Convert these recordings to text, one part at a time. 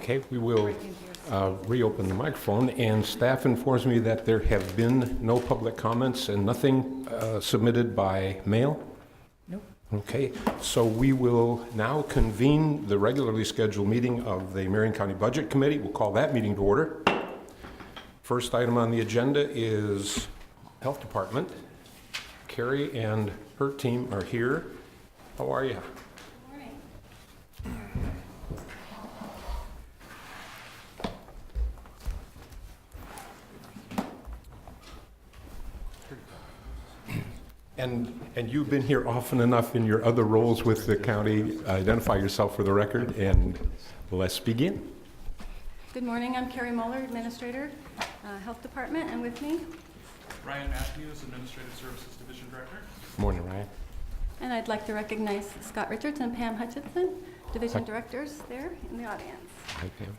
Okay, we will reopen the microphone, and staff informs me that there have been no public comments and nothing submitted by mail? Nope. Okay, so we will now convene the regularly scheduled meeting of the Marion County Budget Committee. We'll call that meeting to order. First item on the agenda is Health Department. Carrie and her team are here. How are you? And you've been here often enough in your other roles with the county. Identify yourself for the record, and let's begin. Good morning. I'm Carrie Muller, Administrator, Health Department, and with me, Ryan Matthews, Administrative Services Division Director. Morning, Ryan. and I'd like to recognize Scott Richards and Pam Hutchinson, Division Directors there in the audience. Hi, Pam.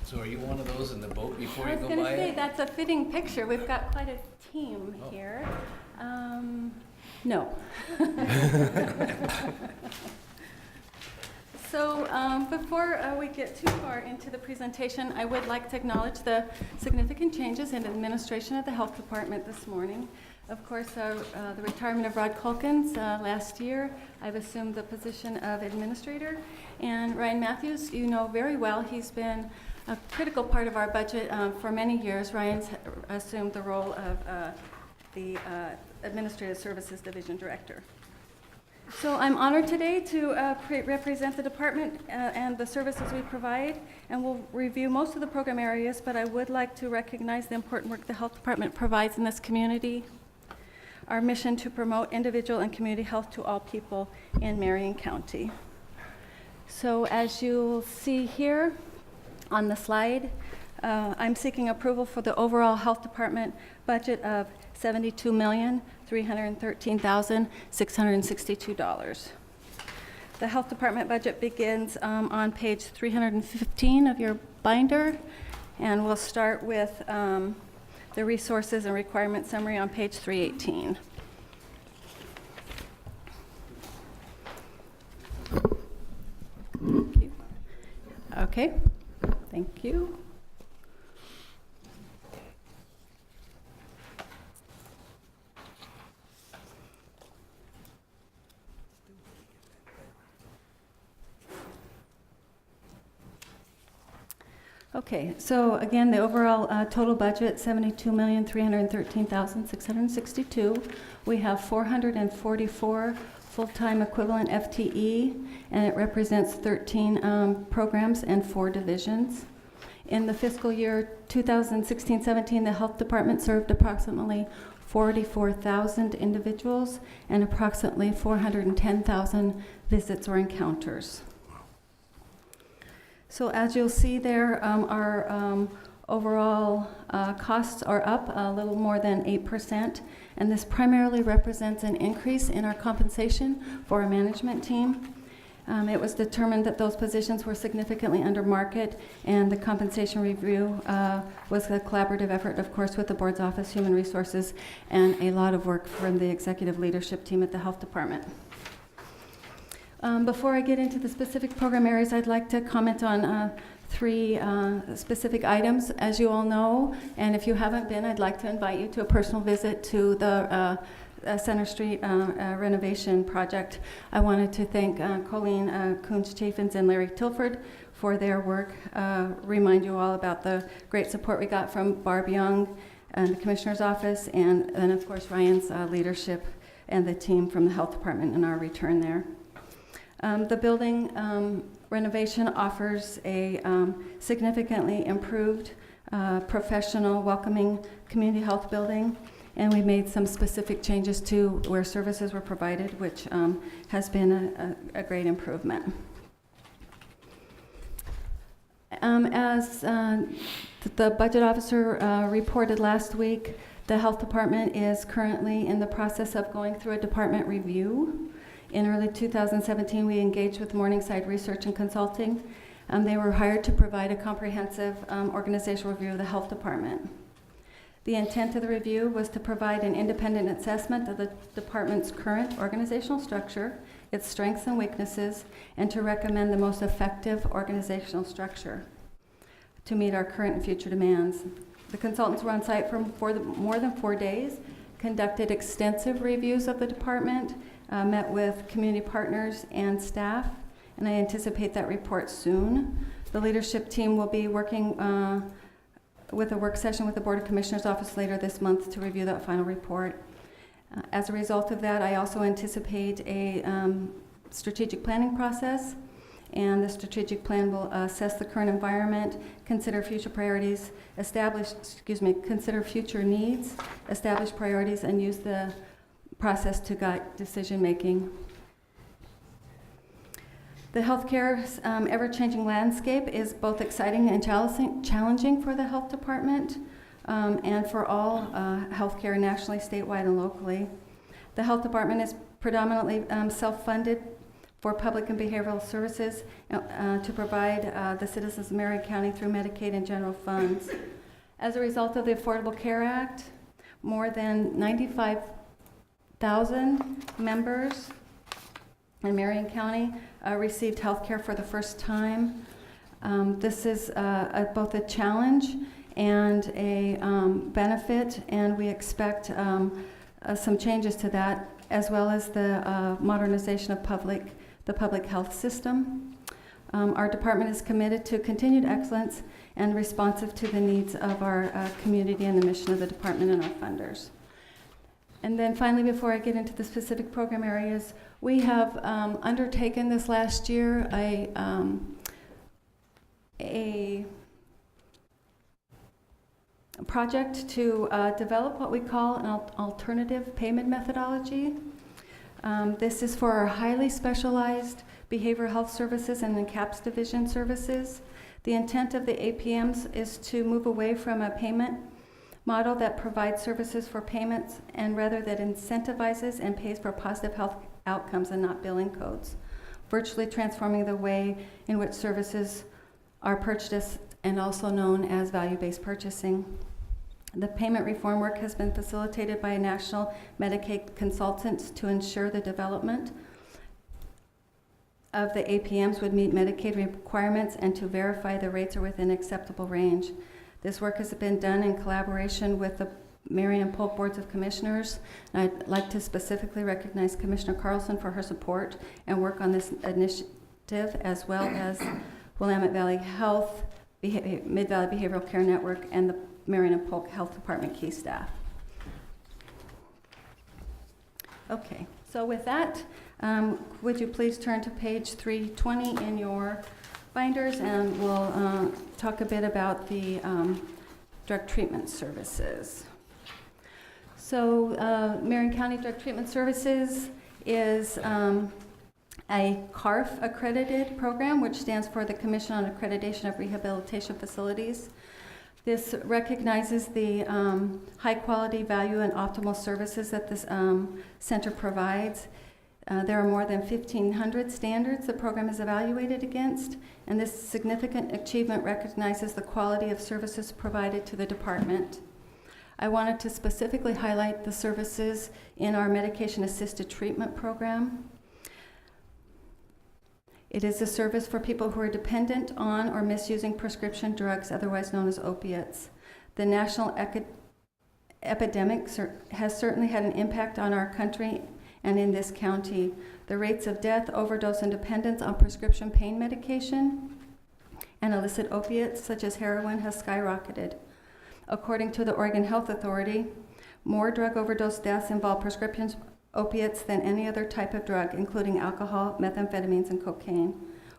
So are you one of those in the boat before I you was go going to by say, it? that's a fitting picture. We've got quite a team here. No. So before we get too far into the presentation, I would like to acknowledge the significant changes in administration of the Health Department this morning. Of course, the retirement of Rod Culkins last year. I've assumed the position of administrator. And Ryan Matthews, you know very well, he's been a critical part of our budget for many years. Ryan's assumed the role of the Administrative Services Division Director. So I'm honored today to represent the department and the services we provide, and we'll review most of the program areas, but I would like to recognize the important work the Health Department provides in this community. Our mission to promote individual and community health to all people in Marion County. So as you'll see here on the slide, I'm seeking approval for the overall Health Department budget of $72,313,662. The Health Department budget begins on page 315 of your binder, and we'll start with the resources and requirement summary on page 318. Thank you. Okay, thank you. Okay, so again, the overall total budget, $72,313,662. We have 444 full-time equivalent FTE, and it represents 13 programs and 4 divisions. In the fiscal year 2016-17, the Health Department served approximately 44,000 individuals and approximately 410,000 visits or encounters. So as you'll see there, our overall costs are up a little more than 8%, and this primarily represents an increase in our compensation for our management team. It was determined that those positions were significantly under market, and the compensation review was a collaborative effort, of course, with the board's office, human resources, and a lot of work from the executive leadership team at the Health Department. Before I get into the specific program areas, I'd like to comment on 3 specific items. As you all know, and if you haven't been, I'd like to invite you to a personal visit to the Center Street renovation project. I wanted to thank Colleen Kuntz-Chaffins and Larry Tilford for their work. Remind you all about the great support we got from Barb Young and the Commissioner's Office, and of course Ryan's leadership and the team from the Health Department in our return there. The building renovation offers a significantly improved, professional, welcoming community health building, and we made some specific changes to where services were provided, which has been a great improvement. As the budget officer reported last week, the Health Department is currently in the process of going through a department review. In early 2017, we engaged with Morningside Research and Consulting. They were hired to provide a comprehensive organizational review of the Health Department. The intent of the review was to provide an independent assessment of the department's current organizational structure its strengths and weaknesses, and to recommend the most effective organizational structure to meet our current and future demands. The consultants were on site for more than 4 days, conducted extensive reviews of the department, met with community partners and staff, and I anticipate that report soon. The leadership team will be working with a work session with the Board of Commissioners office later this month to review that final report. As a result of that, I also anticipate a strategic planning process, and the strategic plan will assess the current environment, consider future priorities, consider future needs, establish priorities, and use the process to guide decision making. The healthcare's ever-changing landscape is both exciting and challenging for the health department and for all healthcare nationally, statewide, and locally. The health department is predominantly self-funded for public and behavioral services to provide the citizens of Marion County through Medicaid and general funds. As a result of the Affordable Care Act, more than 95,000 members in Marion County received health care for the first time. This is both a challenge and a benefit, and we expect some changes to that, as well as the modernization of the public health system. Our department is committed to continued excellence and responsive to the needs of our community and the mission of the department and our funders. And then finally, before I get into the specific program areas, we have undertaken this last year a project to develop what we call an alternative payment methodology. This is for our highly specialized behavioral health services and the CAPS division services. The intent of the APMs is to move away from a payment model that provides services for payments and rather that incentivizes and pays for positive health outcomes and not billing codes, virtually transforming the way in which services are purchased and also known as value-based purchasing. The payment reform work has been facilitated by a national Medicaid consultant to ensure the development of the APMs would meet Medicaid requirements and to verify the rates are within acceptable range. This work has been done in collaboration with the Marion and Polk Boards of Commissioners. And I'd like to specifically recognize Commissioner Carlson for her support and work on this initiative, as well as Willamette Valley Health, Mid-Valley Behavioral Care Network, and the Marion and Polk Health Department key staff. Okay, so with that, would you please turn to page 320 in your binders, and we'll talk a bit about the drug treatment services. So Marion County Drug Treatment Services is a CARF accredited program, which stands for the Commission on Accreditation of Rehabilitation Facilities. This recognizes the high quality, value, and optimal services that this center provides. There are more than 1,500 standards the program is evaluated against, and this significant achievement recognizes the quality of services provided to the department. I wanted to specifically highlight the services in our medication-assisted treatment program. It is a service for people who are dependent on or misusing prescription drugs, otherwise known as opiates. The national epidemic has certainly had an impact on our country and in this county. The rates of death, overdose, and dependence on prescription pain medication and illicit opiates such as heroin has skyrocketed. According to the Oregon Health Authority, more drug overdose deaths involve prescription opiates than any other type of drug, including alcohol, methamphetamines, and cocaine.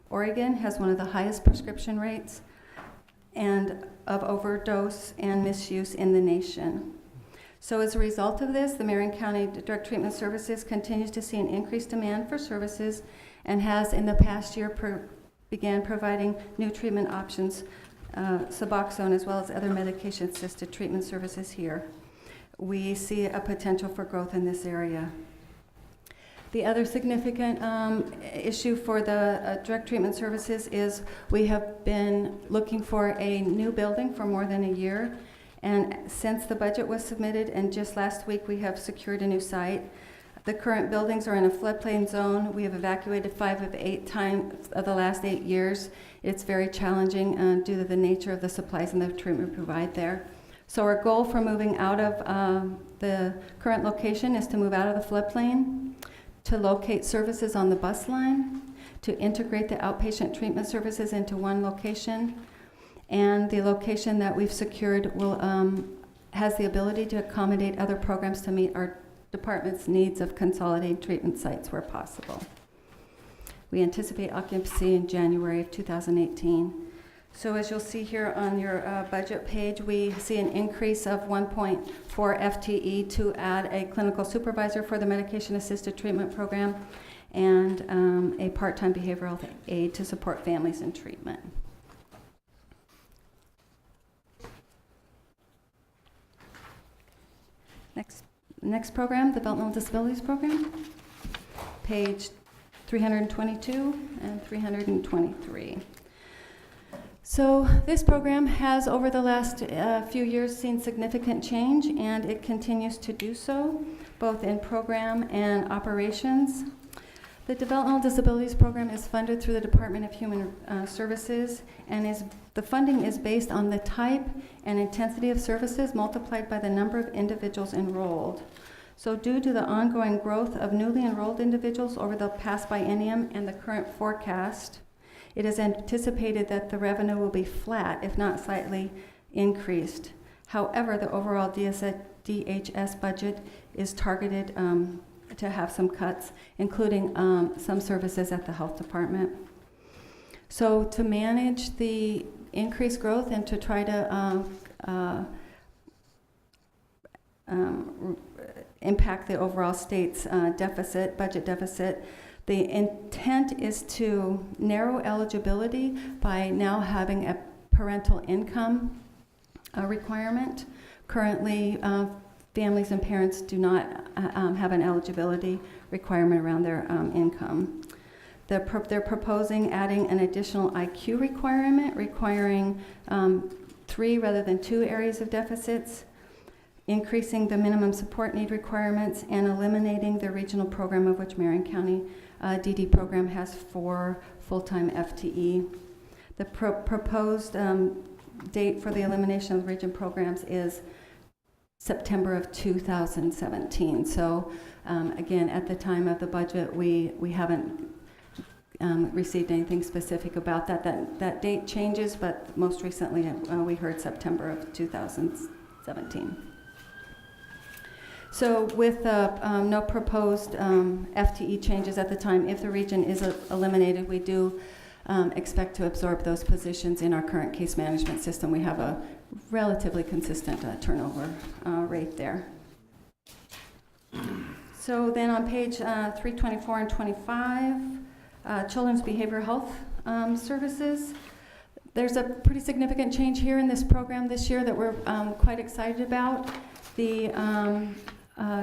Oregon has one of the highest prescription rates and of overdose and misuse in the nation. So as a result of this, the Marion County Drug Treatment Services continues to see an increased demand for services and has in the past year began providing new treatment options, Suboxone, as well as other medication-assisted treatment services here. We see a potential for growth in this area. The other significant issue for the drug treatment services is we have been looking for a new building for more than a year. And since the budget was submitted and just last week we have secured a new site, The current buildings are in a floodplain zone. We have evacuated 5 of 8 times of the last 8 years. It's very challenging due to the nature of the supplies and the treatment we provide there. So our goal for moving out of the current location is to move out of the floodplain, to locate services on the bus line, to integrate the outpatient treatment services into one location, and the location that we've secured will has the ability to accommodate other programs to meet our department's needs of consolidated treatment sites where possible. We anticipate occupancy in January of 2018. So as you'll see here on your budget page, we see an increase of 1.4 FTE to add a clinical supervisor for the medication-assisted treatment program and a part-time behavioral aide to support families in treatment. Next program, Developmental Disabilities Program, page 322 and 323. So this program has, over the last few years, seen significant change, and it continues to do so, both in program and operations. The Developmental Disabilities Program is funded through the Department of Human Services, and the funding is based on the type and intensity of services multiplied by the number of individuals enrolled. So due to the ongoing growth of newly enrolled individuals over the past biennium and the current forecast, it is anticipated that the revenue will be flat, if not slightly increased. However, the overall DHS budget is targeted to have some cuts, including some services at the health department. So to manage the increased growth and to try to impact the overall state's budget deficit, the intent is to narrow eligibility by now having a parental income requirement. Currently, families and parents do not have an eligibility requirement around their income. They're proposing adding an additional IQ requirement, requiring 3 rather than 2 areas of deficits, increasing the minimum support need requirements, and eliminating the regional program, of which Marion County DD program has 4 full-time FTE. The proposed date for the elimination of the region programs is September of 2017. So again, at the time of the budget, we haven't received anything specific about that. That date changes, but most recently we heard September of 2017. So with no proposed FTE changes at the time, if the region is eliminated, we do expect to absorb those positions in our current case management system. We have a relatively consistent turnover rate there. So then on page 324 and 25, Children's Behavioral Health Services. There's a pretty significant change here in this program this year that we're quite excited about. The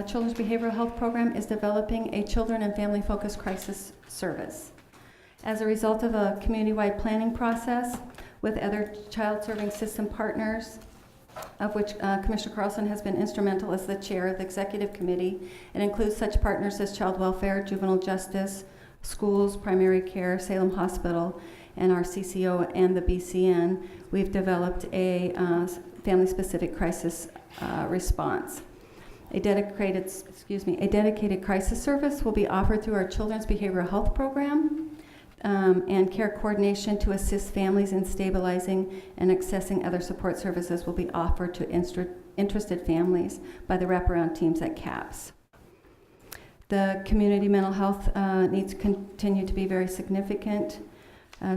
Children's Behavioral Health Program is developing a children and family-focused crisis service. As a result of a community-wide planning process with other child-serving system partners, of which Commissioner Carlson has been instrumental as the chair of the executive committee. It includes such partners as child welfare, juvenile justice, schools, primary care, Salem Hospital, and our CCO and the BCN. We've developed a family-specific crisis response. A dedicated crisis service will be offered through our Children's Behavioral Health Program, and care coordination to assist families in stabilizing and accessing other support services will be offered to interested families by the wraparound teams at CAPS. The community mental health needs continue to be very significant,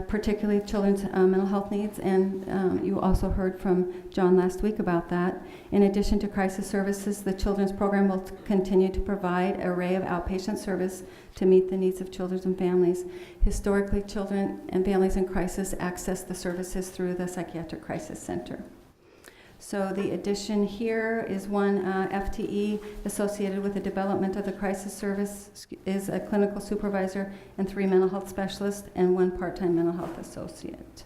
particularly children's mental health needs, and you also heard from John last week about that. In addition to crisis services, the children's program will continue to provide an array of outpatient service to meet the needs of children and families. Historically, children and families in crisis access the services through the Psychiatric Crisis Center. So the addition here is 1 FTE associated with the development of the crisis service is a clinical supervisor and 3 mental health specialists and 1 part-time mental health associate.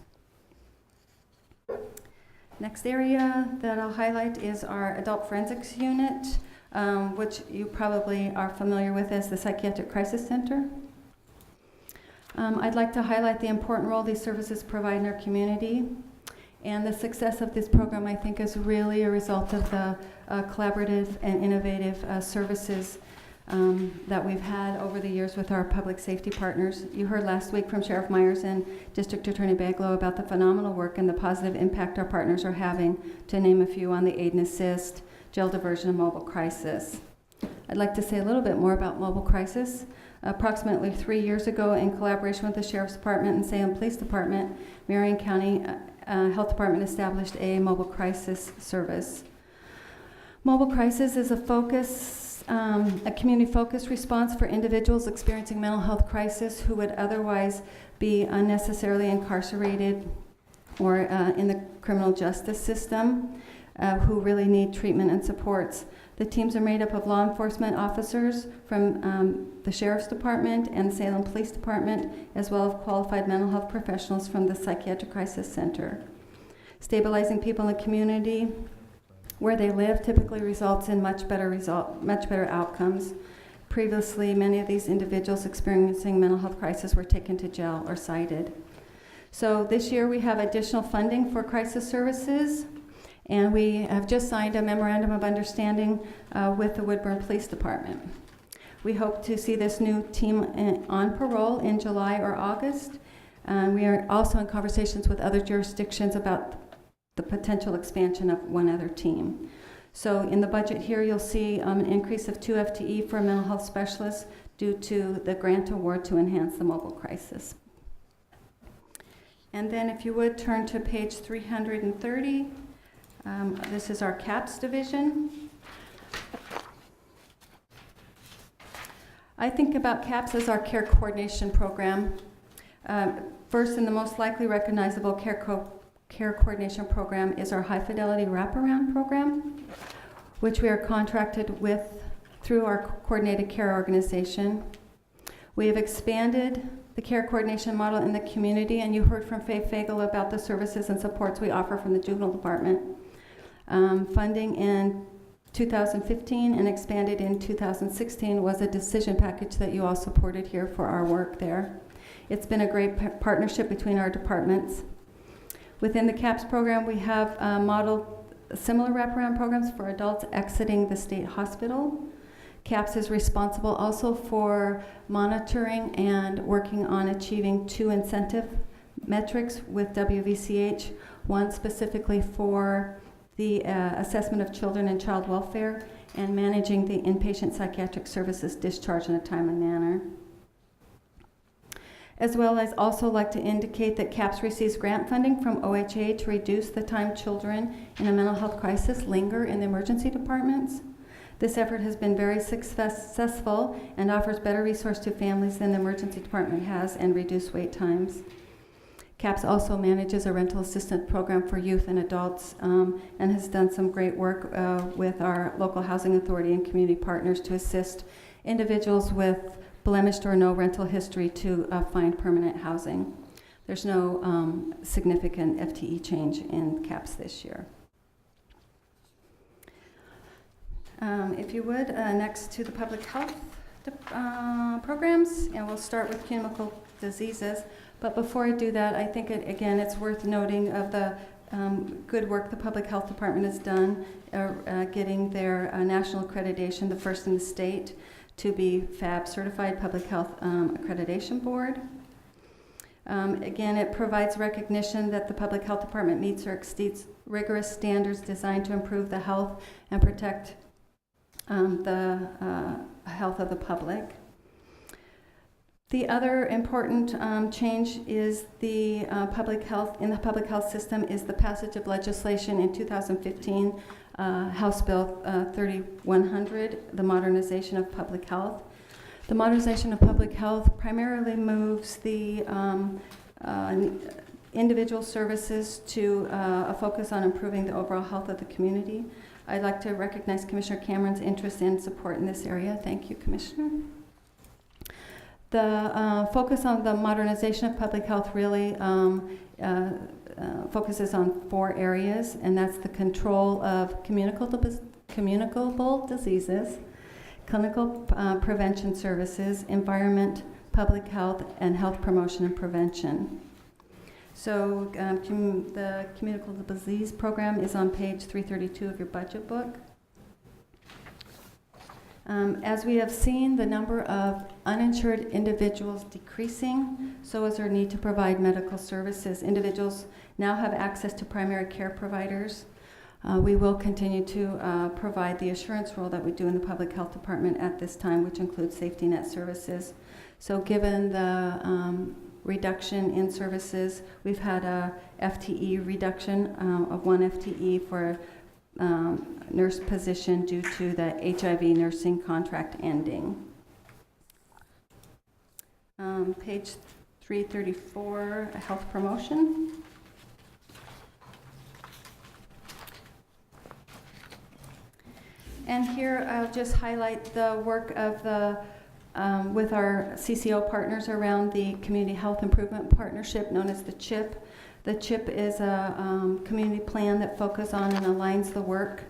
Next area that I'll highlight is our adult forensics unit. which you probably are familiar with as the Psychiatric Crisis Center. I'd like to highlight the important role these services provide in our community. And the success of this program, I think, is really a result of the collaborative and innovative services that we've had over the years with our public safety partners. You heard last week from Sheriff Myers and District Attorney Baglow about the phenomenal work and the positive impact our partners are having, to name a few, on the aid and assist, jail diversion, and mobile crisis. I'd like to say a little bit more about mobile crisis. Approximately 3 years ago, in collaboration with the Sheriff's Department and Salem Police Department, Marion County Health Department established a mobile crisis service. Mobile crisis is a community-focused response for individuals experiencing mental health crisis who would otherwise be unnecessarily incarcerated or in the criminal justice system, who really need treatment and supports. The teams are made up of law enforcement officers from the Sheriff's Department and the Salem Police Department, as well as qualified mental health professionals from the Psychiatric Crisis Center. Stabilizing people in the community where they live typically results in much better outcomes. Previously, many of these individuals experiencing mental health crisis were taken to jail or cited. So this year we have additional funding for crisis services, and we have just signed a memorandum of understanding with the Woodburn Police Department. We hope to see this new team on parole in July or August. We are also in conversations with other jurisdictions about the potential expansion of one other team. So in the budget here, you'll see an increase of 2 FTE for mental health specialists due to the grant award to enhance the mobile crisis. And then if you would turn to page 330, this is our CAPS division. I think about CAPS as our care coordination program. First and the most likely recognizable care coordination program is our high fidelity wraparound program, which we are contracted with through our coordinated care organization. We have expanded the care coordination model in the community, and you heard from Faye Fagel about the services and supports we offer from the juvenile department. Funding in 2015 and expanded in 2016 was a decision package that you all supported here for our work there. It's been a great partnership between our departments. Within the CAPS program, we have modeled similar wraparound programs for adults exiting the state hospital. CAPS is responsible also for monitoring and working on achieving 2 incentive metrics with WVCH, one specifically for the assessment of children and child welfare and managing the inpatient psychiatric services discharge in a timely manner. As well as also like to indicate that CAPS receives grant funding from OHA to reduce the time children in a mental health crisis linger in the emergency departments. This effort has been very successful and offers better resource to families than the emergency department has and reduced wait times. CAPS also manages a rental assistance program for youth and adults and has done some great work with our local housing authority and community partners to assist individuals with blemished or no rental history to find permanent housing. There's no significant FTE change in CAPS this year. If you would, next to the public health programs, and we'll start with communicable diseases. But before I do that, I think, again, it's worth noting of the good work the Public Health Department has done getting their national accreditation, the first in the state, to be FAB, Certified Public Health Accreditation Board. Again, it provides recognition that the Public Health Department meets or exceeds rigorous standards designed to improve the health and protect the health of the public. The other important change is the public health system is the passage of legislation in 2015, House Bill 3100, the modernization of public health. The modernization of public health primarily moves the individual services to a focus on improving the overall health of the community. I'd like to recognize Commissioner Cameron's interest and support in this area. Thank you, Commissioner. The focus on the modernization of public health really focuses on 4 areas, and that's the control of communicable communicable diseases, clinical prevention services, environment, public health, and health promotion and prevention. So the communicable disease program is on page 332 of your budget book. As we have seen the number of uninsured individuals decreasing, so is our need to provide medical services. Individuals now have access to primary care providers. We will continue to provide the assurance role that we do in the public health department at this time, which includes safety net services. So given the reduction in services, we've had a FTE reduction of 1 FTE for nurse position due to the HIV nursing contract ending. Page 334, health promotion. And here I'll just highlight the work of the with our CCO partners around the Community Health Improvement Partnership known as the CHIP. The CHIP is a community plan that focuses on and aligns the work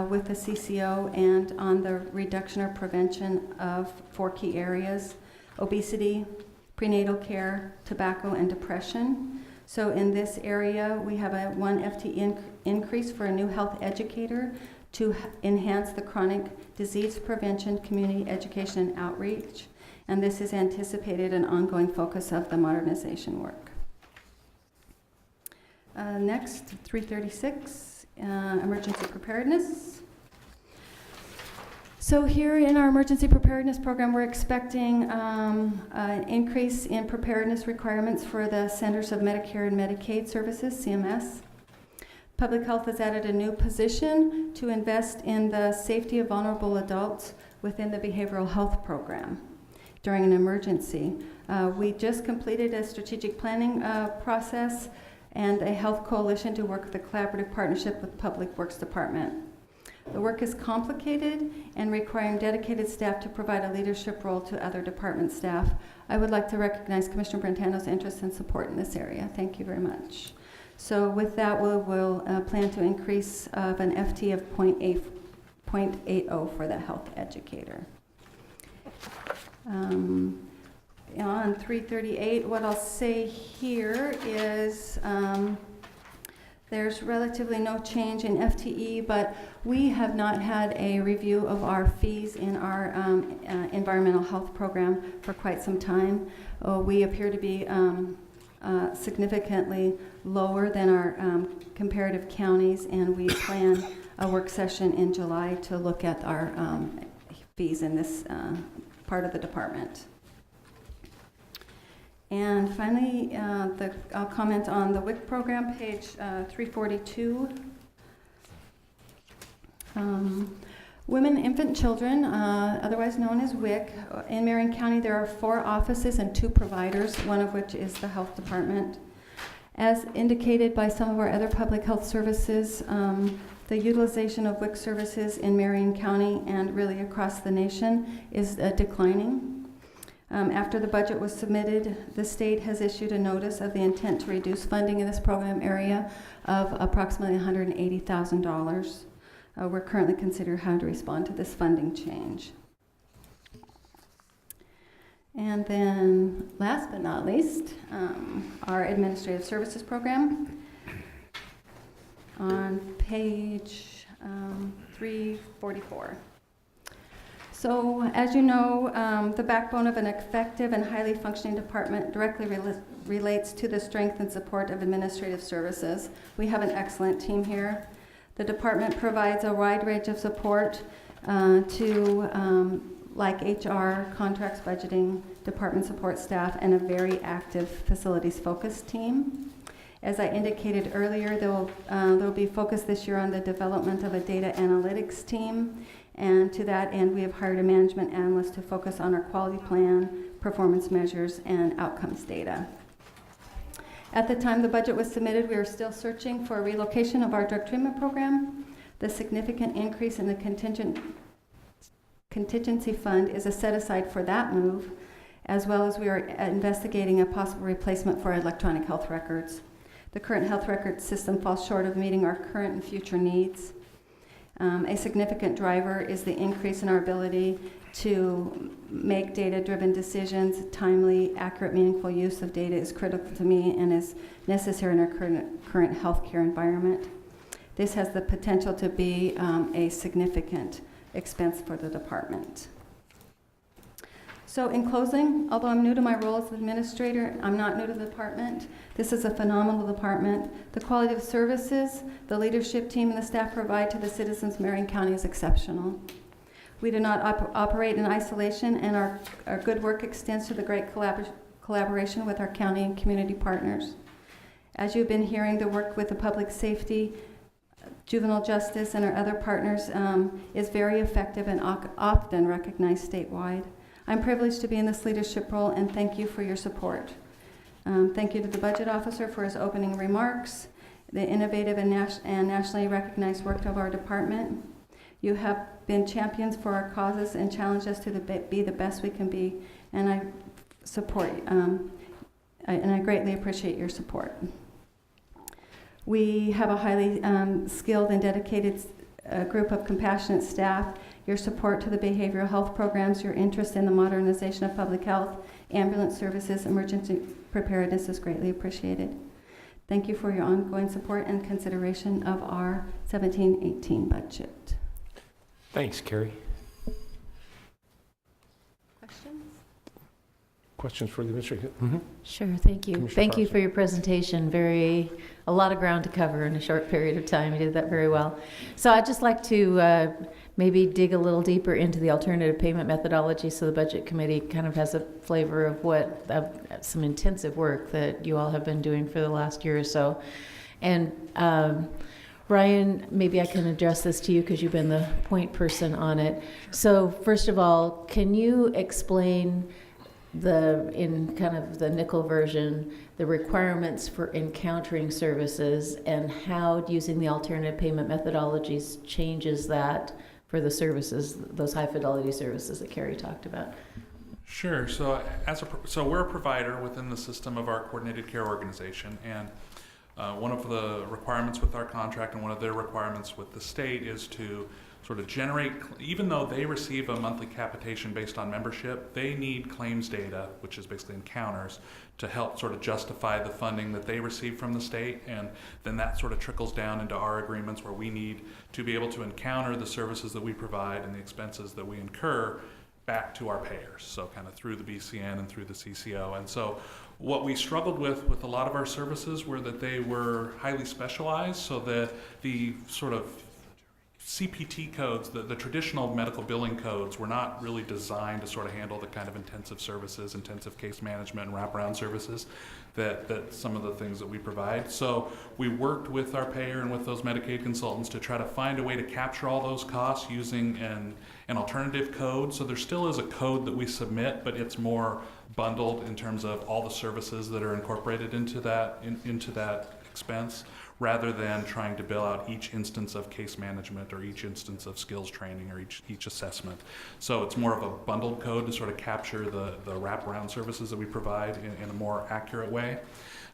with the CCO and on the reduction or prevention of 4 key areas: obesity, prenatal care, tobacco, and depression. So in this area, we have a 1 FTE increase for a new health educator to enhance the chronic disease prevention, community education, and outreach. And this is anticipated an ongoing focus of the modernization work. Next, 336, emergency preparedness. So here in our emergency preparedness program, we're expecting an increase in preparedness requirements for the Centers of Medicare and Medicaid Services, CMS. Public Health has added a new position to invest in the safety of vulnerable adults within the behavioral health program during an emergency. We just completed a strategic planning process and a health coalition to work with a collaborative partnership with Public Works Department. The work is complicated and requiring dedicated staff to provide a leadership role to other department staff. I would like to recognize Commissioner Brentano's interest and support in this area. Thank you very much. So with that, we'll plan to increase of an FT of 0.80 for the health educator. On 338, what I'll say here is there's relatively no change in FTE, but we have not had a review of our fees in our environmental health program for quite some time. We appear to be significantly lower than our comparative counties, and we plan a work session in July to look at our fees in this part of the department. And finally, I'll comment on the WIC program, page 342. Women, infant, and children, otherwise known as WIC. In Marion County, there are 4 offices and 2 providers, one of which is the health department. As indicated by some of our other public health services, the utilization of WIC services in Marion County and really across the nation is declining. After the budget was submitted, the state has issued a notice of the intent to reduce funding in this program area of approximately $180,000. We're currently considering how to respond to this funding change. And then, last but not least, our administrative services program. On page 344. So, as you know, the backbone of an effective and highly functioning department directly relates to the strength and support of administrative services. We have an excellent team here. The department provides a wide range of support to like HR, contracts, budgeting, department support staff, and a very active facilities-focused team. As I indicated earlier, there'll be focus this year on the development of a data analytics team, and to that end, we have hired a management analyst to focus on our quality plan, performance measures, and outcomes data. At the time the budget was submitted, we were still searching for a relocation of our drug treatment program. The significant increase in the contingency fund is a set-aside for that move, as well as we are investigating a possible replacement for electronic health records. The current health record system falls short of meeting our current and future needs. A significant driver is the increase in our ability to make data-driven decisions. Timely, accurate, meaningful use of data is critical to me and is necessary in our current healthcare environment. This has the potential to be a significant expense for the department. So in closing, although I'm new to my role as administrator, I'm not new to the department. This is a phenomenal department. The quality of services the leadership team and the staff provide to the citizens of Marion County is exceptional. We do not operate in isolation, and our good work extends to the great collaboration with our county and community partners. As you've been hearing, the work with the public safety, juvenile justice, and our other partners is very effective and often recognized statewide. I'm privileged to be in this leadership role, and thank you for your support. Thank you to the budget officer for his opening remarks, the innovative and nationally recognized work of our department. You have been champions for our causes and challenged us to be the best we can be, and I support, and I greatly appreciate your support. We have a highly skilled and dedicated group of compassionate staff. Your support to the behavioral health programs, your interest in the modernization of public health, ambulance services, emergency preparedness is greatly appreciated. Thank you for your ongoing support and consideration of our 17-18 budget. Thanks, Carrie. Questions? Questions for the administrator? Sure, thank you. Commissioner Thank you Carlson. for your presentation. A lot of ground to cover in a short period of time. You did that very well. So I'd just like to maybe dig a little deeper into the alternative payment methodology so the budget committee kind of has a flavor of some intensive work that you all have been doing for the last year or so. And Ryan, maybe I can address this to you because you've been the point person on it. So first of all, can you explain in kind of the nickel version, the requirements for encountering services and how using the alternative payment methodologies changes that for the services, those high fidelity services that Carrie talked about? Sure. So so we're a provider within the system of our coordinated care organization, and one of the requirements with our contract and one of their requirements with the state is to sort of generate, even though they receive a monthly capitation based on membership, they need claims data, which is basically encounters, to help sort of justify the funding that they receive from the state. And then that sort of trickles down into our agreements where we need to be able to encounter the services that we provide and the expenses that we incur back to our payers. So kind of through the BCN and through the CCO. And so what we struggled with a lot of our services were that they were highly specialized, so that the sort of CPT codes, the traditional medical billing codes, were not really designed to sort of handle the kind of intensive services, intensive case management and wraparound services that some of the things that we provide. So we worked with our payer and with those Medicaid consultants to try to find a way to capture all those costs using an alternative code. So there still is a code that we submit, but it's more bundled in terms of all the services that are incorporated into that expense, rather than trying to bill out each instance of case management or each instance of skills training or each assessment. So it's more of a bundled code to sort of capture the wraparound services that we provide in a more accurate way.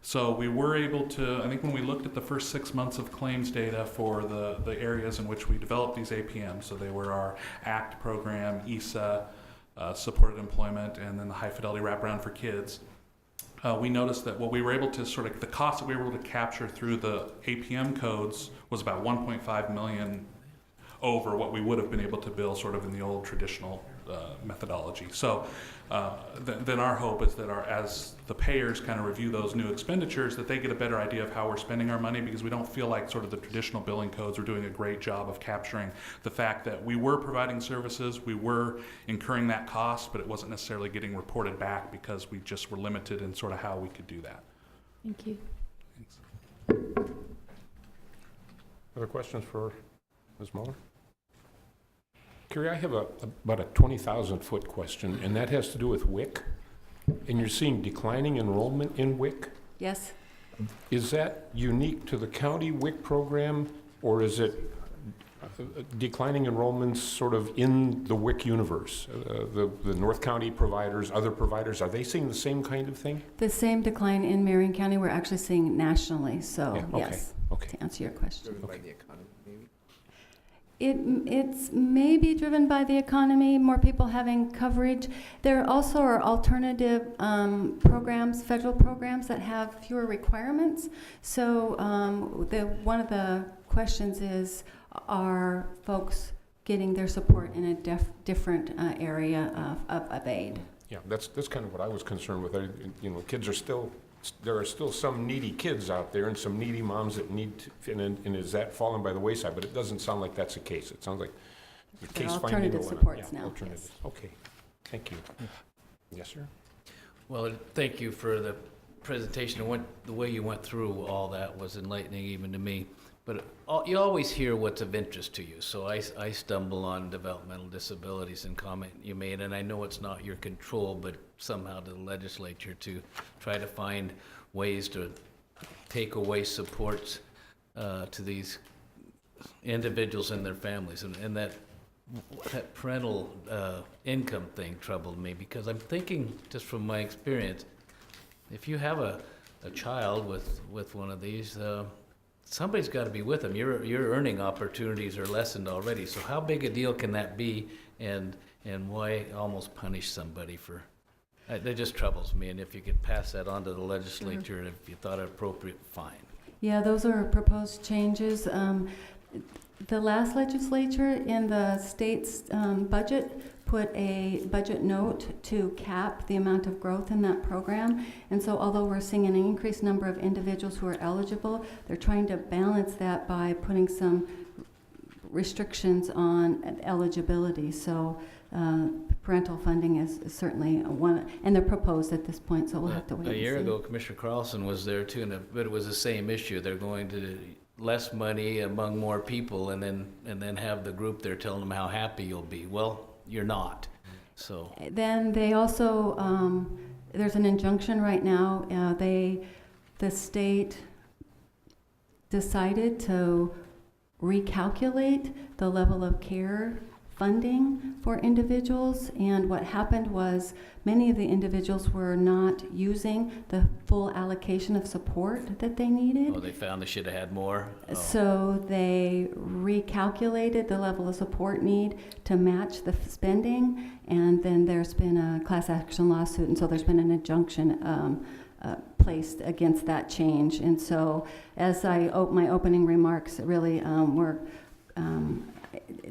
So we were able to, I think when we looked at the first 6 months of claims data for the areas in which we developed these APMs, so they were our ACT program, ESA, supported employment, and then the high fidelity wraparound for kids. We noticed that what we were able to the cost that we were able to capture through the APM codes was about 1.5 million over what we would have been able to bill sort of in the old traditional methodology. So then our hope is that as the payers kind of review those new expenditures, that they get a better idea of how we're spending our money, because we don't feel like sort of the traditional billing codes are doing a great job of capturing the fact that we were providing services, we were incurring that cost, but it wasn't necessarily getting reported back because we just were limited in sort of how we could do that. Thank you. Thanks. Other questions for Ms. Muller? Carrie, I have about a 20,000-foot question, and that has to do with WIC. And you're seeing declining enrollment in WIC. Yes. Is that unique to the county WIC program, or is it declining enrollments sort of in the WIC universe? The North County providers, other providers, are they seeing the same kind of thing? The same decline in Marion County we're actually seeing nationally, so Yeah, okay, yes, okay. to answer your question. Driven by the economy, maybe? It's maybe driven by the economy, more people having coverage. There also are alternative programs, federal programs that have fewer requirements. So one of the questions is, are folks getting their support in a different area of aid? Yeah, that's kind of what I was concerned with. Kids are still, there are still some needy kids out there and some needy moms that need to, and is that falling by the wayside? But it doesn't sound like that's the case. It sounds like the There are case finding. alternative supports now, Alternatives. yes. Okay, thank you. Yes, sir? Well, thank you for the presentation. The way you went through all that was enlightening even to me. But you always hear what's of interest to you. So I stumble on developmental disabilities and comment you made, and I know it's not your control, but somehow to the legislature to try to find ways to take away supports to these individuals and their families. And that parental income thing troubled me, because I'm thinking, just from my experience, if you have a child with one of these, somebody's got to be with them. Your earning opportunities are lessened already. So how big a deal can that be, and why almost punish somebody for? That just troubles me. And if you could pass that on to the legislature, and if you thought it appropriate, fine. Yeah, those are proposed changes. The last legislature in the state's budget put a budget note to cap the amount of growth in that program. And so although we're seeing an increased number of individuals who are eligible, they're trying to balance that by putting some restrictions on eligibility. So parental funding is certainly one, and they're proposed at this point, so we'll have to wait and see. A year ago, Commissioner Carlson was there too, but it was the same issue. They're going to less money among more people, and then have the group there telling them how happy you'll be. Well, you're not. So then they also, there's an injunction right now. The state decided to recalculate the level of care funding for individuals, and what happened was many of the individuals were not using the full allocation of support that they needed. they found they should have had more. So they recalculated the level of support need to match the spending, and then there's been a class action lawsuit, and so there's been an injunction placed against that change. And so as my opening remarks really were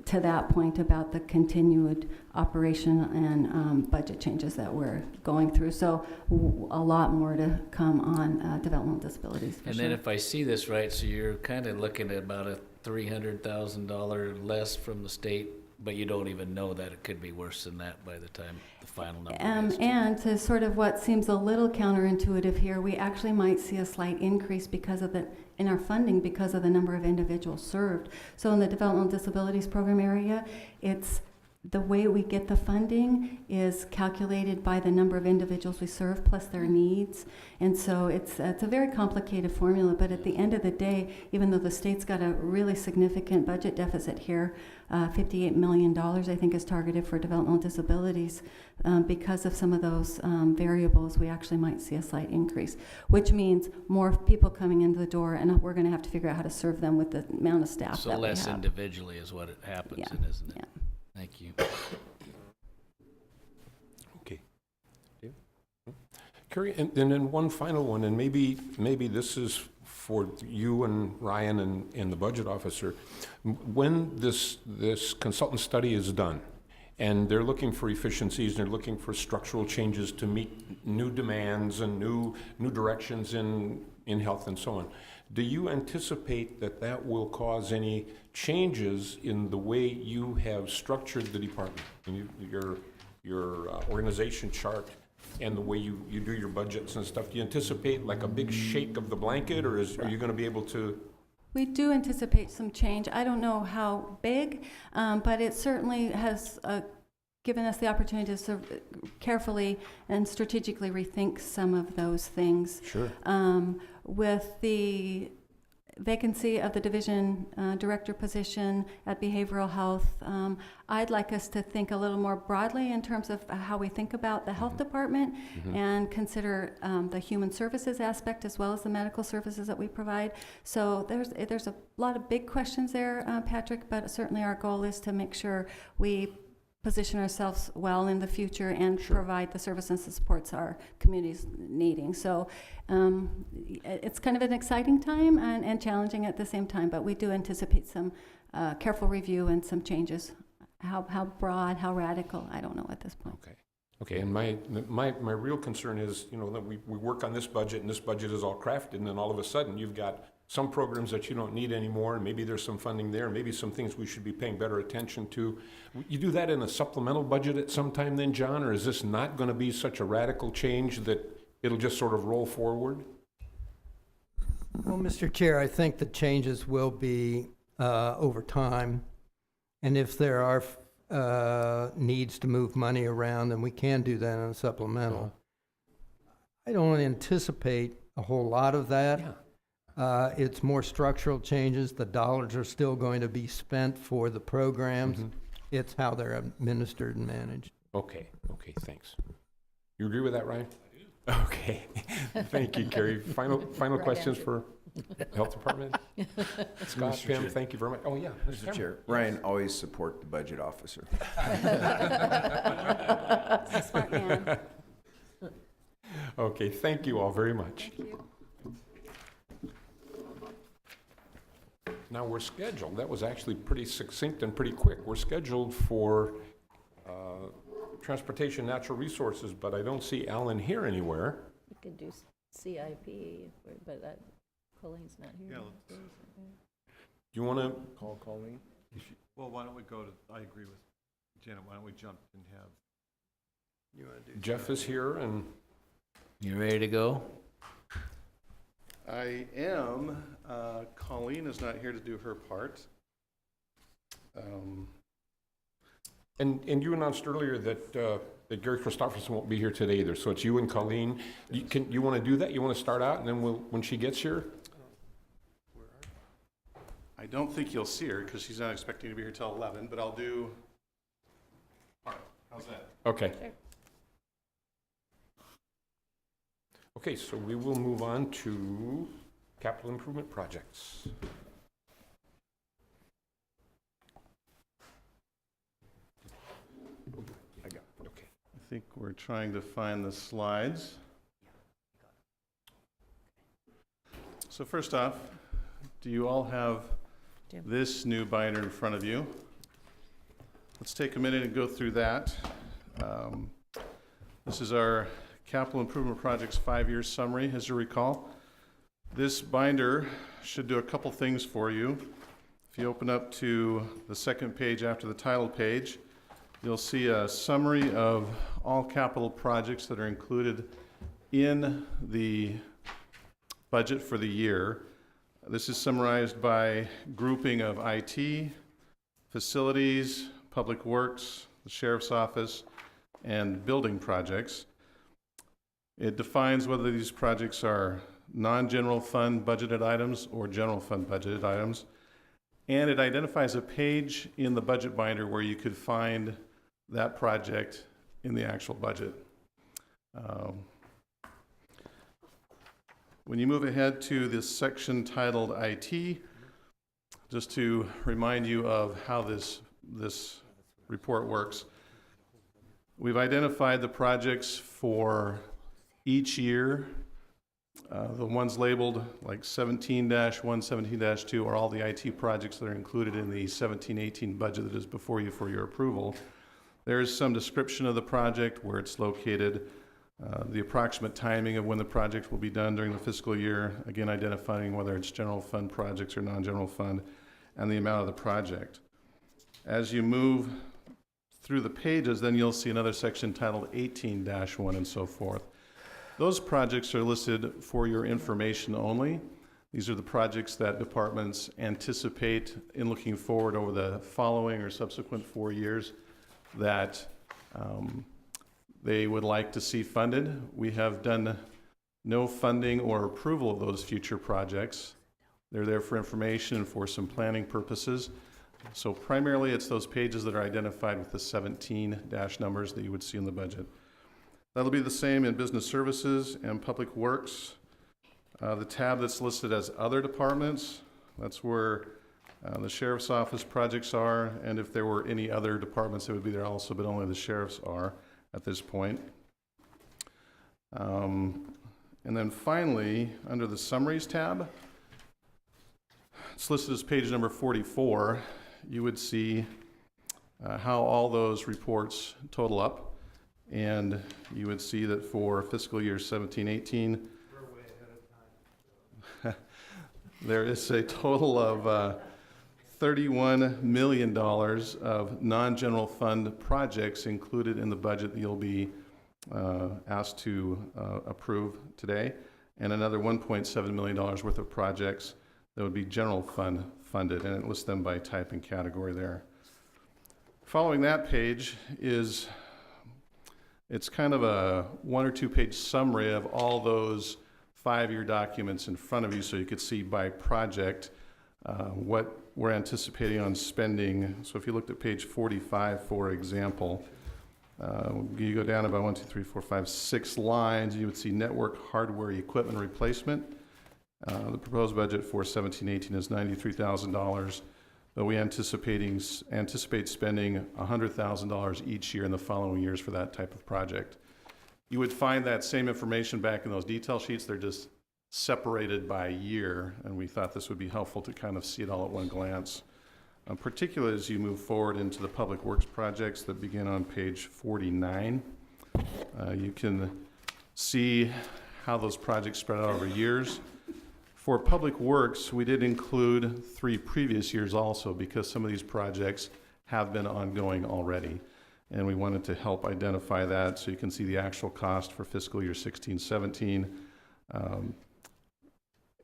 to that point about the continued operation and budget changes that we're going through. So a lot more to come on developmental disabilities. And then if I see this right, so you're kind of looking at about a $300,000 less from the state, but you don't even know that it could be worse than that by the time the final number is. And to sort of what seems a little counterintuitive here, we actually might see a slight increase in our funding because of the number of individuals served. So in the developmental disabilities program area, it's the way we get the funding is calculated by the number of individuals we serve plus their needs. And so it's a very complicated formula, but at the end of the day, even though the state's got a really significant budget deficit here, $58 million I think is targeted for developmental disabilities, because of some of those variables, we actually might see a slight increase, which means more people coming into the door, and we're going to have to figure out how to serve them with the amount of staff So that we have. less individually is what it happens, Yeah, isn't it? yeah. Thank you. Okay. Yeah. Carrie, and then one final one, and maybe this is for you and Ryan and the budget officer. When this consultant study is done, and they're looking for efficiencies, and they're looking for structural changes to meet new demands and new directions in health and so on, do you anticipate that will cause any changes in the way you have structured the department, in your organization chart, and the way you do your budgets and stuff? Do you anticipate like a big shake of the blanket, or are you going to be able to? We do anticipate some change. I don't know how big, but it certainly has given us the opportunity to sort of carefully and strategically rethink some of those things. Sure. With the vacancy of the division director position at behavioral health. I'd like us to think a little more broadly in terms of how we think about the health department and consider the human services aspect as well as the medical services that we provide. So there's a lot of big questions there, Patrick, but certainly our goal is to make sure we position ourselves well in the future and provide the services and supports our communities needing. So it's kind of an exciting time and challenging at the same time, but we do anticipate some careful review and some changes. How broad, how radical, I don't know at this point. Okay, and my real concern is, that we work on this budget, and this budget is all crafted, and then all of a sudden you've got some programs that you don't need anymore, and maybe there's some funding there, maybe some things we should be paying better attention to. You do that in a supplemental budget at some time then, John, or is this not going to be such a radical change that it'll just sort of roll forward? Well, Mr. Chair, I think the changes will be over time, and if there are needs to move money around, then we can do that in a supplemental. I don't anticipate a whole lot of that. Yeah. It's more structural changes. The dollars are still going to be spent for the programs. It's how they're administered and managed. Okay, thanks. You agree with that, Ryan? I do. Okay, thank you, Carrie. Final Right questions answer. for Health Department? Scott, Pam, thank you very much. Oh, yeah. Mr. Chair, Ryan, always support the budget officer. Smart man. Okay, thank you all very much. Thank you. Now, we're scheduled, that was actually pretty succinct and pretty quick. We're scheduled for Transportation Natural Resources, but I don't see Alan here anywhere. You could do CIP, but Colleen's not here. Do you want to? Call Colleen? Well, why don't we go to, I agree with Janet, why don't we jump and have. You want to do Jeff is here, and You ready to go? I am. Colleen is not here to do her part. and you announced earlier that that Gary Christopherson won't be here today either, so it's you and Colleen. You want to do that? You want to start out, and then when she gets here? I don't think you'll see her because she's not expecting to be here till 11, but I'll do. All right, how's that? Okay. Sure. Okay, so we will move on to capital improvement projects. Okay. I think we're trying to find the slides. So first off, do you all have Do. this new binder in front of you? Let's take a minute and go through that. This is our Capital Improvement Projects 5-year summary, as you recall. This binder should do a couple things for you. If you open up to the second page after the title page, you'll see a summary of all capital projects that are included in the budget for the year. This is summarized by grouping of IT, facilities, public works, the sheriff's office, and building projects. It defines whether these projects are non-general fund budgeted items or general fund budgeted items. And it identifies a page in the budget binder where you could find that project in the actual budget. When you move ahead to this section titled IT, just to remind you of how this report works, we've identified the projects for each year. The ones labeled like 17-1, 17-2 are all the IT projects that are included in the 17-18 budget that is before you for your approval. There is some description of the project, where it's located, the approximate timing of when the project will be done during the fiscal year, again identifying whether it's general fund projects or non-general fund, and the amount of the project. As you move through the pages, then you'll see another section titled 18-1 and so forth. Those projects are listed for your information only. These are the projects that departments anticipate in looking forward over the following or subsequent 4 years that they would like to see funded. We have done no funding or approval of those future projects. They're there for information and for some planning purposes. So primarily, it's those pages that are identified with the 17 dash numbers that you would see in the budget. That'll be the same in business services and public works. The tab that's listed as other departments, that's where the sheriff's office projects are, and if there were any other departments that would be there also, but only the sheriff's are at this point. And then finally, under the summaries tab, it's listed as page number 44. You would see how all those reports total up, and you would see that for fiscal year 17-18, there is a total of $31 million of non-general fund projects included in the budget that you'll be asked to approve today, and another $1.7 million worth of projects that would be general fund funded, and it lists them by type and category there. Following that page is, it's kind of a 1 or 2 page summary of all those 5-year documents in front of you, so you could see by project what we're anticipating on spending. So if you looked at page 45, for example, you go down about 1, 2, 3, 4, 5, 6 lines, you would see network hardware equipment replacement. The proposed budget for 17-18 is $93,000, but we anticipate spending $100,000 each year in the following years for that type of project. You would find that same information back in those detail sheets. They're just separated by year, and we thought this would be helpful to kind of see it all at one glance. Particularly as you move forward into the public works projects that begin on page 49. You can see how those projects spread out over years. For public works, we did include 3 previous years also, because some of these projects have been ongoing already. And we wanted to help identify that so you can see the actual cost for fiscal year 16-17,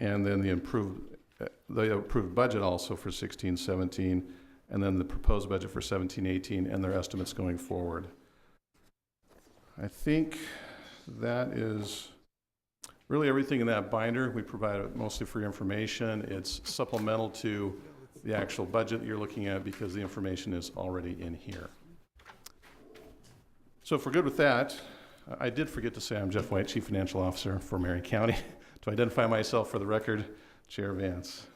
and then the approved budget also for 16-17, and then the proposed budget for 17-18 and their estimates going forward. I think that is really everything in that binder. We provide it mostly for your information. It's supplemental to the actual budget that you're looking at because the information is already in here. So if we're good with that, I did forget to say I'm Jeff White, Chief Financial Officer for Marion County. To identify myself for the record, Chair Vance.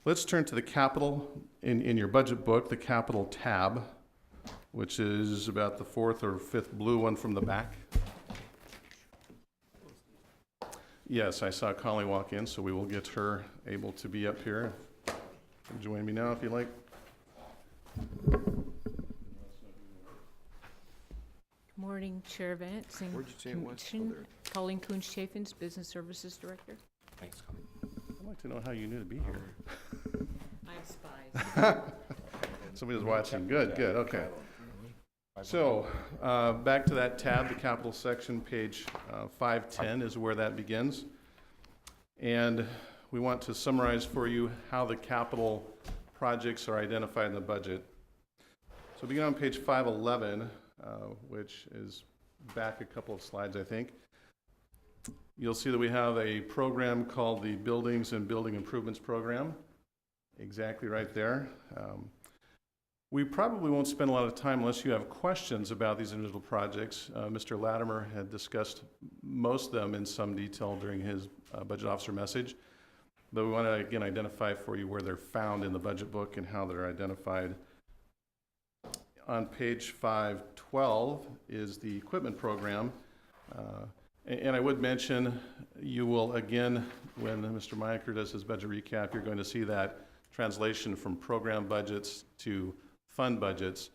Let's turn to the capital. In your budget book, the capital tab, which is about the 4th or 5th blue one from the back. Yes, I saw Collie walk in, so we will get her able to be up here. Join me now if you like. Good morning, Chair Vance and Where'd you say it was? Commission. Colleen Coons-Chaffins, Business Services Director. Thanks, Colleen. I'd like to know how you knew to be here. I have spies. Somebody's watching. Good, okay. So, back to that tab, the capital section, page 510 is where that begins. And we want to summarize for you how the capital projects are identified in the budget. So begin on page 511, which is back a couple of slides, I think. You'll see that we have a program called the Buildings and Building Improvements Program. Exactly right there. We probably won't spend a lot of time unless you have questions about these individual projects. Mr. Latimer had discussed most of them in some detail during his budget officer message, but we want to again identify for you where they're found in the budget book and how they're identified. On page 512 is the equipment program. And I would mention, you will again, when Mr. Meyer does his budget recap, you're going to see that translation from program budgets to fund budgets.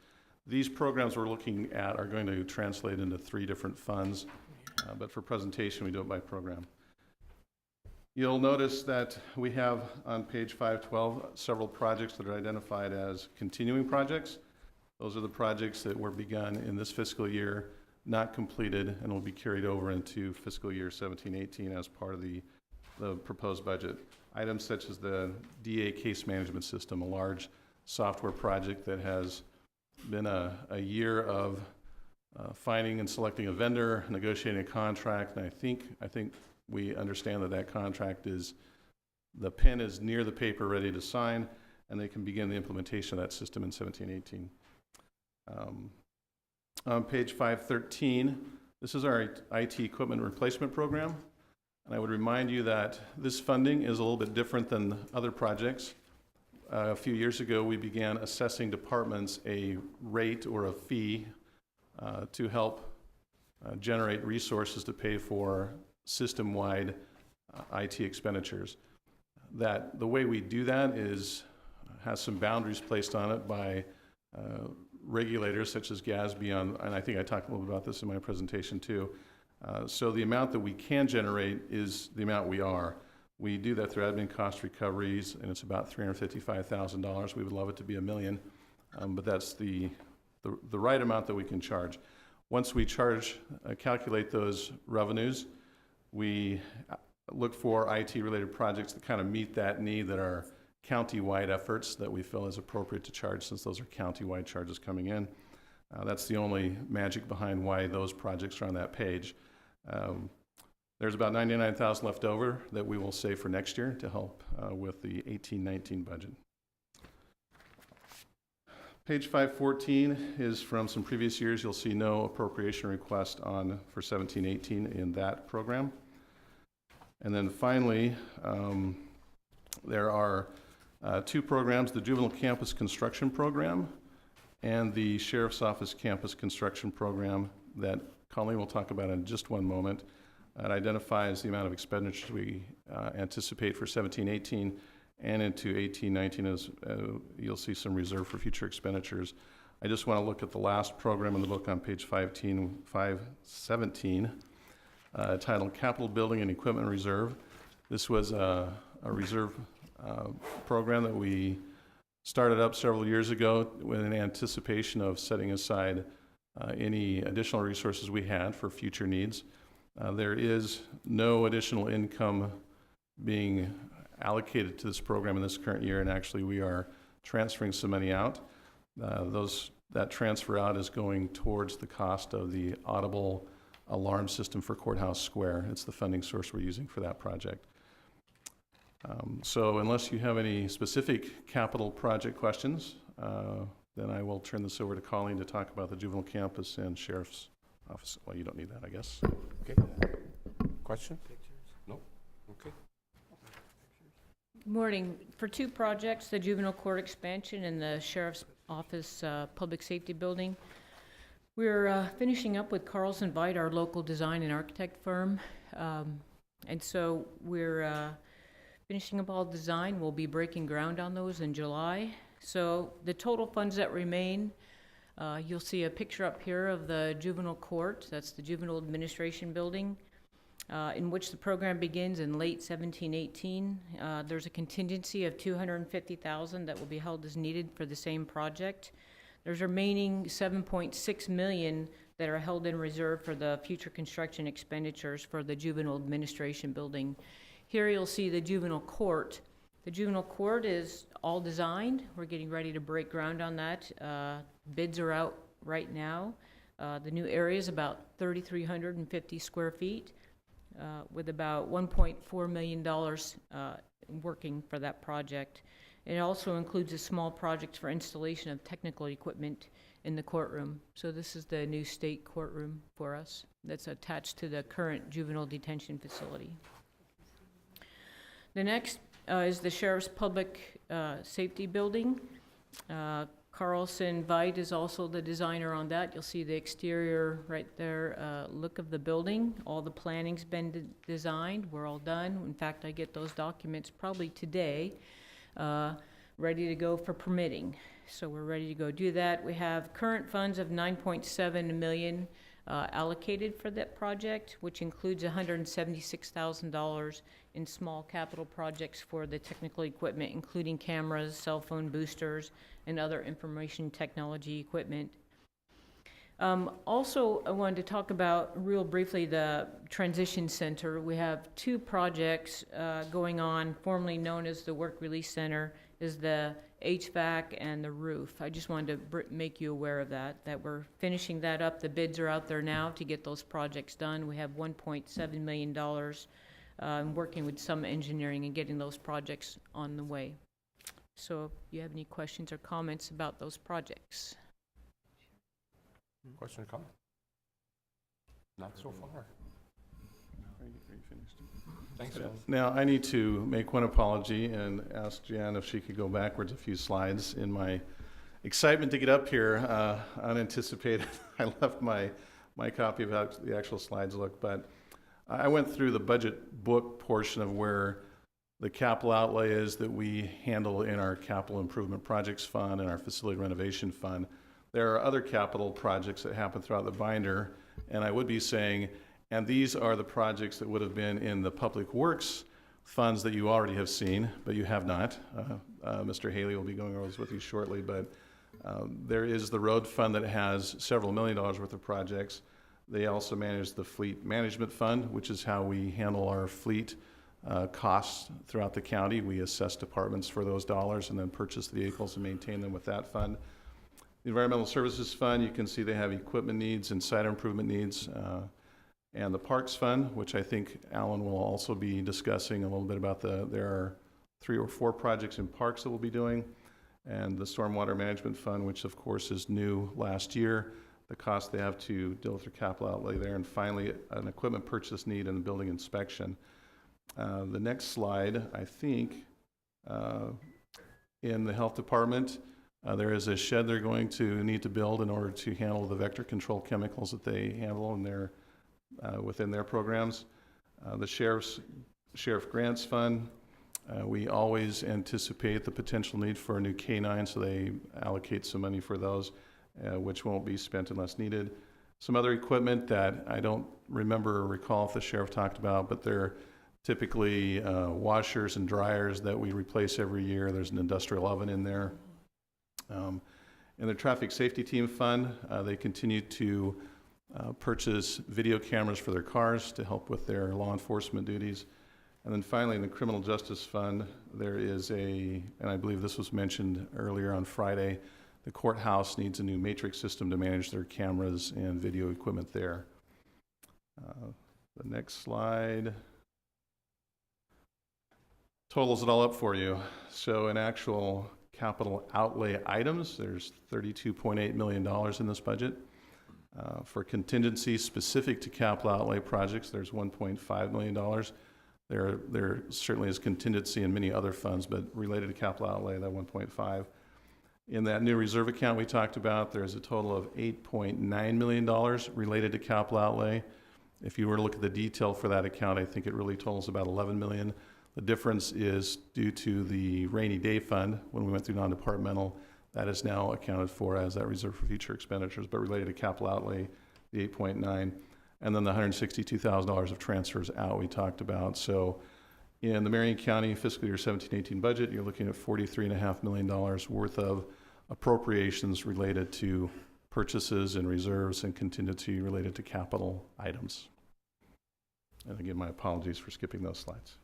These programs we're looking at are going to translate into 3 different funds, but for presentation we do it by program. You'll notice that we have on page 512 several projects that are identified as continuing projects. Those are the projects that were begun in this fiscal year, not completed, and will be carried over into fiscal year 17-18 as part of the proposed budget. Items such as the DA case management system, a large software project that has been a year of finding and selecting a vendor, negotiating a contract, and I think we understand that that contract is the pen is near the paper, ready to sign, and they can begin the implementation of that system in 1718. On page 513, this is our IT equipment replacement program. And I would remind you that this funding is a little bit different than other projects. A few years ago, we began assessing departments a rate or a fee to help generate resources to pay for system-wide IT expenditures. That the way we do that has some boundaries placed on it by regulators such as GASB, and I think I talked a little bit about this in my presentation too. So the amount that we can generate is the amount we are. We do that through admin cost recoveries, and it's about $355,000. We would love it to be $1 million, but that's the right amount that we can charge. Once we calculate those revenues, we look for IT-related projects that kind of meet that need, that are county-wide efforts that we feel is appropriate to charge, since those are county-wide charges coming in. That's the only magic behind why those projects are on that page. There's about $99,000 left over that we will save for next year to help with the 18-19 budget. Page 514 is from some previous years. You'll see no appropriation request for 17-18 in that program. And then finally, there are two programs, the Juvenile Campus Construction Program and the Sheriff's Office Campus Construction Program, that Colleen will talk about in just one moment. It identifies the amount of expenditures we anticipate for 17-18 and into 18-19, as you'll see some reserve for future expenditures. I just want to look at the last program in the book on page 517, titled Capital Building and Equipment Reserve. This was a reserve program that we started up several years ago in anticipation of setting aside any additional resources we had for future needs. There is no additional income being allocated to this program in this current year, and actually we are transferring some money out. That transfer out is going towards the cost of the audible alarm system for Courthouse Square. It's the funding source we're using for that project. So unless you have any specific capital project questions, then I will turn this over to Colleen to talk about the juvenile campus and sheriff's office. Well, you don't need that, I guess. Okay. Question? No? Okay. Good morning. For two projects, the juvenile court expansion and the sheriff's office public safety building, we're finishing up with Carlson Veit, our local design and architect firm. And so we're finishing up all design. We'll be breaking ground on those in July. So the total funds that remain, you'll see a picture up here of the juvenile court. That's the juvenile administration building, in which the program begins in late 17-18. There's a contingency of $250,000 that will be held as needed for the same project. There's remaining $7.6 million that are held in reserve for the future construction expenditures for the juvenile administration building. Here you'll see the juvenile court. The juvenile court is all designed. We're getting ready to break ground on that. Bids are out right now. The new area is about 3,350 square feet, with about $1.4 million working for that project. It also includes a small project for installation of technical equipment in the courtroom. So this is the new state courtroom for us that's attached to the current juvenile detention facility. The next is the Sheriff's Public Safety Building. Carlson Veit is also the designer on that. You'll see the exterior right there look of the building. All the planning's been designed. We're all done. In fact, I get those documents probably today, ready to go for permitting. So we're ready to go do that. We have current funds of $9.7 million allocated for that project, which includes $176,000 in small capital projects for the technical equipment, including cameras, cell phone boosters, and other information technology equipment. Also, I wanted to talk about real briefly the transition center. We have two projects going on, formerly known as the Work Release Center, is the HVAC and the roof. I just wanted to make you aware of that we're finishing that up. The bids are out there now to get those projects done. We have $1.7 million and working with some engineering and getting those projects on the way. So if you have any questions or comments about those projects. Question or comment? Not so far. Are you finished? Thanks, Alan. Now, I need to make one apology and ask Jan if she could go backwards a few slides. In my excitement to get up here, unanticipated, I left my copy of how the actual slides look, but I went through the budget book portion of where the capital outlay is that we handle in our capital improvement projects fund and our facility renovation fund. There are other capital projects that happen throughout the binder, and I would be saying, and these are the projects that would have been in the public works funds that you already have seen, but you have not. Mr. Haley will be going over this with you shortly, but there is the road fund that has several $1 million worth of projects. They also manage the fleet management fund, which is how we handle our fleet costs throughout the county. We assess departments for those dollars and then purchase the vehicles and maintain them with that fund. The Environmental Services Fund, you can see they have equipment needs and site improvement needs. And the Parks Fund, which I think Alan will also be discussing a little bit about there are 3 or 4 projects in parks that we'll be doing. And the Stormwater Management Fund, which of course is new last year, the cost they have to deal with their capital outlay there. And finally, an equipment purchase need and building inspection. The next slide, I think, in the health department, there is a shed they're going to need to build in order to handle the vector control chemicals that they handle in their, within their programs. The Sheriff Grants Fund, we always anticipate the potential need for a new K-9, so they allocate some money for those, which won't be spent unless needed. Some other equipment that I don't remember or recall if the sheriff talked about, but they're typically washers and dryers that we replace every year. There's an industrial oven in there. In the Traffic Safety Team Fund, they continue to purchase video cameras for their cars to help with their law enforcement duties. And then finally, in the Criminal Justice Fund, there is and I believe this was mentioned earlier on Friday, the courthouse needs a new matrix system to manage their cameras and video equipment there. The next slide totals it all up for you. So in actual capital outlay items, there's $32.8 million in this budget. For contingency specific to capital outlay projects, there's $1.5 million. There certainly is contingency in many other funds, but related to capital outlay, that 1.5. In that new reserve account we talked about, there's a total of $8.9 million related to capital outlay. If you were to look at the detail for that account, I think it really totals about $11 million. The difference is due to the rainy day fund. When we went through non-departmental, that is now accounted for as that reserve for future expenditures, but related to capital outlay, the 8.9, and then the $162,000 of transfers out we talked about. So in the Marion County fiscal year 17-18 budget, you're looking at $43.5 million worth of appropriations related to purchases and reserves and contingency related to capital items. And again, my apologies for skipping those slides.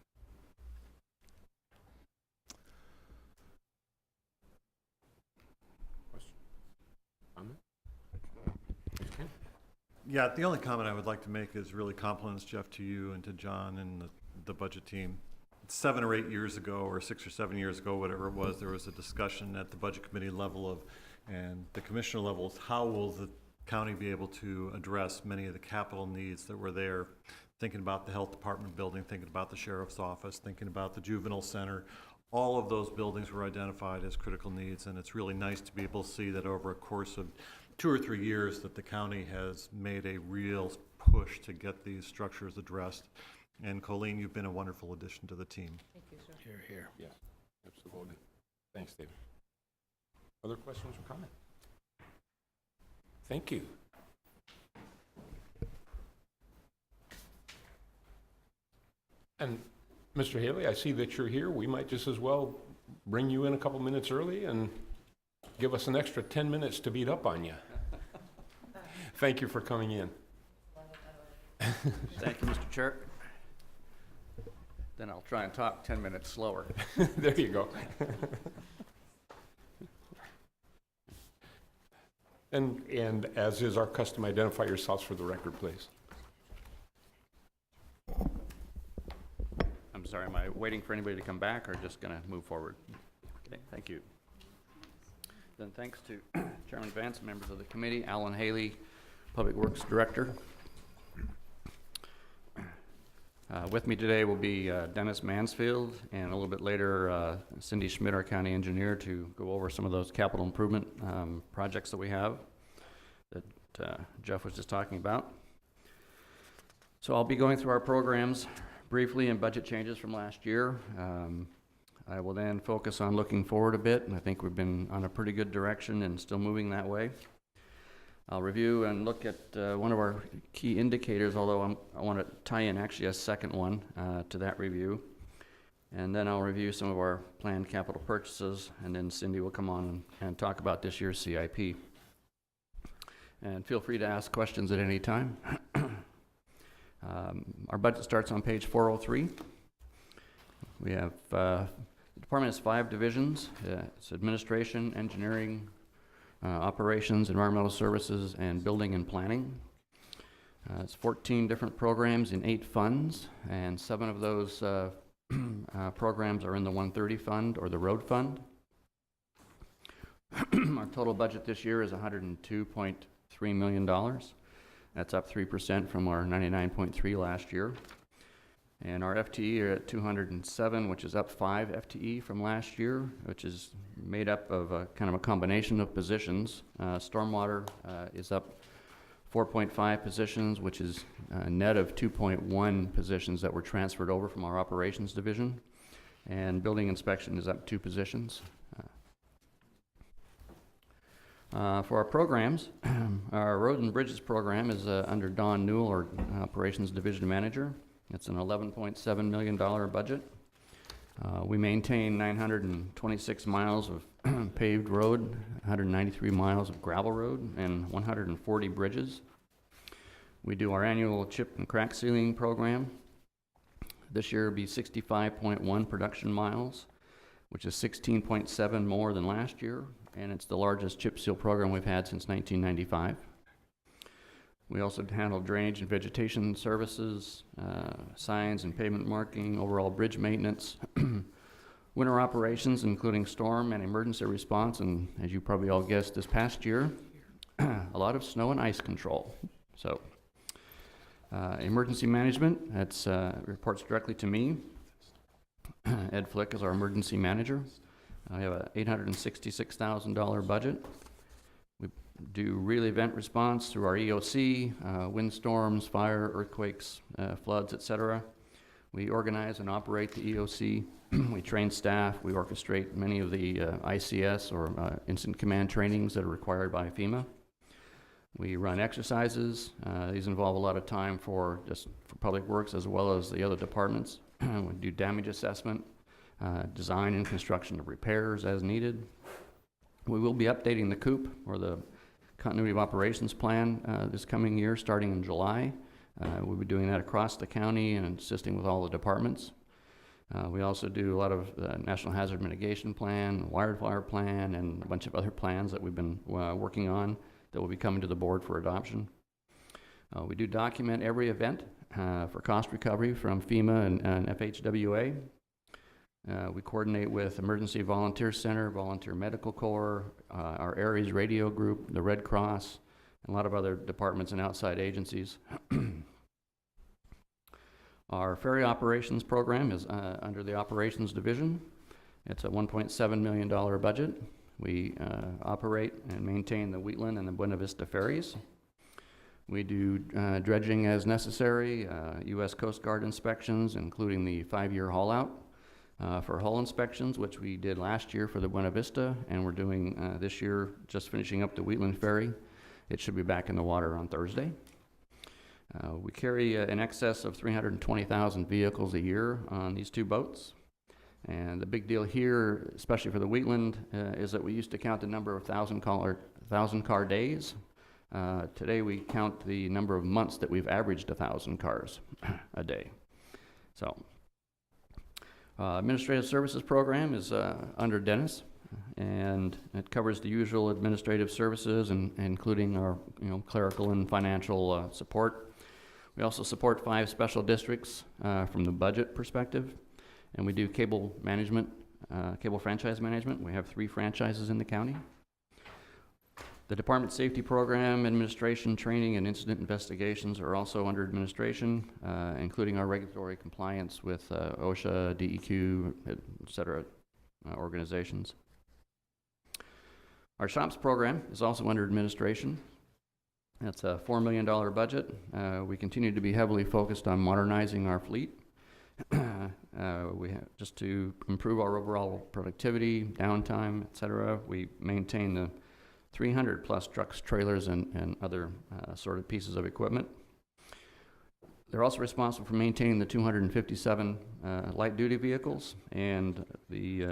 Yeah, the only comment I would like to make is really compliments, Jeff, to you and to John and the budget team. 7 or 8 years ago, or 6 or 7 years ago, whatever it was, there was a discussion at the budget committee level and the commissioner levels, how will the county be able to address many of the capital needs that were there, thinking about the health department building, thinking about the sheriff's office, thinking about the juvenile center. All of those buildings were identified as critical needs, and it's really nice to be able to see that over a course of 2 or 3 years that the county has made a real push to get these structures addressed. And Colleen, you've been a wonderful addition to the team. Thank you, sir. Here, here. Yes, absolutely. Thanks, David. Other questions or comments? Thank you. And Mr. Haley, I see that you're here. We might just as well bring you in a couple minutes early and give us an extra 10 minutes to beat up on you. Thank you for coming in. Thank you, Mr. Chair. Then I'll try and talk 10 minutes slower. There you go. And as is our custom, identify yourselves for the record, please. am I waiting for anybody to come back or just going to move forward? Okay, thank you. Then thanks to Chairman Vance, members of the committee, Alan Haley, Public Works Director. With me today will be Dennis Mansfield, and a little bit later Cindy Schmidt, our county engineer, to go over some of those capital improvement projects that we have that Jeff was just talking about. So I'll be going through our programs briefly and budget changes from last year. I will then focus on looking forward a bit, and I think we've been on a pretty good direction and still moving that way. I'll review and look at one of our key indicators, although I want to tie in actually a second one to that review. And then I'll review some of our planned capital purchases, and then Cindy will come on and talk about this year's CIP. And feel free to ask questions at any time. Our budget starts on page 403. We have, the department has 5 divisions. It's administration, engineering, operations, environmental services, and building and planning. It's 14 different programs in 8 funds, and 7 of those programs are in the 130 fund or the road fund. Our total budget this year is $102.3 million. That's up 3% from our 99.3 last year. And our FTE are at 207, which is up 5 FTE from last year, which is made up of a kind of a combination of positions. Stormwater is up 4.5 positions, which is a net of 2.1 positions that were transferred over from our operations division. And building inspection is up 2 positions. For our programs, our Road and Bridges program is under Don Newell, our Operations Division Manager. It's an $11.7 million budget. We maintain 926 miles of paved road, 193 miles of gravel road, and 140 bridges. We do our annual chip and crack sealing program. This year will be 65.1 production miles, which is 16.7 more than last year, and it's the largest chip seal program we've had since 1995. We also handle drainage and vegetation services, signs and pavement marking, overall bridge maintenance, winter operations, including storm and emergency response, and as you probably all guessed this past year, a lot of snow and ice control. So, emergency management, that's reports directly to me. Ed Flick is our emergency manager. We have a $866,000 budget. We do real event response through our EOC, windstorms, fire, earthquakes, floods, etc. We organize and operate the EOC. We train staff. We orchestrate many of the ICS or incident command trainings that are required by FEMA. We run exercises. These involve a lot of time for Public Works as well as the other departments. We do damage assessment, design and construction of repairs as needed. We will be updating the COOP, or the Continuity of Operations Plan, this coming year, starting in July. We'll be doing that across the county and assisting with all the departments. We also do a lot of National Hazard Mitigation Plan, Wildfire Plan, and a bunch of other plans that we've been working on that will be coming to the board for adoption. We do document every event for cost recovery from FEMA and FHWA. We coordinate with Emergency Volunteer Center, Volunteer Medical Corps, our Aries Radio Group, the Red Cross, and a lot of other departments and outside agencies. Our ferry operations program is under the operations division. It's a $1.7 million budget. We operate and maintain the Wheatland and the Buena Vista ferries. We do dredging as necessary, U.S. Coast Guard inspections, including the 5-year haul out. For hull inspections, which we did last year for the Buena Vista, and we're doing this year, just finishing up the Wheatland Ferry. It should be back in the water on Thursday. We carry in excess of 320,000 vehicles a year on these 2 boats. And the big deal here, especially for the Wheatland, is that we used to count the number of 1,000 car days. Today we count the number of months that we've averaged 1,000 cars a day. So. Administrative Services Program is under Dennis, and it covers the usual administrative services, including our clerical and financial support. We also support 5 special districts from the budget perspective, And we do cable management, cable franchise management. We have 3 franchises in the county. The Department Safety Program, Administration, Training, and Incident Investigations are also under administration, including our regulatory compliance with OSHA, DEQ, et cetera, organizations. Our SHOPS program is also under administration. That's a $4 million budget. We continue to be heavily focused on modernizing our fleet. We have, just to improve our overall productivity, downtime, et cetera. We maintain the 300 plus trucks, trailers, and other assorted pieces of equipment. They're also responsible for maintaining the 257 light duty vehicles and the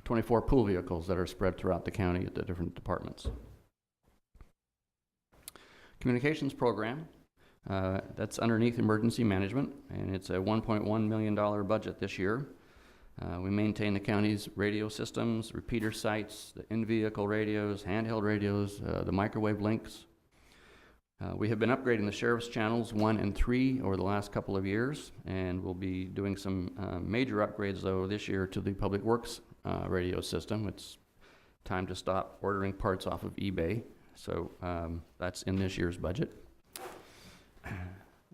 24 pool vehicles that are spread throughout the county at the different departments. Communications program, that's underneath emergency management, and it's a $1.1 million budget this year. We maintain the county's radio systems, repeater sites, the in-vehicle radios, handheld radios, the microwave links. We have been upgrading the sheriff's channels 1 and 3 over the last couple of years, and we'll be doing some major upgrades, though, this year to the Public Works radio system. It's time to stop ordering parts off of eBay, so that's in this year's budget.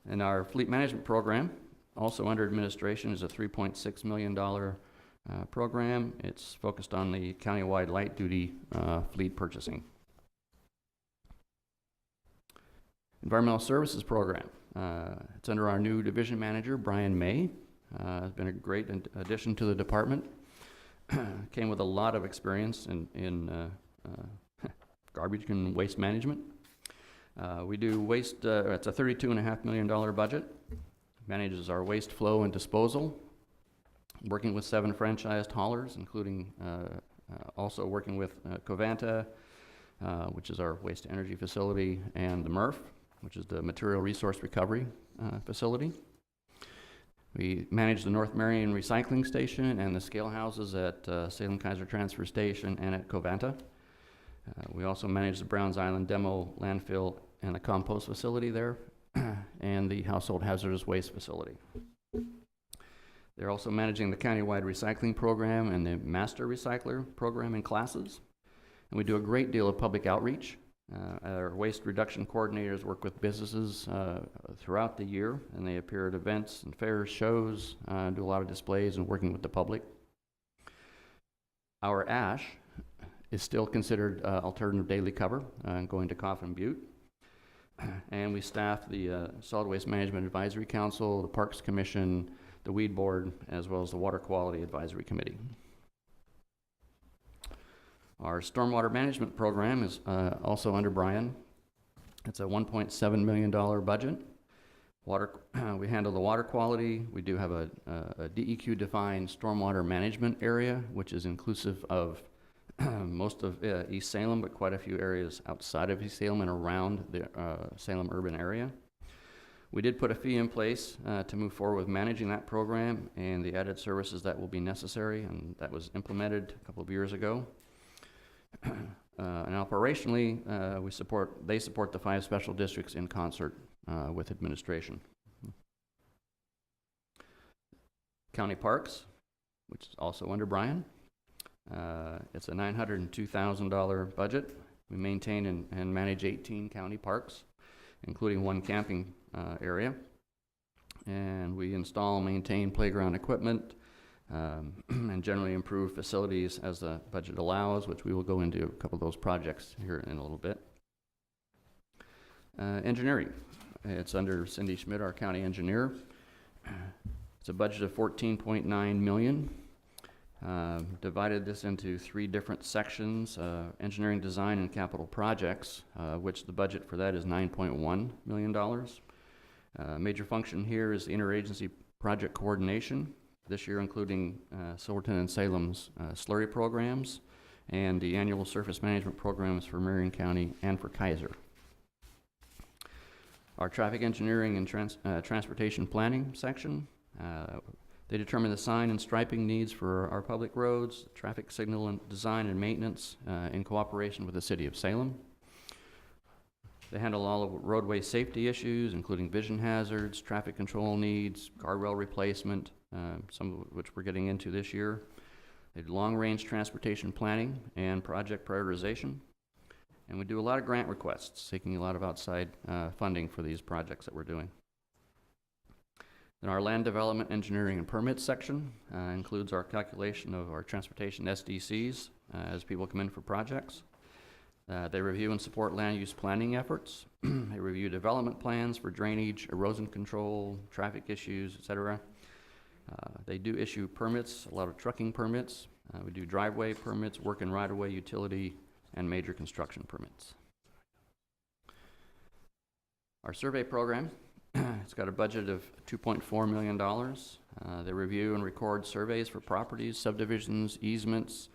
And our fleet management program, also under administration, is a $3.6 million program. It's focused on the countywide light duty fleet purchasing. Environmental Services Program. It's under our new division manager, Brian May. Has been a great addition to the department. Came with a lot of experience in garbage and waste management. We do waste, it's a $32.5 million budget. Manages our waste flow and disposal, working with 7 franchised haulers, including also working with Covanta, which is our waste energy facility, and the MRF, which is the material resource recovery facility. We manage the North Marion Recycling Station and the scale houses at Salem Kaiser Transfer Station and at Covanta. We also manage the Browns Island Demo Landfill and the compost facility there, and the household hazardous waste facility. They're also managing the countywide recycling program and the master recycler program and classes. And we do a great deal of public outreach. Our waste reduction coordinators work with businesses throughout the year, and they appear at events and fairs, shows, do a lot of displays and working with the public. Our ash is still considered alternative daily cover, going to Coffin Butte. And we staff the Solid Waste Management Advisory Council, the Parks Commission, the Weed Board, as well as the Water Quality Advisory Committee. Our Stormwater Management Program is also under Brian. It's a $1.7 million budget. We handle the water quality. We do have a DEQ-defined stormwater management area, which is inclusive of most of East Salem, but quite a few areas outside of East Salem and around the Salem urban area. We did put a fee in place to move forward with managing that program and the added services that will be necessary, and that was implemented a couple of years ago. And operationally, they support the 5 special districts in concert with administration. County Parks, which is also under Brian. It's a $902,000 budget. We maintain and manage 18 county parks, including 1 camping area. And we install and maintain playground equipment and generally improve facilities as the budget allows, which we will go into a couple of those projects here in a little bit. Engineering. It's under Cindy Schmidt, our county engineer. It's a budget of $14.9 million. Divided this into 3 different sections, engineering, design, and capital projects, which the budget for that is $9.1 million. Major function here is interagency project coordination, this year including Silverton and Salem's slurry programs and the annual surface management programs for Marion County and for Kaiser. Our traffic engineering and transportation planning section, they determine the sign and striping needs for our public roads, traffic signal and design and maintenance in cooperation with the City of Salem. They handle all of roadway safety issues, including vision hazards, traffic control needs, guardrail replacement, some of which we're getting into this year. They do long-range transportation planning and project prioritization. And we do a lot of grant requests, seeking a lot of outside funding for these projects that we're doing. Then our land development, engineering, and permits section includes our calculation of our transportation SDCs as people come in for projects. They review and support land use planning efforts. They review development plans for drainage, erosion control, traffic issues, etc. They do issue permits, a lot of trucking permits. We do driveway permits, work in right-of-way, utility, and major construction permits. Our survey program, it's got a budget of $2.4 million. They review and record surveys for properties, subdivisions, easements,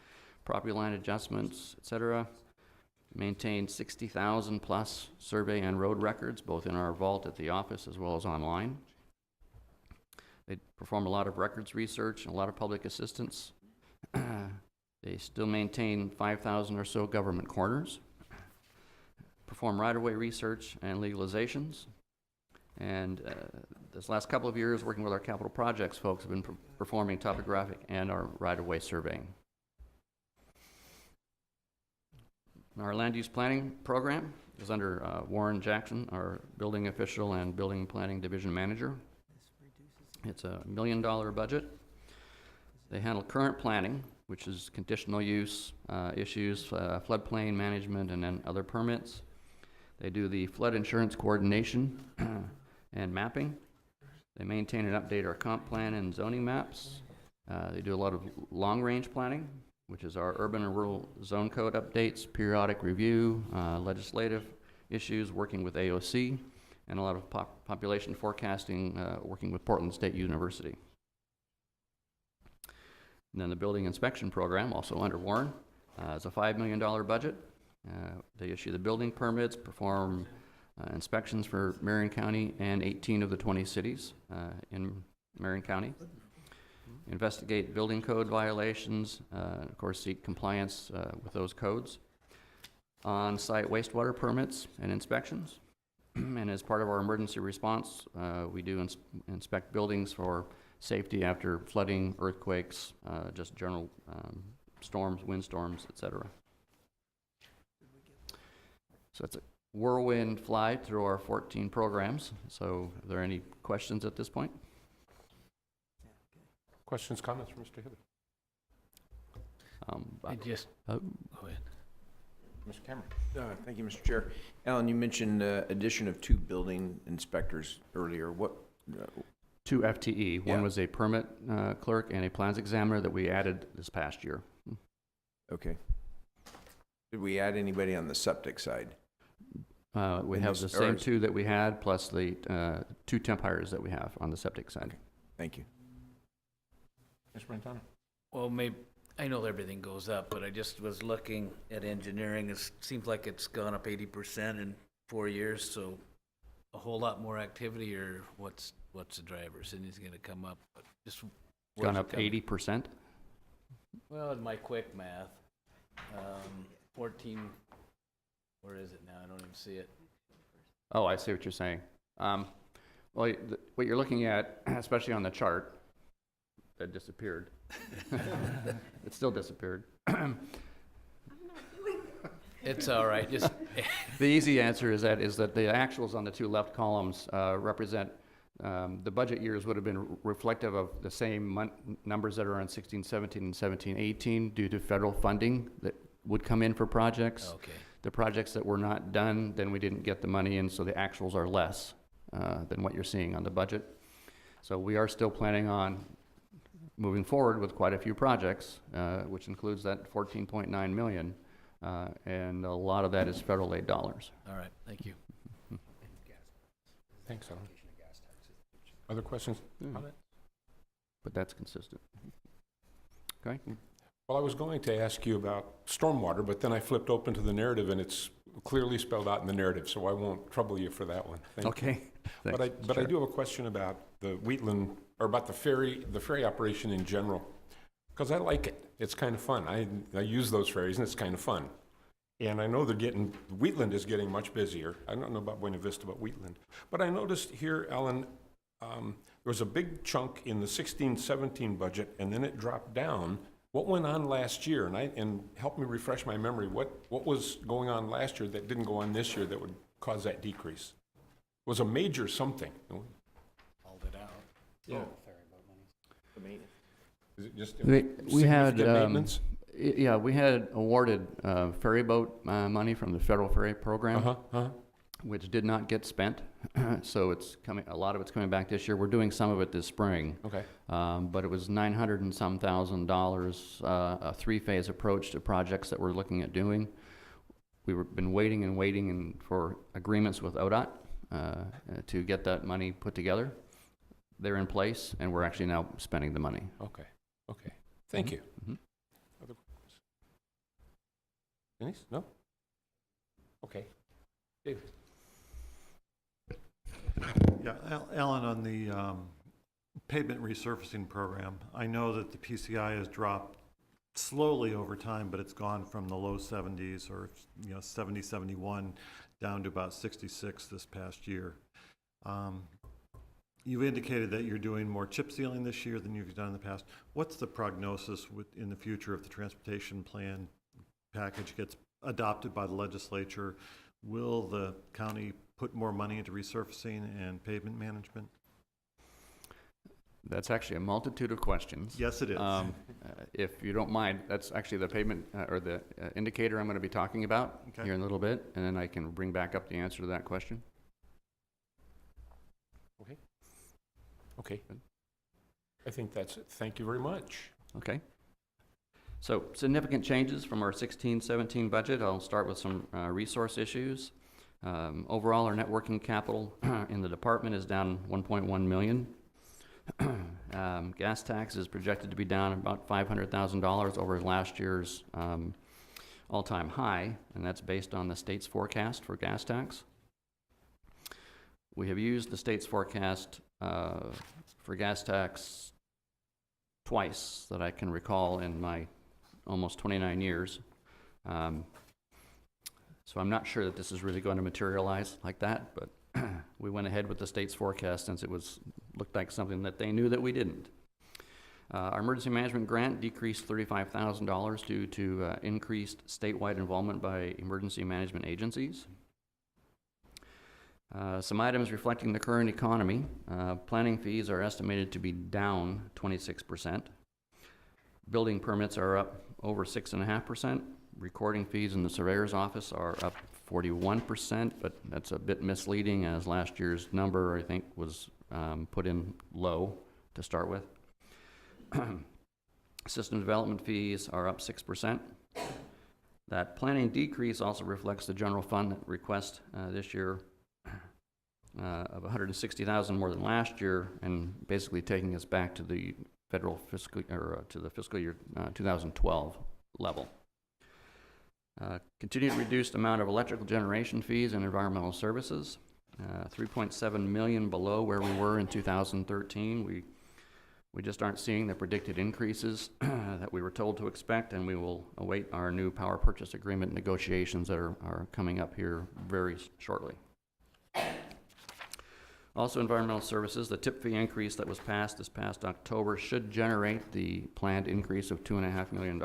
property line adjustments, etc. Maintain 60,000 plus survey and road records, both in our vault at the office as well as online. They perform a lot of records research and a lot of public assistance. They still maintain 5,000 or so government corners, perform right-of-way research and legalizations. And this last couple of years, working with our capital projects folks, have been performing topographic and our right-of-way surveying. Our land use planning program is under Warren Jackson, our building official and building planning division manager. It's a $1 million budget. They handle current planning, which is conditional use issues, floodplain management, and then other permits. They do the flood insurance coordination and mapping. They maintain and update our comp plan and zoning maps. They do a lot of long-range planning, which is our urban and rural zone code updates, periodic review, legislative issues, working with AOC, and a lot of population forecasting, working with Portland State University. And then the building inspection program, also under Warren, is a $5 million budget. They issue the building permits, perform inspections for Marion County and 18 of the 20 cities in Marion County. Investigate building code violations, of course seek compliance with those codes. On-site wastewater permits and inspections. And as part of our emergency response, we do inspect buildings for safety after flooding, earthquakes, just general storms, windstorms, etc. So it's a whirlwind fly through our 14 programs. So are there any questions at this point? Questions, comments from Mr. Hibbert? I just, Oh. go ahead. Mr. Cameron? Thank you, Mr. Chair. Alan, you mentioned addition of 2 building inspectors earlier. What? 2 FTE. Yeah. One was a permit clerk and a plans examiner that we added this past year. Okay. Did we add anybody on the septic side? We In have this- the or same is- 2 that we had, plus the 2 temp hires that we have on the septic side. Thank you. Mr. Brentano? well, maybe, I know everything goes up, but I just was looking at engineering. It seems like it's gone up 80% in 4 years, so a whole lot more activity, or what's the driver? Sydney's gonna come up, but just. where's Gone it up coming? 80%. Well, in my quick math, 14, where is it now? I don't even see it. Oh, I see what you're saying. Well, what you're looking at, especially on the chart, that disappeared. It still disappeared. It's all right, just, The easy answer is that the actuals on the 2 left columns represent the budget years would have been reflective of the same numbers that are on 16-17 and 17-18 due to federal funding that would come in for projects. okay. The projects that were not done, then we didn't get the money in, so the actuals are less than what you're seeing on the budget. So we are still planning on moving forward with quite a few projects, which includes that 14.9 million, and a lot of that is federal aid dollars. All right, thank you. Thanks, Alan. Other questions, comments? But that's consistent. Okay? Well, I was going to ask you about stormwater, but then I flipped open to the narrative, and it's clearly spelled out in the narrative, so I won't trouble you for that one. Thank you. Okay. But I do have a question about the Wheatland, or about the ferry operation in general, because I like it. It's kind of fun. I use those ferries, and it's kind of fun. And I know Wheatland is getting much busier. I don't know about Buena Vista, but Wheatland. But I noticed here, Ellen, was a big chunk in the 16-17 budget, and then it dropped down. What went on last year? And help me refresh my memory. What was going on last year that didn't go on this year that would cause that decrease? It was a major something. Hauled it out. Yeah. The maintenance. Is it just We had, significant maintenance? yeah, we had awarded ferry boat money from the federal ferry program, which did not get spent. So it's coming, a lot of it's coming back this year. We're doing some of it this spring. Okay. But it was $900 and some thousand, a three-phase approach to projects that we're looking at doing. We've been waiting and waiting for agreements with ODOT to get that money put together. They're in place, and we're actually now spending the money. Okay. Okay. Thank you. Mhm. Other questions? Denise? No? Okay. David? Yeah, Alan, on the pavement resurfacing program, I know that the PCI has dropped slowly over time, but it's gone from the low 70s or 70, 71 down to about 66 this past year. You've indicated that you're doing more chip sealing this year than you've done in the past. What's the prognosis in the future if the transportation plan package gets adopted by the legislature? Will the county put more money into resurfacing and pavement management? That's actually a multitude of questions. Yes, it is. If you don't mind, that's actually the pavement or the indicator I'm going to be talking about here in a little bit, and then I can bring back up the answer to that question. Okay. Okay. I think that's it. Thank you very much. Okay. So significant changes from our 16-17 budget. I'll start with some resource issues. Overall, our net working capital in the department is down $1.1 million. Gas tax is projected to be down about $500,000 over last year's all-time high, and that's based on the state's forecast for gas tax. We have used the state's forecast for gas tax twice that I can recall in my almost 29 years. So I'm not sure that this is really going to materialize like that, but we went ahead with the state's forecast since it looked like something that they knew that we didn't. Our emergency management grant decreased $35,000 due to increased statewide involvement by emergency management agencies. Some items reflecting the current economy. Planning fees are estimated to be down 26%. Building permits are up over 6.5%. Recording fees in the surveyor's office are up 41%, but that's a bit misleading as last year's number, I think, was put in low to start with. System development fees are up 6%. That planning decrease also reflects the general fund request this year of $160,000 more than last year, and basically taking us back to the federal fiscal to the fiscal year 2012 level. Continued reduced amount of electrical generation fees and environmental services, 3.7 million below where we were in 2013. We just aren't seeing the predicted increases that we were told to expect, and we will await our new power purchase agreement negotiations that are coming up here very shortly. Also, environmental services, the tip fee increase that was passed this past October should generate the planned increase of $2.5 million,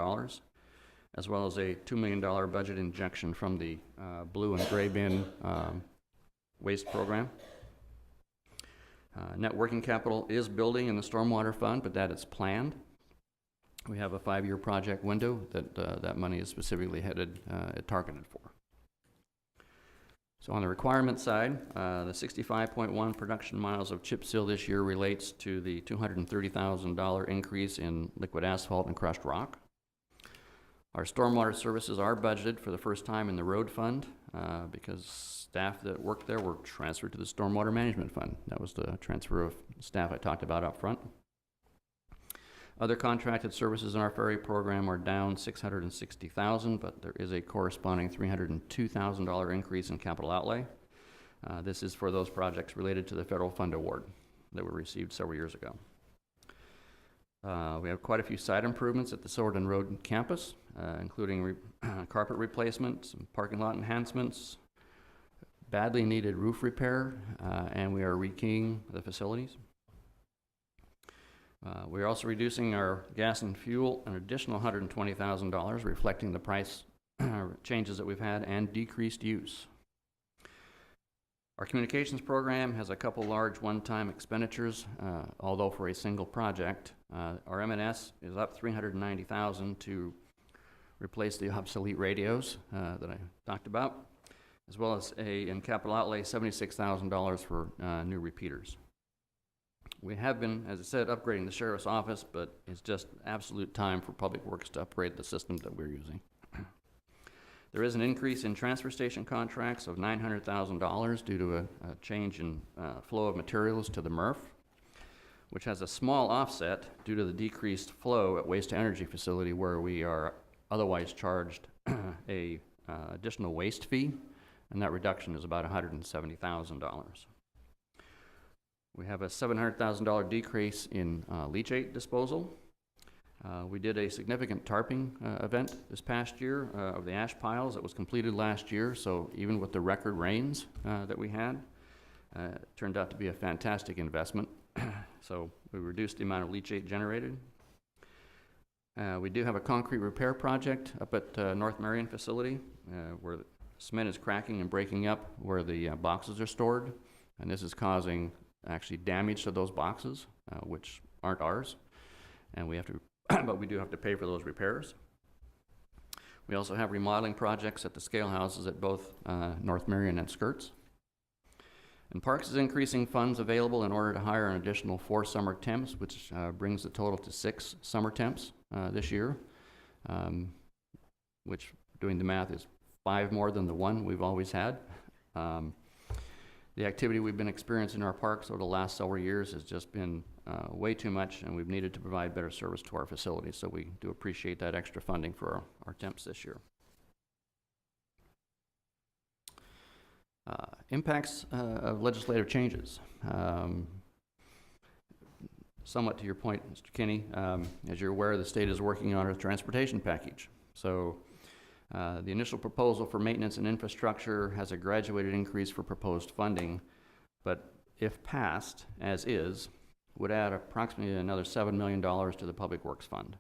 as well as a $2 million budget injection from the blue and gray bin waste program. Net working capital is building in the stormwater fund, but that is planned. We have a 5-year project window that that money is specifically targeted for. So on the requirement side, the 65.1 production miles of chip seal this year relates to the $230,000 increase in liquid asphalt and crushed rock. Our stormwater services are budgeted for the first time in the road fund because staff that worked there were transferred to the stormwater management fund. That was the transfer of staff I talked about up front. Other contracted services in our ferry program are down $660,000, but there is a corresponding $302,000 increase in capital outlay. This is for those projects related to the federal fund award that were received several years ago. We have quite a few site improvements at the Silverton Road campus, including carpet replacement, some parking lot enhancements, badly needed roof repair, and we are rekeying the facilities. We're also reducing our gas and fuel an additional $120,000, reflecting the price changes that we've had and decreased use. Our communications program has a couple large one-time expenditures, although for a single project. Our M&S is up $390,000 to replace the obsolete radios that I talked about, as well as in capital outlay, $76,000 for new repeaters. We have been, as I said, upgrading the sheriff's office, but it's just absolute time for Public Works to upgrade the system that we're using. There is an increase in transfer station contracts of $900,000 due to a change in flow of materials to the MRF, which has a small offset due to the decreased flow at Waste to Energy facility, where we are otherwise charged a additional waste fee, and that reduction is about $170,000. We have a $700,000 decrease in leachate disposal. We did a significant tarping event this past year of the ash piles that was completed last year, so even with the record rains that we had, it turned out to be a fantastic investment. So we reduced the amount of leachate generated. We do have a concrete repair project up at North Marion facility where cement is cracking and breaking up where the boxes are stored, and this is causing actually damage to those boxes, which aren't ours, and we have to but we do have to pay for those repairs. We also have remodeling projects at the scale houses at both North Marion and Skirts. And Parks is increasing funds available in order to hire an additional 4 summer temps, which brings the total to 6 summer temps this year, which, doing the math, is 5 more than the 1 we've always had. The activity we've been experiencing in our parks over the last several years has just been way too much, and we've needed to provide better service to our facilities, so we do appreciate that extra funding for our temps this year. Impacts of legislative changes. Somewhat to your point, Mr. Kinney, as you're aware, the state is working on a transportation package. So the initial proposal for maintenance and infrastructure has a graduated increase for proposed funding, but if passed, as is, would add approximately another $7 million to the Public Works Fund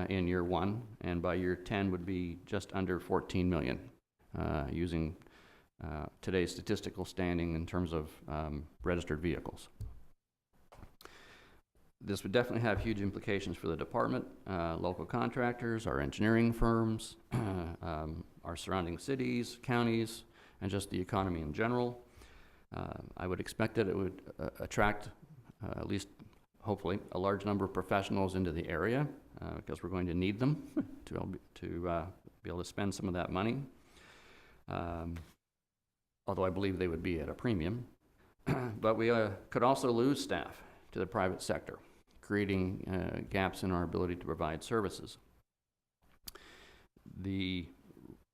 in year 1, and by year 10 would be just under $14 million, using today's statistical standing in terms of registered vehicles. This would definitely have huge implications for the department, local contractors, our engineering firms, our surrounding cities, counties, and just the economy in general. I would expect that it would attract, at least hopefully, a large number of professionals into the area, because we're going to need them to be able to spend some of that money. Although I believe they would be at a premium. But we could also lose staff to the private sector, creating gaps in our ability to provide services. The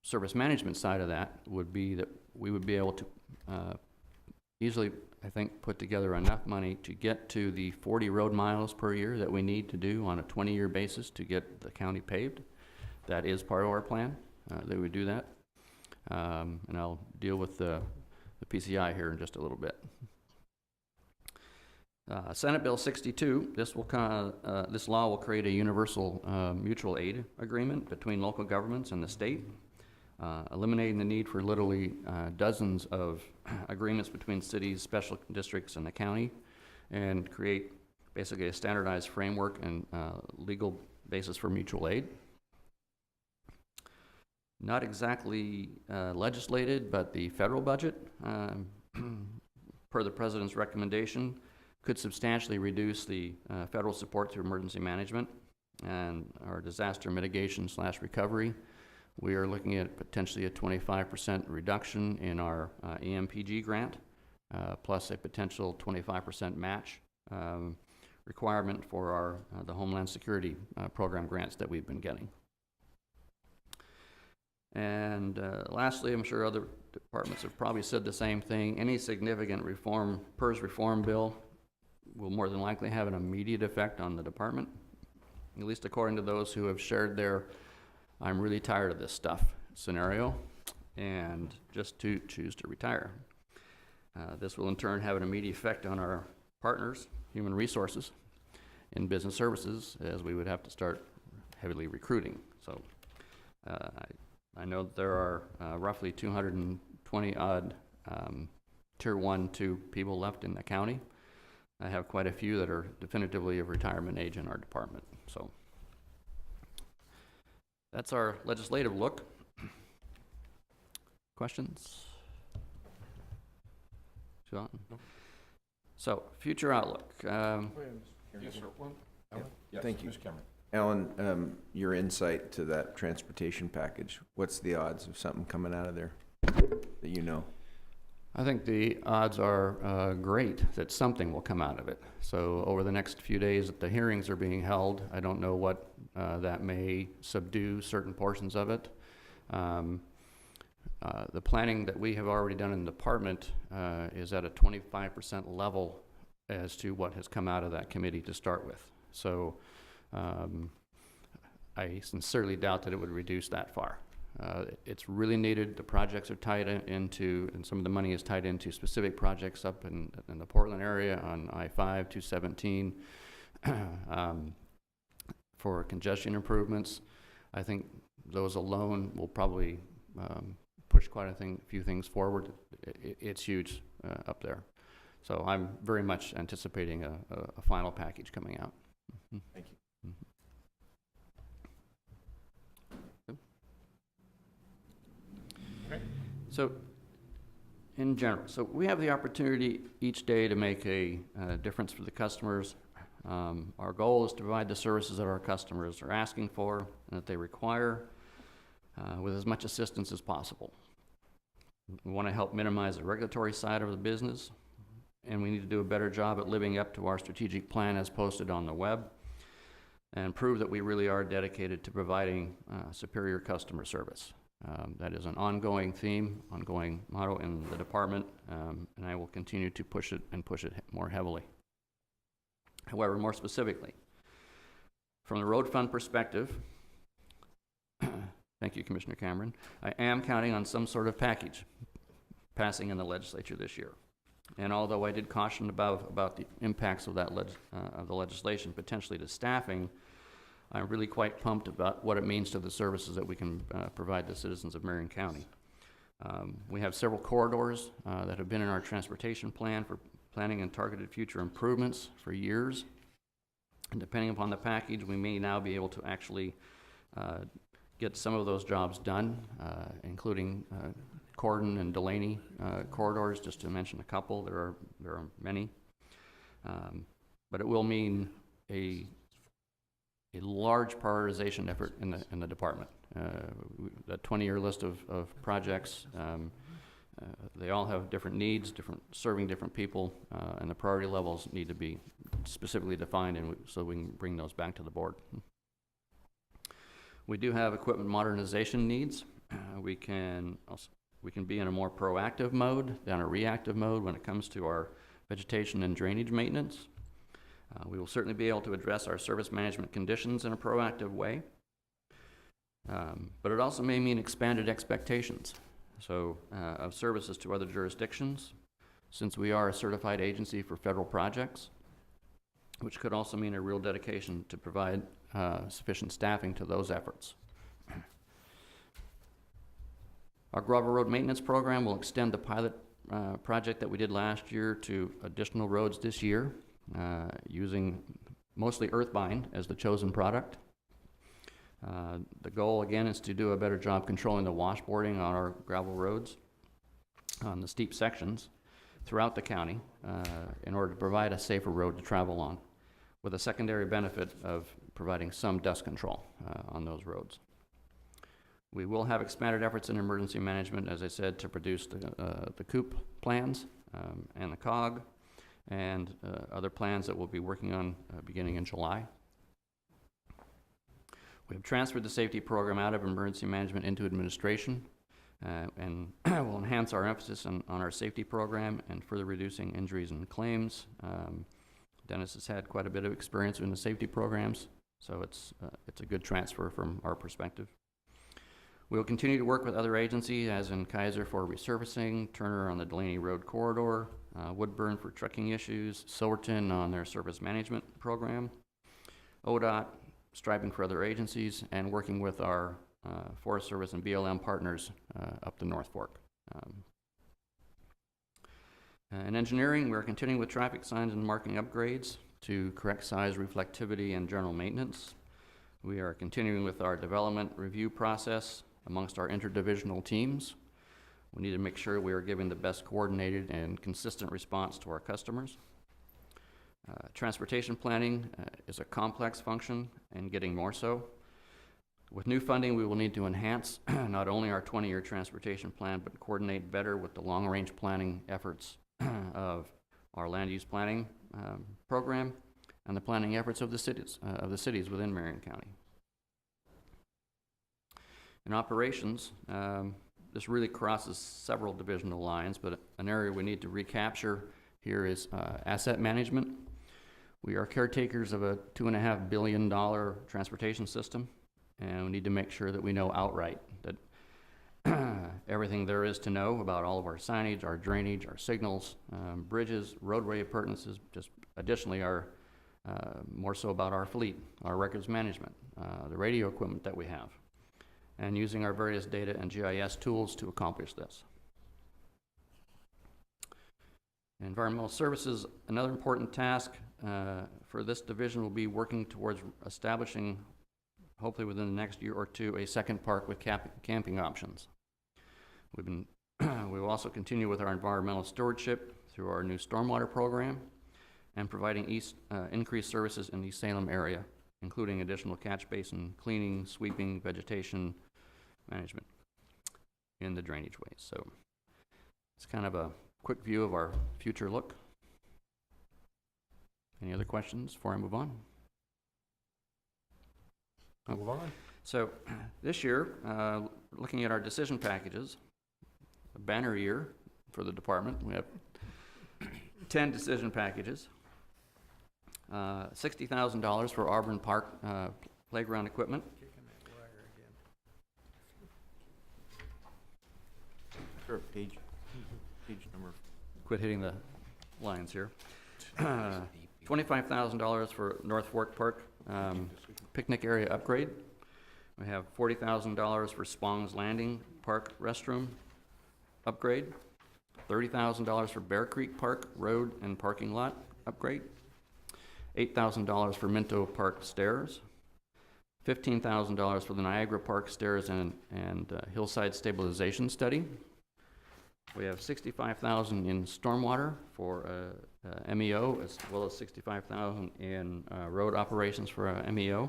service management side of that would be that we would be able to easily, I think, put together enough money to get to the 40 road miles per year that we need to do on a 20-year basis to get the county paved. That is part of our plan, that we do that. And I'll deal with the PCI here in just a little bit. Senate Bill 62, this law will create a universal mutual aid agreement between local governments and the state, eliminating the need for literally dozens of agreements between cities, special districts, and the county, and create basically a standardized framework and legal basis for mutual aid. Not exactly legislated, but the federal budget, per the President's recommendation, could substantially reduce the federal support through emergency management and our disaster mitigation / recovery. We are looking at potentially a 25% reduction in our EMPG grant, plus a potential 25% match requirement for our the Homeland Security program grants that we've been getting. And lastly, I'm sure other departments have probably said the same thing. Any significant reform, PERS reform bill, will more than likely have an immediate effect on the department, at least according to those who have shared their "I'm really tired of this stuff" scenario and just to choose to retire. This will in turn have an immediate effect on our partners, human resources, in business services, as we would have to start heavily recruiting. So I know that there are roughly 220 odd Tier 1, 2 people left in the county. I have quite a few that are definitively of retirement age in our department. So that's our legislative look. Questions? John? So, future outlook. Yes, sir. Thank you. Alan, your insight to that transportation package, what's the odds of something coming out of there that you know? I think the odds are great that something will come out of it. So over the next few days that the hearings are being held, I don't know what that may subdue certain portions of it. The planning that we have already done in the department is at a 25% level as to what has come out of that committee to start with. So I sincerely doubt that it would reduce that far. It's really needed. The projects are tied into, and some of the money is tied into specific projects up in the Portland area on I-5, 217, for congestion improvements. I think those alone will probably push quite a few things forward. It's huge up there. So I'm very much anticipating a final package coming out. Mm-hmm. Thank you. So, in general, so we have the opportunity each day to make a difference for the customers. Our goal is to provide the services that our customers are asking for and that they require with as much assistance as possible. We want to help minimize the regulatory side of the business, and we need to do a better job at living up to our strategic plan as posted on the web and prove that we really are dedicated to providing superior customer service. That is an ongoing theme, ongoing motto in the department, and I will continue to push it and push it more heavily. However, more specifically, from the road fund perspective, thank you, Commissioner Cameron, I am counting on some sort of package passing in the legislature this year. And although I did caution about the impacts of that of the legislation potentially to staffing, I'm really quite pumped about what it means to the services that we can provide the citizens of Marion County. We have several corridors that have been in our transportation plan for planning and targeted future improvements for years. And depending upon the package, we may now be able to actually get some of those jobs done, including Cordon and Delaney corridors, just to mention a couple. There are many. But it will mean a large prioritization effort in the department. That 20-year list of projects, they all have different needs, serving different people, and the priority levels need to be specifically defined, and so we can bring those back to the board. We do have equipment modernization needs. We can be in a more proactive mode than a reactive mode when it comes to our vegetation and drainage maintenance. We will certainly be able to address our service management conditions in a proactive way, but it also may mean expanded expectations of services to other jurisdictions, since we are a certified agency for federal projects, which could also mean a real dedication to provide sufficient staffing to those efforts. Our Grover Road Maintenance Program will extend the pilot project that we did last year to additional roads this year, using mostly earthbind as the chosen product. The goal, again, is to do a better job controlling the washboarding on our gravel roads on the steep sections throughout the county in order to provide a safer road to travel on, with a secondary benefit of providing some dust control on those roads. We will have expanded efforts in emergency management, as I said, to produce the COOP plans and the COG, and other plans that we'll be working on beginning in July. We have transferred the safety program out of emergency management into administration, and will enhance our emphasis on our safety program and further reducing injuries and claims. Dennis has had quite a bit of experience in the safety programs, so it's a good transfer from our perspective. We will continue to work with other agencies, as in Kaiser for resurfacing, Turner on the Delaney Road corridor, Woodburn for trucking issues, Silverton on their service management program. ODOT, striping for other agencies, and working with our Forest Service and BLM partners up the North Fork. In engineering, we're continuing with traffic signs and marking upgrades to correct size, reflectivity, and general maintenance. We are continuing with our development review process amongst our interdivisional teams. We need to make sure we are giving the best coordinated and consistent response to our customers. Transportation planning is a complex function and getting more so. With new funding, we will need to enhance not only our 20-year transportation plan, but coordinate better with the long-range planning efforts of our land use planning program and the planning efforts of the cities within Marion County. In operations, this really crosses several divisional lines, but an area we need to recapture here is asset management. We are caretakers of a $2.5 billion transportation system, and we need to make sure that we know outright that everything there is to know about all of our signage, our drainage, our signals, bridges, roadway appurtenances, just additionally are more so about our fleet, our records management, the radio equipment that we have, and using our various data and GIS tools to accomplish this. Environmental services, another important task for this division will be working towards establishing, hopefully within the next year or two, a second park with camping options. We will also continue with our environmental stewardship through our new stormwater program and providing increased services in the Salem area, including additional catch basin cleaning, sweeping, vegetation management in the drainage ways. So it's kind of a quick view of our future look. Any other questions before I move on? Move on. So this year, looking at our decision packages, a banner year for the department. We have 10 decision packages. $60,000 for Auburn Park playground equipment. Sure, page number. Quit hitting the lines here. $25,000 for North Fork Park picnic area upgrade. We have $40,000 for Spong's Landing Park restroom upgrade. $30,000 for Bear Creek Park road and parking lot upgrade. $8,000 for Minto Park stairs. $15,000 for the Niagara Park stairs and hillside stabilization study. We have $65,000 in stormwater for MEO, as well as $65,000 in road operations for MEO,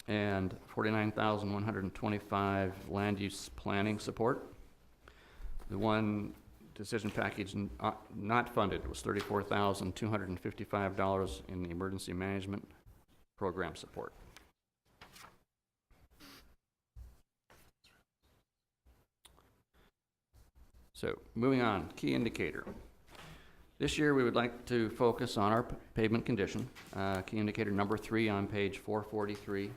and $49,125 land use planning support. The one decision package not funded was $34,255 in the emergency management program support. So moving on, key indicator. This year we would like to focus on our pavement condition. Key indicator number 3 on page 443.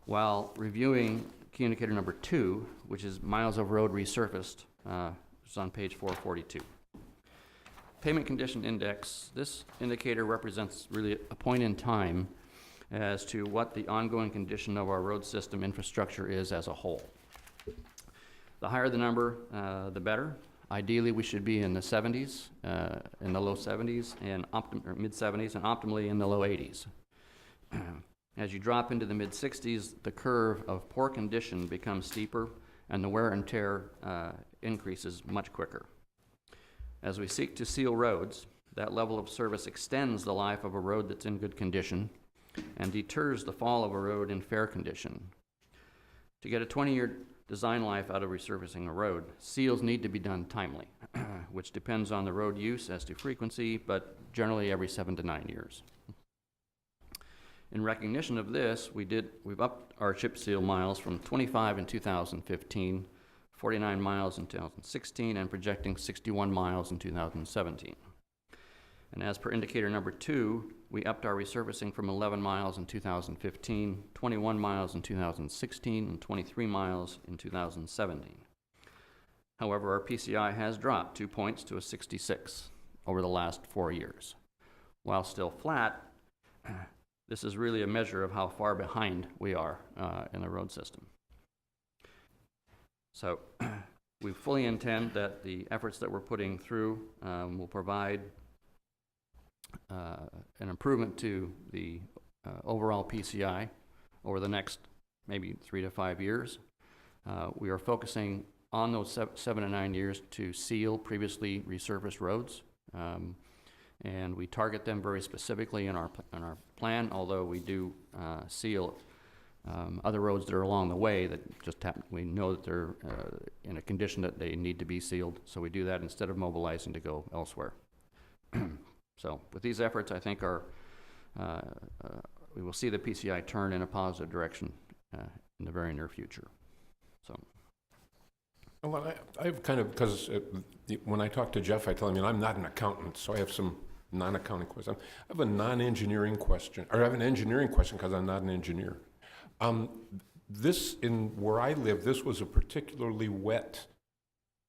While reviewing key indicator number 2, which is miles of road resurfaced, which is on page 442. Pavement condition index, this indicator represents really a point in time as to what the ongoing condition of our road system infrastructure is as a whole. The higher the number, the better. Ideally, we should be in the 70s, in the low 70s, and or mid 70s, and optimally in the low 80s. As you drop into the mid 60s, the curve of poor condition becomes steeper, and the wear and tear increases much quicker. As we seek to seal roads, that level of service extends the life of a road that's in good condition and deters the fall of a road in fair condition. To get a 20-year design life out of resurfacing a road, seals need to be done timely, which depends on the road use as to frequency, but generally every 7 to 9 years. In recognition of this, we've upped our chip seal miles from 25 in 2015, 49 miles in 2016, and projecting 61 miles in 2017. And as per indicator number 2, we upped our resurfacing from 11 miles in 2015, 21 miles in 2016, and 23 miles in 2017. However, our PCI has dropped 2 points to a 66 over the last 4 years. while still flat, this is really a measure of how far behind we are in the road system. So we fully intend that the efforts that we're putting through will provide an improvement to the overall PCI over the next maybe 3 to 5 years. We are focusing on those 7 to 9 years to seal previously resurfaced roads. And we target them very specifically in our plan, although we do seal other roads that are along the way that just we know that they're in a condition that they need to be sealed, so we do that instead of mobilizing to go elsewhere. So with these efforts, I think we will see the PCI turn in a positive direction in the very near future. So. Well, I've kind of, because when I talk to Jeff, I tell him, I'm not an accountant, so I have some non-accounting questions. I have a non-engineering question, or I have an engineering question because I'm not an engineer. Where I live, this was a particularly wet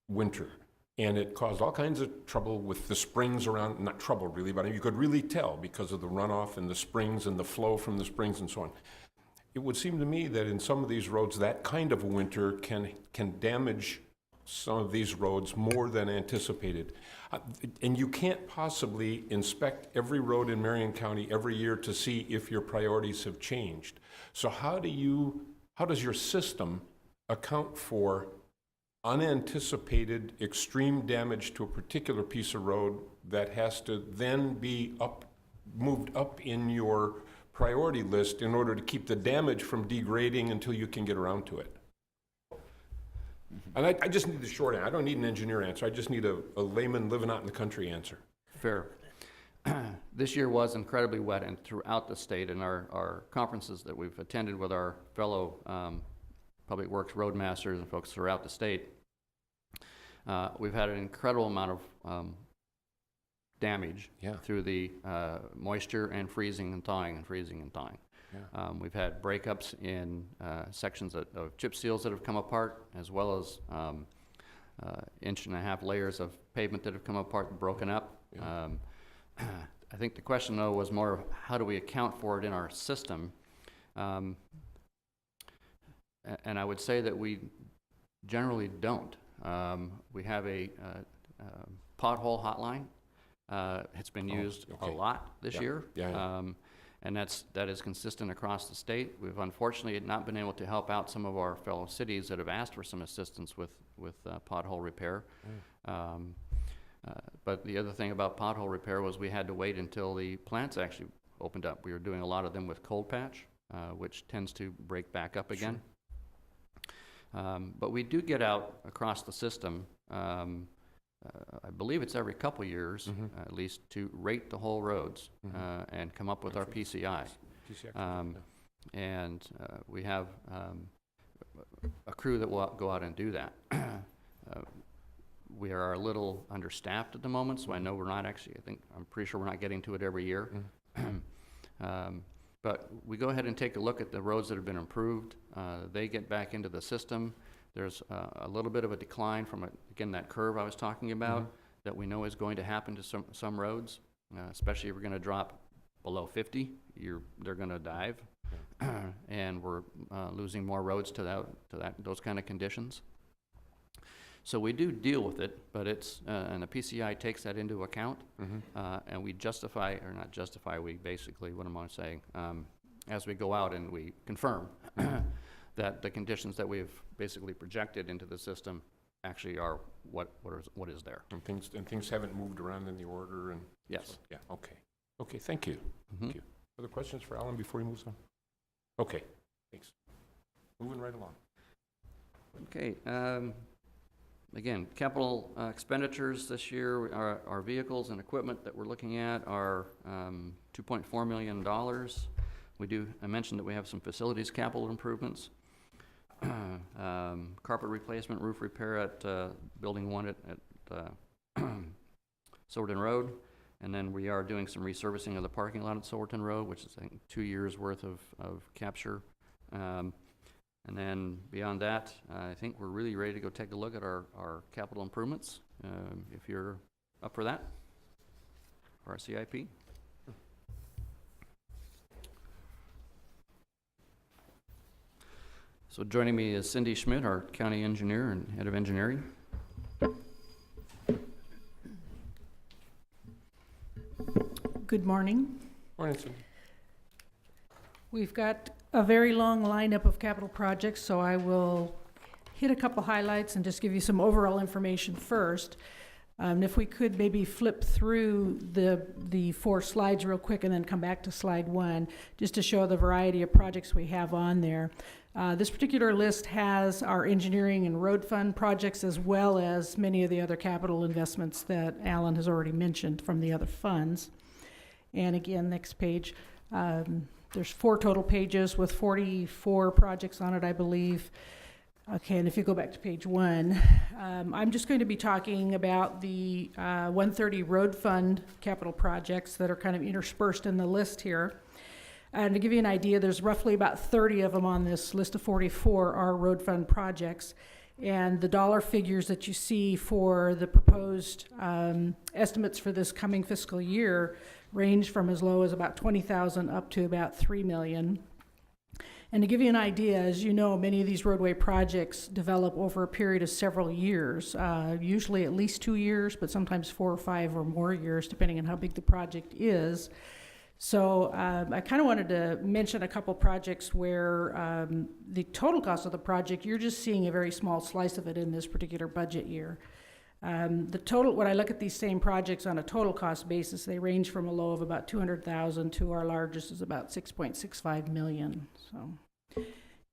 winter, and it caused all kinds of trouble with the springs around, not trouble really, but you could really tell because of the runoff and the springs and the flow from the springs and so on. It would seem to me that in some of these roads, that kind of a winter can damage some of these roads more than anticipated. And you can't possibly inspect every road in Marion County every year to see if your priorities have changed. So how does your system account for unanticipated extreme damage to a particular piece of road that has to then be moved up in your priority list in order to keep the damage from degrading until you can get around to it? And I just need the short answer. I don't need an engineer answer. I just need a layman living out in the country answer. Fair. This year was incredibly wet, and throughout the state, and our conferences that we've attended with our fellow public works roadmasters and folks throughout the state, we've had an incredible amount of damage through the moisture and freezing and thawing and freezing and thawing. Yeah. We've had breakups in sections of chip seals that have come apart, as well as 1.5 layers of pavement that have come apart and broken up. Yeah. I think the question, though, was more of how do we account for it in our system? And I would say that we generally don't. We have a pothole hotline. It's been used a lot this year. And that is consistent across the state. We've unfortunately not been able to help out some of our fellow cities that have asked for some assistance with pothole repair. But the other thing about pothole repair was we had to wait until the plants actually opened up. We were doing a lot of them with cold patch, which tends to break back up again. Sure. But we do get out across the system, I believe it's every couple years, at least, to rate the whole roads and come up with our PCI. And we have a crew that will go out and do that. We are a little understaffed at the moment, so I know we're not actually, I'm pretty sure we're not getting to it every year. But we go ahead and take a look at the roads that have been improved. They get back into the system. There's a little bit of a decline from, again, that curve I was talking about that we know is going to happen to some roads, especially if we're going to drop below 50, they're going to dive. And we're losing more roads to those kind of conditions. So we do deal with it, but and the PCI takes that into account, and we we basically, what am I saying, as we go out and we confirm that the conditions that we've basically projected into the system actually are what is there. And things haven't moved around in the order. And yes. So, yeah. Okay. Thank you. Thank you. Other questions for Alan before he moves on? Okay. Thanks. Moving right along. Okay. Again, capital expenditures this year, our vehicles and equipment that we're looking at are $2.4 million. I mentioned that we have some facilities capital improvements. Carpet replacement, roof repair at Building 1 at Silverton Road. And then we are doing some resurfacing of the parking lot at Silverton Road, which is, I think, 2 years worth of capture. And then beyond that, I think we're really ready to go take a look at our capital improvements, if you're up for that, for our CIP. So joining me is Cindy Schmidt, our county engineer and head of engineering. Good morning. Morning, Cindy. We've got a very long lineup of capital projects, so I will hit a couple highlights and just give you some overall information first. If we could maybe flip through the 4 slides real quick and then come back to slide 1, just to show the variety of projects we have on there. This particular list has our engineering and road fund projects, as well as many of the other capital investments that Alan has already mentioned from the other funds. And again, next page, there's 4 total pages with 44 projects on it, I believe. Okay, and if you go back to page 1, I'm just going to be talking about the 130 road fund capital projects that are kind of interspersed in the list here. And to give you an idea, there's roughly about 30 of them on this list of 44 are road fund projects. And the dollar figures that you see for the proposed estimates for this coming fiscal year range from as low as about $20,000 up to about $3 million. And to give you an idea, as you know, many of these roadway projects develop over a period of several years, usually at least 2 years, but sometimes 4 or 5 or more years, depending on how big the project is. So I kind of wanted to mention a couple projects where the total cost of the project, you're just seeing a very small slice of it in this particular budget year. The total, when I look at these same projects on a total cost basis, they range from a low of about 200,000 to our largest is about 6.65 million. So,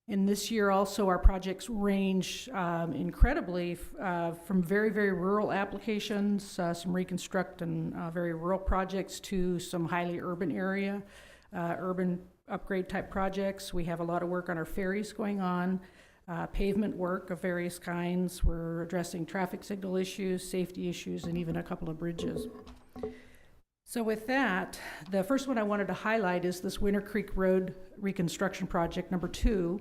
in this year also, our projects range incredibly from very, very rural applications, some reconstruct and very rural projects, to some highly urban area, urban upgrade type projects. We have a lot of work on our ferries going on. Pavement work of various kinds. We're addressing traffic signal issues, safety issues, and even a couple of bridges. So with that, the first one I wanted to highlight is this Winter Creek Road reconstruction project number 2.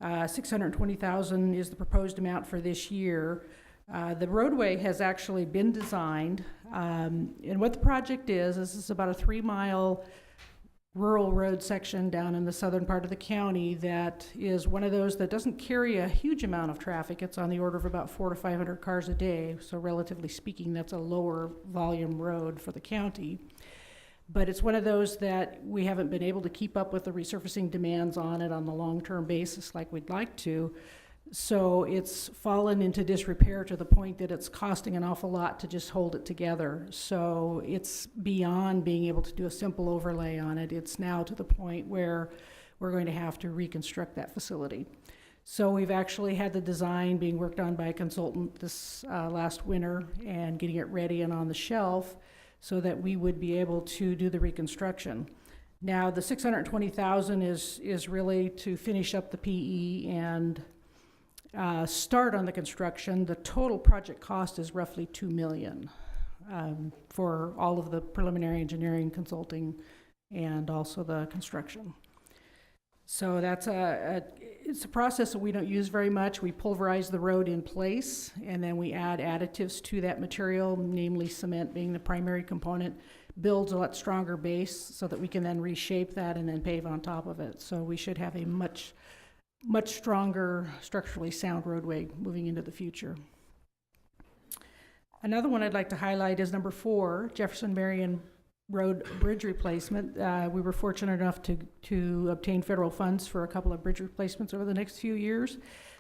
$620,000 is the proposed amount for this year. The roadway has actually been designed, and what the project is this is about a 3-mile rural road section down in the southern part of the county that is one of those that doesn't carry a huge amount of traffic. It's on the order of about 400 to 500 cars a day, so relatively speaking, that's a lower volume road for the county. But it's one of those that we haven't been able to keep up with the resurfacing demands on it on the long-term basis like we'd like to. So it's fallen into disrepair to the point that it's costing an awful lot to just hold it together. So it's beyond being able to do a simple overlay on it. It's now to the point where we're going to have to reconstruct that facility. So we've actually had the design being worked on by a consultant this last winter and getting it ready and on the shelf so that we would be able to do the reconstruction. Now the $620,000 is really to finish up the PE and start on the construction. The total project cost is roughly $2 million for all of the preliminary engineering, consulting, and also the construction. So that's it's a process that we don't use very much. We pulverize the road in place, and then we add additives to that material, namely cement being the primary component. Builds a lot stronger base so that we can then reshape that and then pave on top of it. So we should have a much stronger, structurally sound roadway moving into the future. Another one I'd like to highlight is number 4, Jefferson Marion Road Bridge Replacement. We were fortunate enough to obtain federal funds for a couple of bridge replacements over the next few years.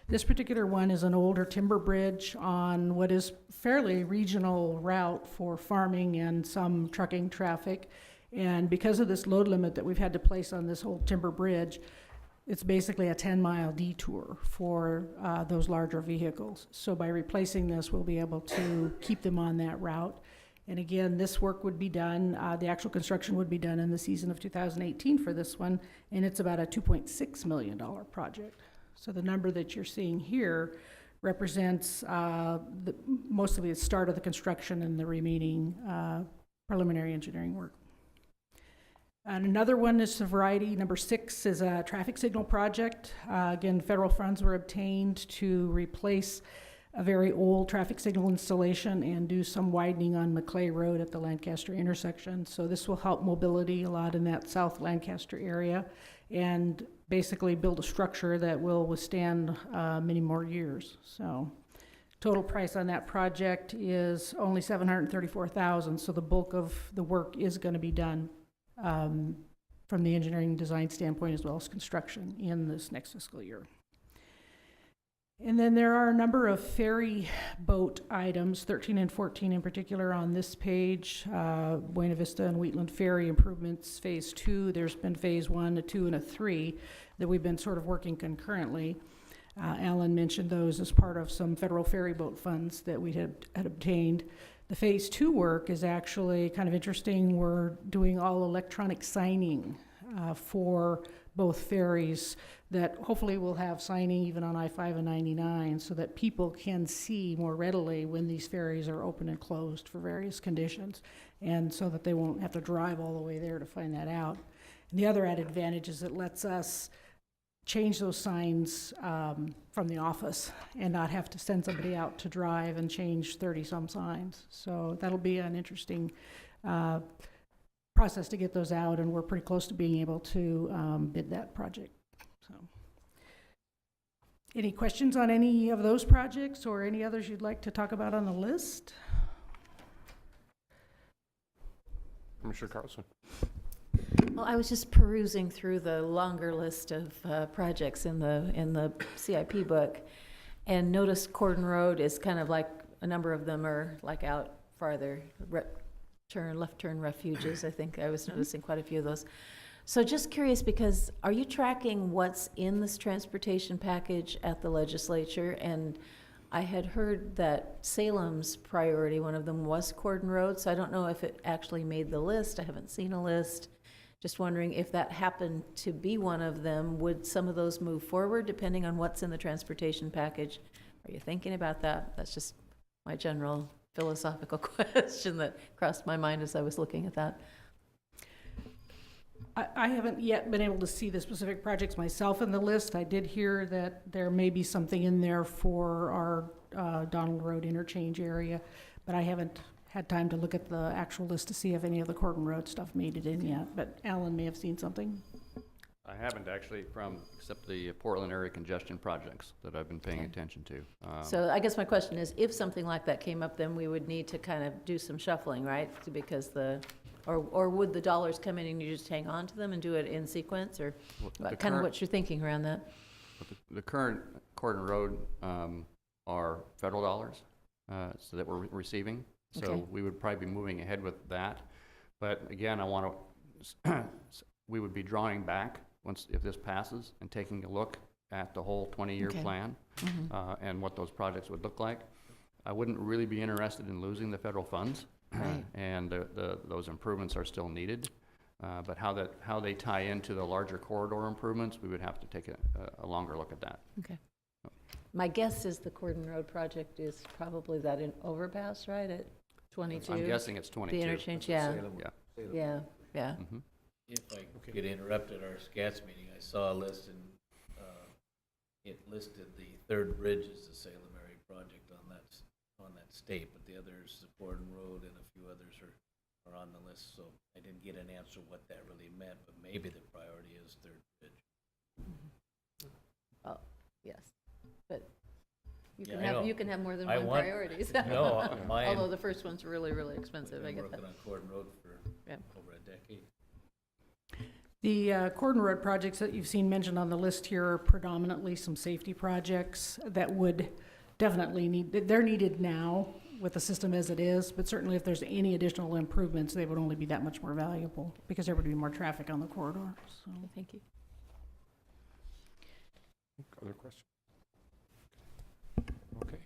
This particular one is an older timber bridge on what is fairly regional route for farming and some trucking traffic. And because of this load limit that we've had to place on this old timber bridge, it's basically a 10-mile detour for those larger vehicles. So by replacing this, we'll be able to keep them on that route. And again, this work would be done, the actual construction would be done in the season of 2018 for this one, and it's about a $2.6 million project. So the number that you're seeing here represents mostly the start of the construction and the remaining preliminary engineering work. And another one is a variety. Number 6 is a traffic signal project. Again, federal funds were obtained to replace a very old traffic signal installation and do some widening on Maclay Road at the Lancaster intersection. So this will help mobility a lot in that South Lancaster area and basically build a structure that will withstand many more years. So total price on that project is only $734,000, so the bulk of the work is going to be done from the engineering design standpoint as well as construction in this next fiscal year. And then there are a number of ferry boat items, 13 and 14 in particular on this page. Buena Vista and Wheatland Ferry improvements, phase 2. There's been phase 1, a 2, and a 3 that we've been sort of working concurrently. Alan mentioned those as part of some federal ferry boat funds that we had obtained. The phase 2 work is actually kind of interesting. We're doing all electronic signing for both ferries that hopefully will have signing even on I-5 and 99 so that people can see more readily when these ferries are open and closed for various conditions, and so that they won't have to drive all the way there to find that out. And the other added advantage is it lets us change those signs from the office and not have to send somebody out to drive and change 30-some signs. So that'll be an interesting process to get those out, and we're pretty close to being able to bid that project. So, any questions on any of those projects or any others you'd like to talk about on the list? Commissioner Carlson. Well, I was just perusing through the longer list of projects in the CIP book, and noticed Cordon Road is kind of like, a number of them are like out farther, left turn refuges. I think I was noticing quite a few of those. So just curious, because are you tracking what's in this transportation package at the legislature? And I had heard that Salem's priority, one of them was Cordon Road, so I don't know if it actually made the list. I haven't seen a list. Just wondering if that happened to be one of them, would some of those move forward depending on what's in the transportation package? Are you thinking about that? That's just my general philosophical question that crossed my mind as I was looking at that. I haven't yet been able to see the specific projects myself in the list. I did hear that there may be something in there for our Donald Road interchange area, but I haven't had time to look at the actual list to see if any of the Cordon Road stuff made it in yet, but Alan may have seen something. I haven't actually, except the Portland area congestion projects that I've been paying attention to. So I guess my question is, if something like that came up, then we would need to kind of do some shuffling, right? Because or would the dollars come in and you just hang on to them and do it in sequence, or kind of what you're thinking around that? The current Cordon Road are federal dollars so that we're receiving. So Okay. we would probably be moving ahead with that. But again, we would be drawing back if this passes and taking a look at the whole 20-year Okay. plan Mm-hmm. and what those projects would look like. I wouldn't really be interested in losing the federal funds. Right. And those improvements are still needed. But how they tie into the larger corridor improvements, we would have to take a longer look at that. Okay. My guess is the Cordon Road project is probably that in overpass, right, at 22? I'm guessing it's 22. The interchange, yeah. Yeah. Yeah. Mhm. If I could get interrupted, our SCATS meeting, I saw a list and it listed the third bridge as the Salem area project on that state, but the others, the Gordon Road and a few others are on the list, so I didn't get an answer what that really meant, but maybe the priority is third bridge. Oh, yes, but Yeah, you can have more than I one want- priorities. No, mine. Although the first one's really, really expensive, I I've been get that. working on Gordon Road for Yeah. over a decade. The Cordon Road projects that you've seen mentioned on the list here are predominantly some safety projects that would definitely they're needed now with the system as it is, but certainly if there's any additional improvements, they would only be that much more valuable because there would be more traffic on the corridor, so. Thank you. Other questions? Okay.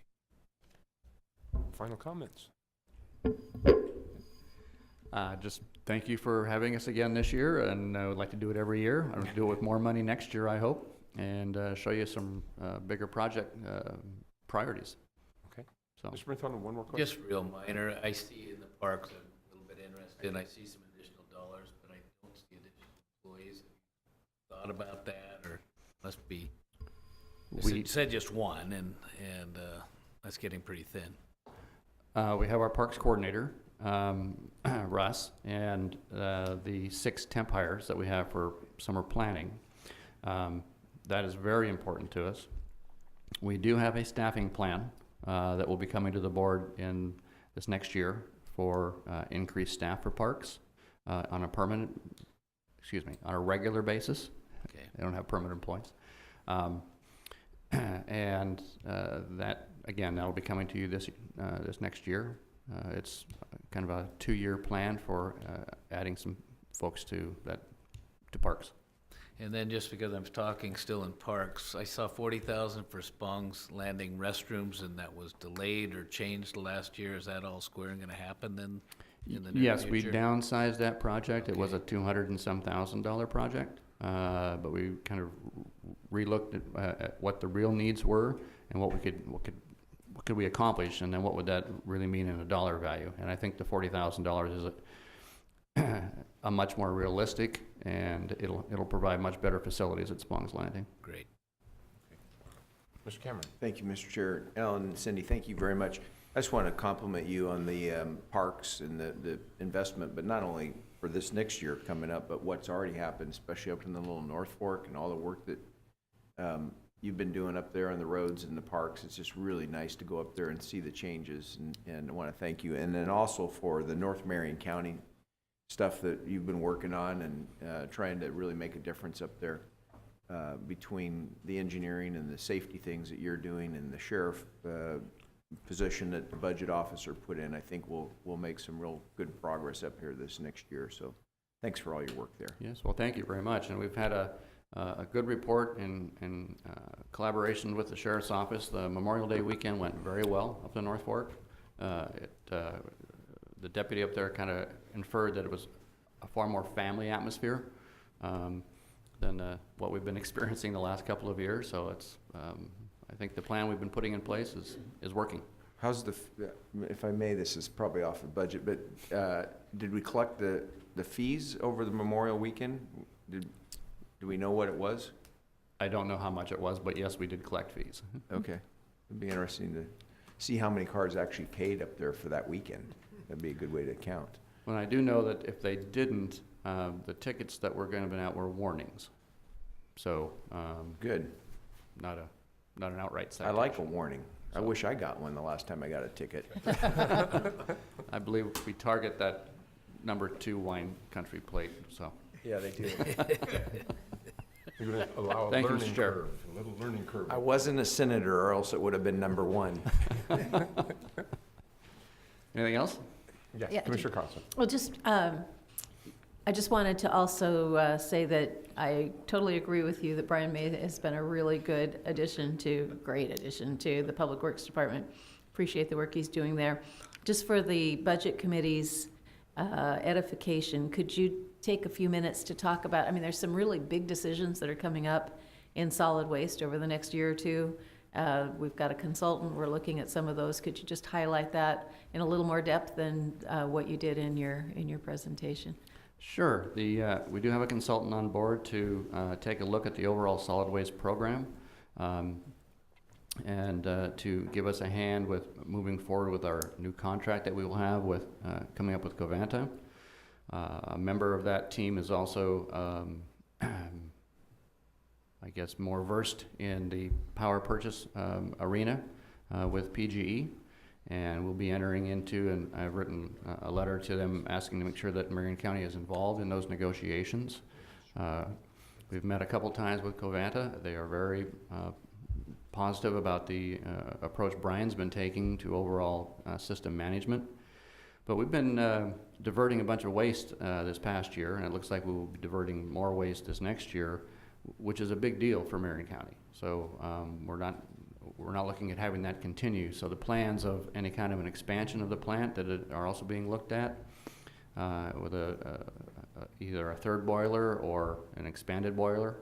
Final comments? Just thank you for having us again this year, and I would like to do it every year. I'll do it with more money next year, I hope, and show you some bigger project priorities. Okay. So, Mr. Brinthon, one more question? Just real minor, I see in the parks, I'm a little bit interested, and I see some additional dollars, but I don't see additional employees. Have you thought about that, or must be, it said just one, and that's getting pretty thin. we have our parks coordinator, Russ, and the 6 temp hires that we have for summer planning. That is very important to us. We do have a staffing plan that will be coming to the board in this next year for increased staff for parks on a regular basis. Okay. They don't have permanent employees. And that, again, that'll be coming to you this next year. It's kind of a 2-year plan for adding some folks to parks. And then just because I'm talking still in parks, I saw 40,000 for Spong's Landing restrooms, and that was delayed or changed last year. Is that all square and gonna happen then in the near Yes, we future? downsized that project. It was a Okay. $200 and some thousand project, but we kind of relooked at what the real needs were and what could we accomplish, and then what would that really mean in a dollar value. And I think the $40,000 is a much more realistic, and it'll provide much better facilities at Spong's Landing. Great. Mr. Cameron? Thank you, Mr. Chair. Alan and Cindy, thank you very much. I just want to compliment you on the parks and the investment, but not only for this next year coming up, but what's already happened, especially up in the little North Fork and all the work that you've been doing up there on the roads and the parks. It's just really nice to go up there and see the changes, and I want to thank you. And then also for the North Marion County stuff that you've been working on and trying to really make a difference up there between the engineering and the safety things that you're doing and the sheriff position that the budget officer put in. I think we'll make some real good progress up here this next year. So thanks for all your work there. Yes, well, thank you very much. And we've had a good report in collaboration with the sheriff's office. The Memorial Day weekend went very well up in North Fork. The deputy up there kind of inferred that it was a far more family atmosphere than what we've been experiencing the last couple of years. So it's, I think the plan we've been putting in place is working. How's if I may, this is probably off the budget, but did we collect the fees over the Memorial weekend? Do we know what it was? I don't know how much it was, but yes, we did collect fees. Okay. It'd be interesting to see how many cars actually paid up there for that weekend. That'd be a good way to count. Well, I do know that if they didn't, the tickets that were going to be out were warnings. So Good. not an outright I citation. like a warning. I wish I got one the last time I got a ticket. I believe we target that number 2 wine country plate. So Yeah, they do. You're going to allow a Thank you, learning Mr. Chair. curve, a little learning curve. I wasn't a senator, or else it would have been number 1. anything else? Yes, Yeah, Commissioner Carlson. Well, I just wanted to also say that I totally agree with you that Brian May has been a really great addition to the Public Works Department. Appreciate the work he's doing there. Just for the Budget Committee's edification, could you take a few minutes to talk about, there's some really big decisions that are coming up in solid waste over the next year or two. We've got a consultant, we're looking at some of those. Could you just highlight that in a little more depth than what you did in your presentation? Sure. We do have a consultant on board to take a look at the overall solid waste program and to give us a hand with moving forward with our new contract that we will have with coming up with Covanta. A member of that team is also, I guess, more versed in the power purchase arena with PGE. And we'll be entering into, and I've written a letter to them asking to make sure that Marion County is involved in those negotiations. We've met a couple times with Covanta. They are very positive about the approach Brian's been taking to overall system management. But we've been diverting a bunch of waste this past year, and it looks like we will be diverting more waste this next year, which is a big deal for Marion County. So we're not looking at having that continue. So the plans of any kind of an expansion of the plant that are also being looked at with either a third boiler or an expanded boiler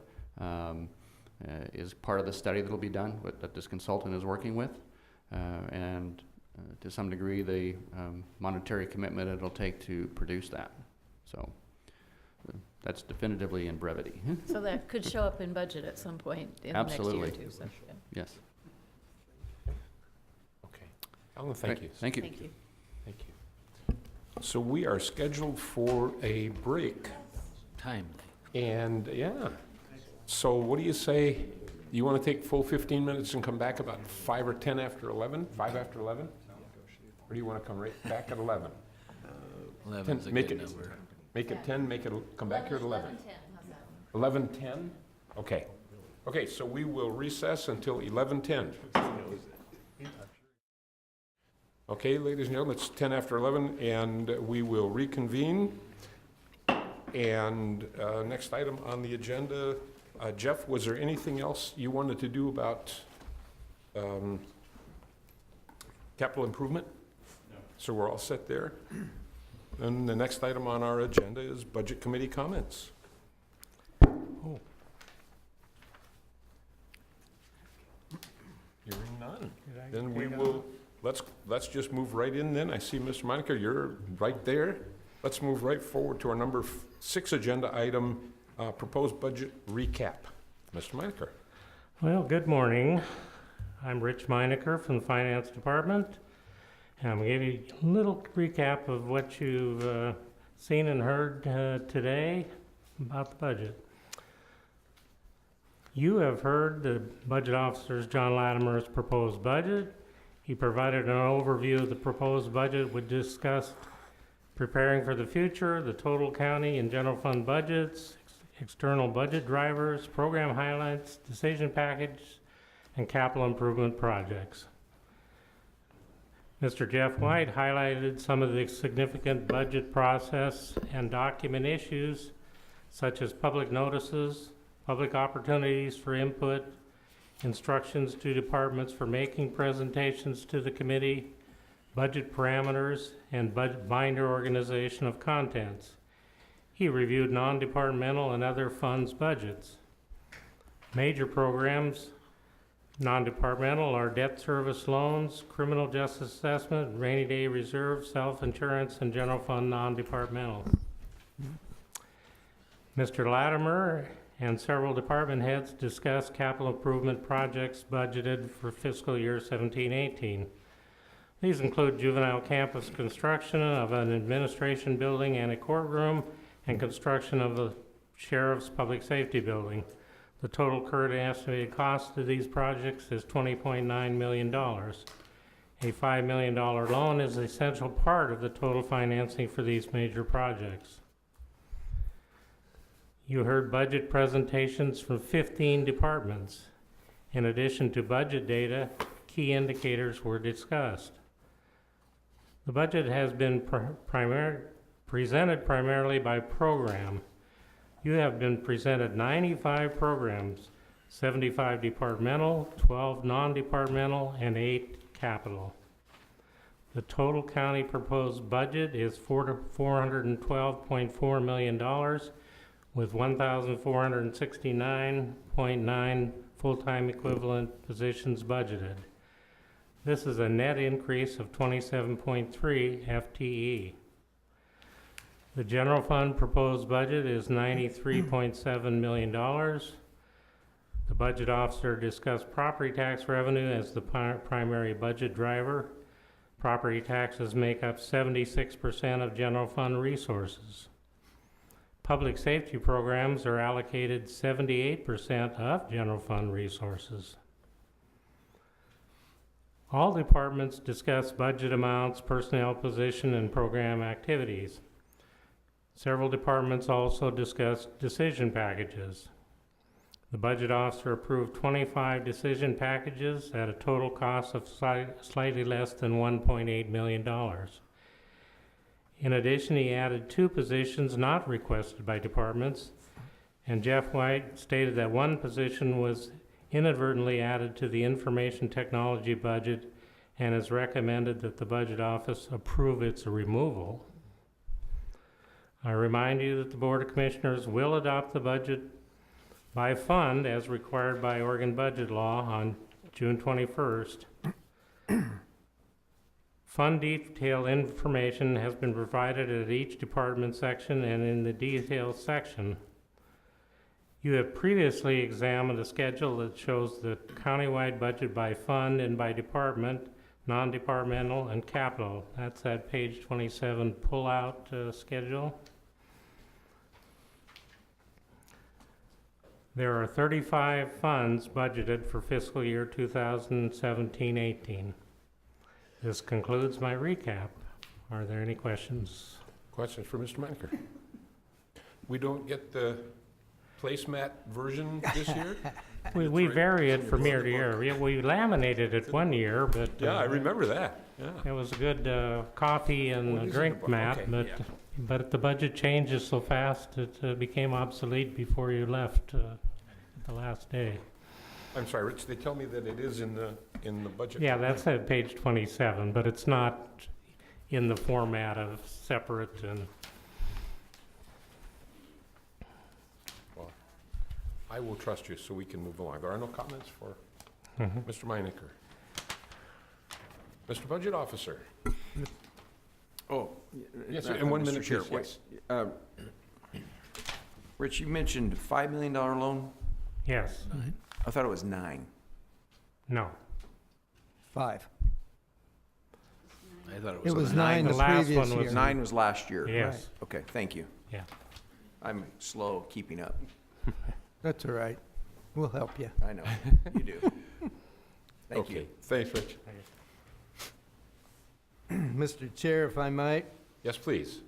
is part of the study that will be done that this consultant is working with. And to some degree, the monetary commitment it'll take to produce that. So that's definitively in brevity. So that could show up in budget at some point in the next year Absolutely. or two. So, yeah. Yes. Okay. Alan, thank you. Thank you. Thank you. Thank you. So we are scheduled for a break. Timely. And, yeah, So what do you say? You want to take full 15 minutes and come back about 5 or 10 after 11? 5 after 11? Or do you want to come right back at 11? 11's a Make good it- number. Make it 10, come back here at 11. 11:10? Okay. Okay, so we will recess until 11:10. Okay, ladies and gentlemen, it's 10 after 11, and we will reconvene. And next item on the agenda, Jeff, was there anything else you wanted to do about capital improvement? No. So we're all set there? And the next item on our agenda is Budget Committee comments. Oh. Hearing none. Then we will, let's just move right in then. I see Mr. Moniker, you're right there. Let's move right forward to our number 6 agenda item, proposed budget recap. Mr. Moniker. Well, good morning. I'm Rich Meinecker from the Finance Department. And I'm going to give you a little recap of what you've seen and heard today about the budget. You have heard the budget officer's John Latimer's proposed budget. He provided an overview of the proposed budget. We discussed preparing for the future, the total county and general fund budgets, external budget drivers, program highlights, decision package, and capital improvement projects. Mr. Jeff White highlighted some of the significant budget process and document issues, such as public notices, public opportunities for input, instructions to departments for making presentations to the committee, budget parameters, and budget binder organization of contents. He reviewed non-departmental and other funds budgets. Major programs, non-departmental, are debt service loans, criminal justice assessment, rainy day reserve, self-insurance, and general fund non-departmental. Mr. Latimer and several department heads discussed capital improvement projects budgeted for fiscal year 17-18. These include juvenile campus construction of an administration building and a courtroom, and construction of the sheriff's public safety building. The total current estimated cost of these projects is $20.9 million. A $5 million loan is an essential part of the total financing for these major projects. You heard budget presentations from 15 departments. In addition to budget data, key indicators were discussed. The budget has been presented primarily by program. You have been presented 95 programs, 75 departmental, 12 non-departmental, and 8 capital. The total county proposed budget is $412.4 million, with 1,469.9 full-time equivalent positions budgeted. This is a net increase of 27.3 FTE. The general fund proposed budget is $93.7 million. The budget officer discussed property tax revenue as the primary budget driver. Property taxes make up 76% of general fund resources. Public safety programs are allocated 78% of general fund resources. All departments discuss budget amounts, personnel position, and program activities. Several departments also discussed decision packages. The budget officer approved 25 decision packages at a total cost of slightly less than $1.8 million. In addition, he added 2 positions not requested by departments, and Jeff White stated that 1 position was inadvertently added to the information technology budget and has recommended that the budget office approve its removal. I remind you that the Board of Commissioners will adopt the budget by fund as required by Oregon budget law on June 21st. Fund detail information has been provided at each department section and in the details section. You have previously examined a schedule that shows the countywide budget by fund and by department, non-departmental, and capital. That's that page 27 pull-out schedule. There are 35 funds budgeted for fiscal year 2017-18. This concludes my recap. Are there any questions? Questions for Mr. Miniker? We don't get the placemat version this year? We vary it from year to year. We laminated it one year, but Yeah, I remember that, yeah. it was a good coffee What and is it drink about? mat, Okay, but yeah. but the budget changes so fast it became obsolete before you left the last day. I'm sorry, Rich, they tell me that it is in the budget. Yeah, that's at page 27, but it's not in the format of separate and. Well, I will trust you so we can move along. There are no comments for Mr. Miniker. Mr. Budget Officer? Oh. Yes, sir, in 1 minute, Mr. Chair, please, wait, Rich, you mentioned $5 million loan? Yes. I thought it was 9. No. 5. I thought It was 9 The the last previous one was year. 9 was last year. Yes. Okay, thank you. Yeah. I'm slow keeping up. That's all right. We'll help you. I know, you do. Thank you. Okay, thanks, Rich. Mr. Chair, if I might, Yes, please.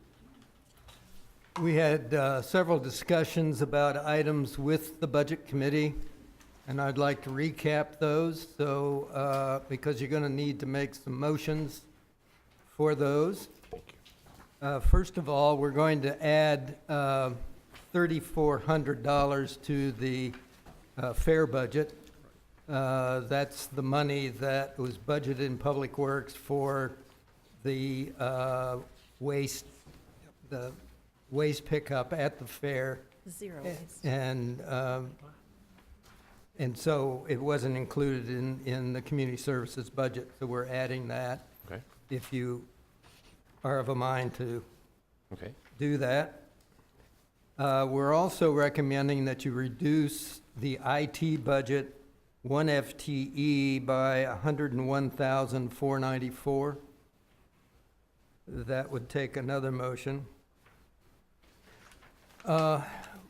we had several discussions about items with the Budget Committee, and I'd like to recap those, so, because you're going to need to make some motions for those. First of all, we're going to add $3,400 to the fair budget. That's the money that was budgeted in Public Works for the waste pickup at the fair. Zero waste. And so it wasn't included in the community services budget, so we're adding that. Okay. If you are of a mind to Okay. do that. We're also recommending that you reduce the IT budget, 1 FTE, by $101,494. That would take another motion.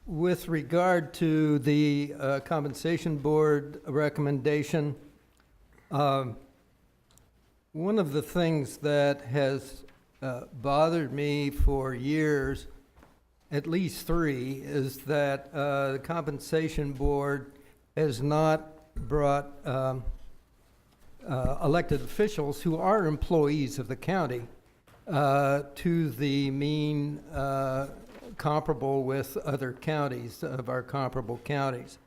With regard to the compensation board recommendation, one of the things that has bothered me for years, at least 3, is that the compensation board has not brought elected officials who are employees of the county to the mean comparable with other counties, of our comparable counties.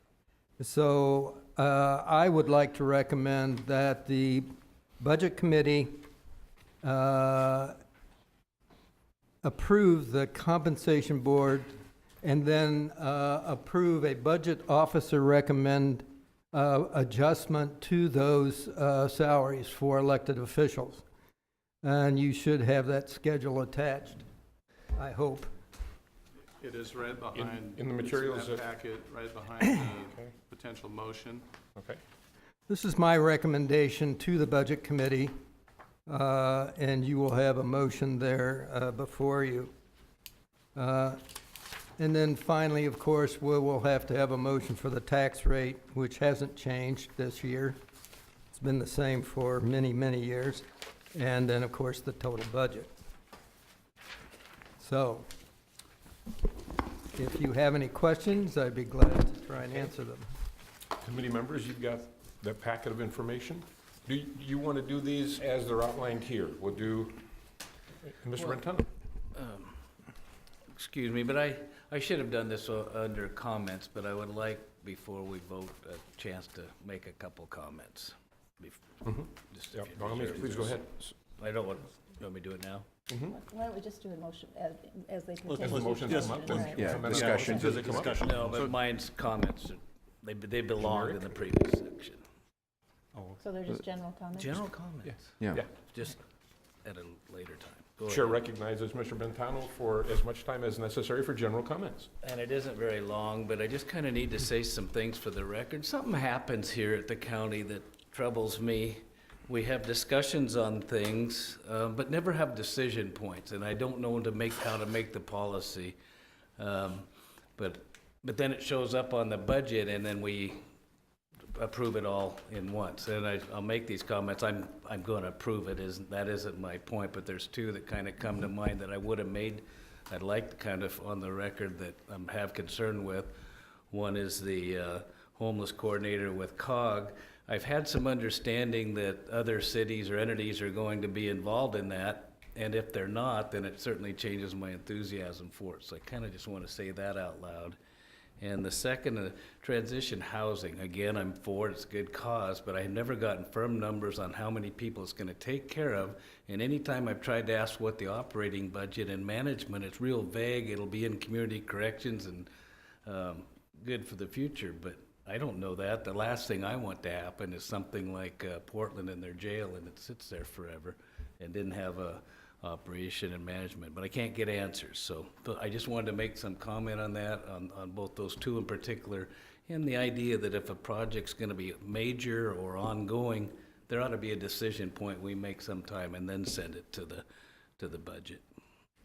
So I would like to recommend that the Budget Committee approve the compensation board and then approve a budget officer recommend adjustment to those salaries for elected officials. And you should have that schedule attached, I hope. It is right behind. in the materials that that- packet, right behind the potential motion. Okay. This is my recommendation to the Budget Committee, and you will have a motion there before you. And then finally, of course, we will have to have a motion for the tax rate, which hasn't changed this year. It's been the same for many, many years. And then, of course, the total budget. So, if you have any questions, I'd be glad to try and answer them. Committee members, you've got that packet of information. Do you want to do these as they're outlined here? We'll do, Mr. Brentano. Excuse me, but I should have done this under comments, but I would like, before we vote, a chance to make a couple comments. Just Yeah, if you- by all means, please go ahead. I don't want, you want me to do it now? Why don't we just do a motion as they As present? the motions come up, then Right. Yeah, comment on discussion. motions as they come up. No, but mine's comments, they belong in the previous section. So they're just general comments? General comments, Yeah. Yeah. just at a later time. Go Chair ahead. recognizes Mr. Brentano for as much time as necessary for general comments. And it isn't very long, but I just kind of need to say some things for the record. Something happens here at the county that troubles me. We have discussions on things, but never have decision points, and I don't know how to make the policy. But but then it shows up on the budget and then we approve it all in once. And I'll make these comments, I'm gonna approve it, that isn't my point, but there's two that kind of come to mind that I would have made. I'd like to kind of on the record that I have concern with. One is the homeless coordinator with COG. I've had some understanding that other cities or entities are going to be involved in that, and if they're not, then it certainly changes my enthusiasm for it. So I kind of just want to say that out loud. And the second, transition housing. Again, I'm for it, it's a good cause, but I've never gotten firm numbers on how many people it's gonna take care of. And anytime I've tried to ask what the operating budget and management, it's real vague. It'll be in community corrections and good for the future, but I don't know that. The last thing I want to happen is something like Portland in their jail and it sits there forever and didn't have a operation and management, but I can't get answers. So but I just wanted to make some comment on that, on both those two in particular, and the idea that if a project's gonna be major or ongoing, there ought to be a decision point we make sometime and then send it to the budget.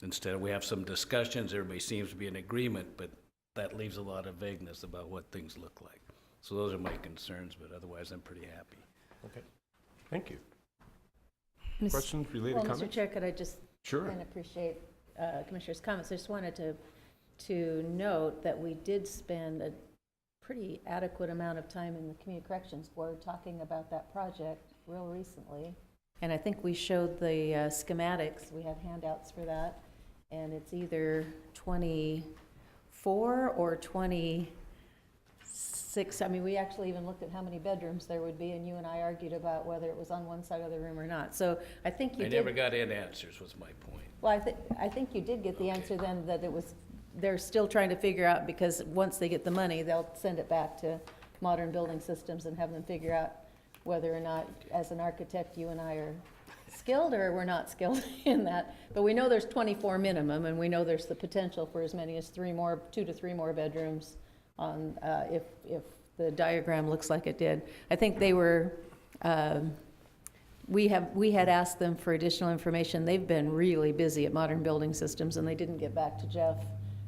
Instead, we have some discussions, everybody seems to be in agreement, but that leaves a lot of vagueness about what things look like. So those are my concerns, but otherwise I'm pretty happy. Okay, thank you. Miss- Questions, related Well, comments? Mr. Chair, could I just Sure. and appreciate Commissioner's comments. I just wanted to note that we did spend a pretty adequate amount of time in the Community Corrections Board talking about that project real recently. And I think we showed the schematics. We have handouts for that. And it's either 24 or 26. I mean, we actually even looked at how many bedrooms there would be, and you and I argued about whether it was on one side of the room or not. So I think you I did. never got in answers was my point. Well, I think you did get the answer then, that it was, they're still trying to figure out, because once they get the money, they'll send it back to Modern Building Systems and have them figure out whether or not, as an architect, you and I are skilled or we're not skilled in that. But we know there's 24 minimum, and we know there's the potential for as many as 2 to 3 more bedrooms on, if the diagram looks like it did. I think they were, we had asked them for additional information. They've been really busy at Modern Building Systems, and they didn't get back to Jeff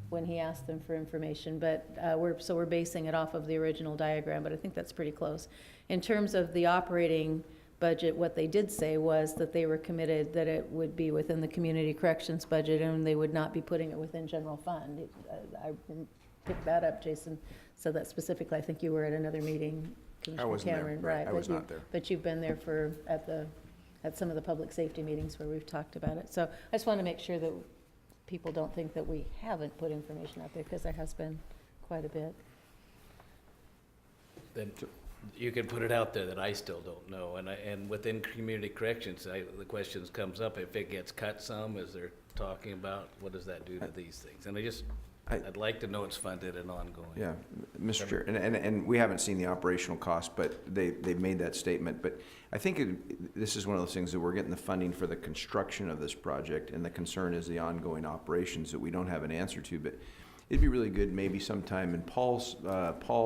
when he asked them for information. But we're basing it off of the original diagram, but I think that's pretty close. In terms of the operating budget, what they did say was that they were committed that it would be within the community corrections budget, and they would not be putting it within general fund. I picked that up, Jason said that specifically. I think you were at another meeting, Commissioner wasn't there, Cameron, right, I was but not there. But you've been there at some of the public safety meetings where we've talked about it. So I just want to make sure that people don't think that we haven't put information out there, because there has been quite a bit. Then you can put it out there that I still don't know. And within community corrections, the questions comes up, if it gets cut some, as they're talking about, what does that do to these things? And I'd like to know it's funded and ongoing. Yeah, Mr. Chair, and we haven't seen the operational cost, but they've made that statement. But I think this is one of those things that we're getting the funding for the construction of this project, and the concern is the ongoing operations that we don't have an answer to. But it'd be really good maybe sometime, and Paul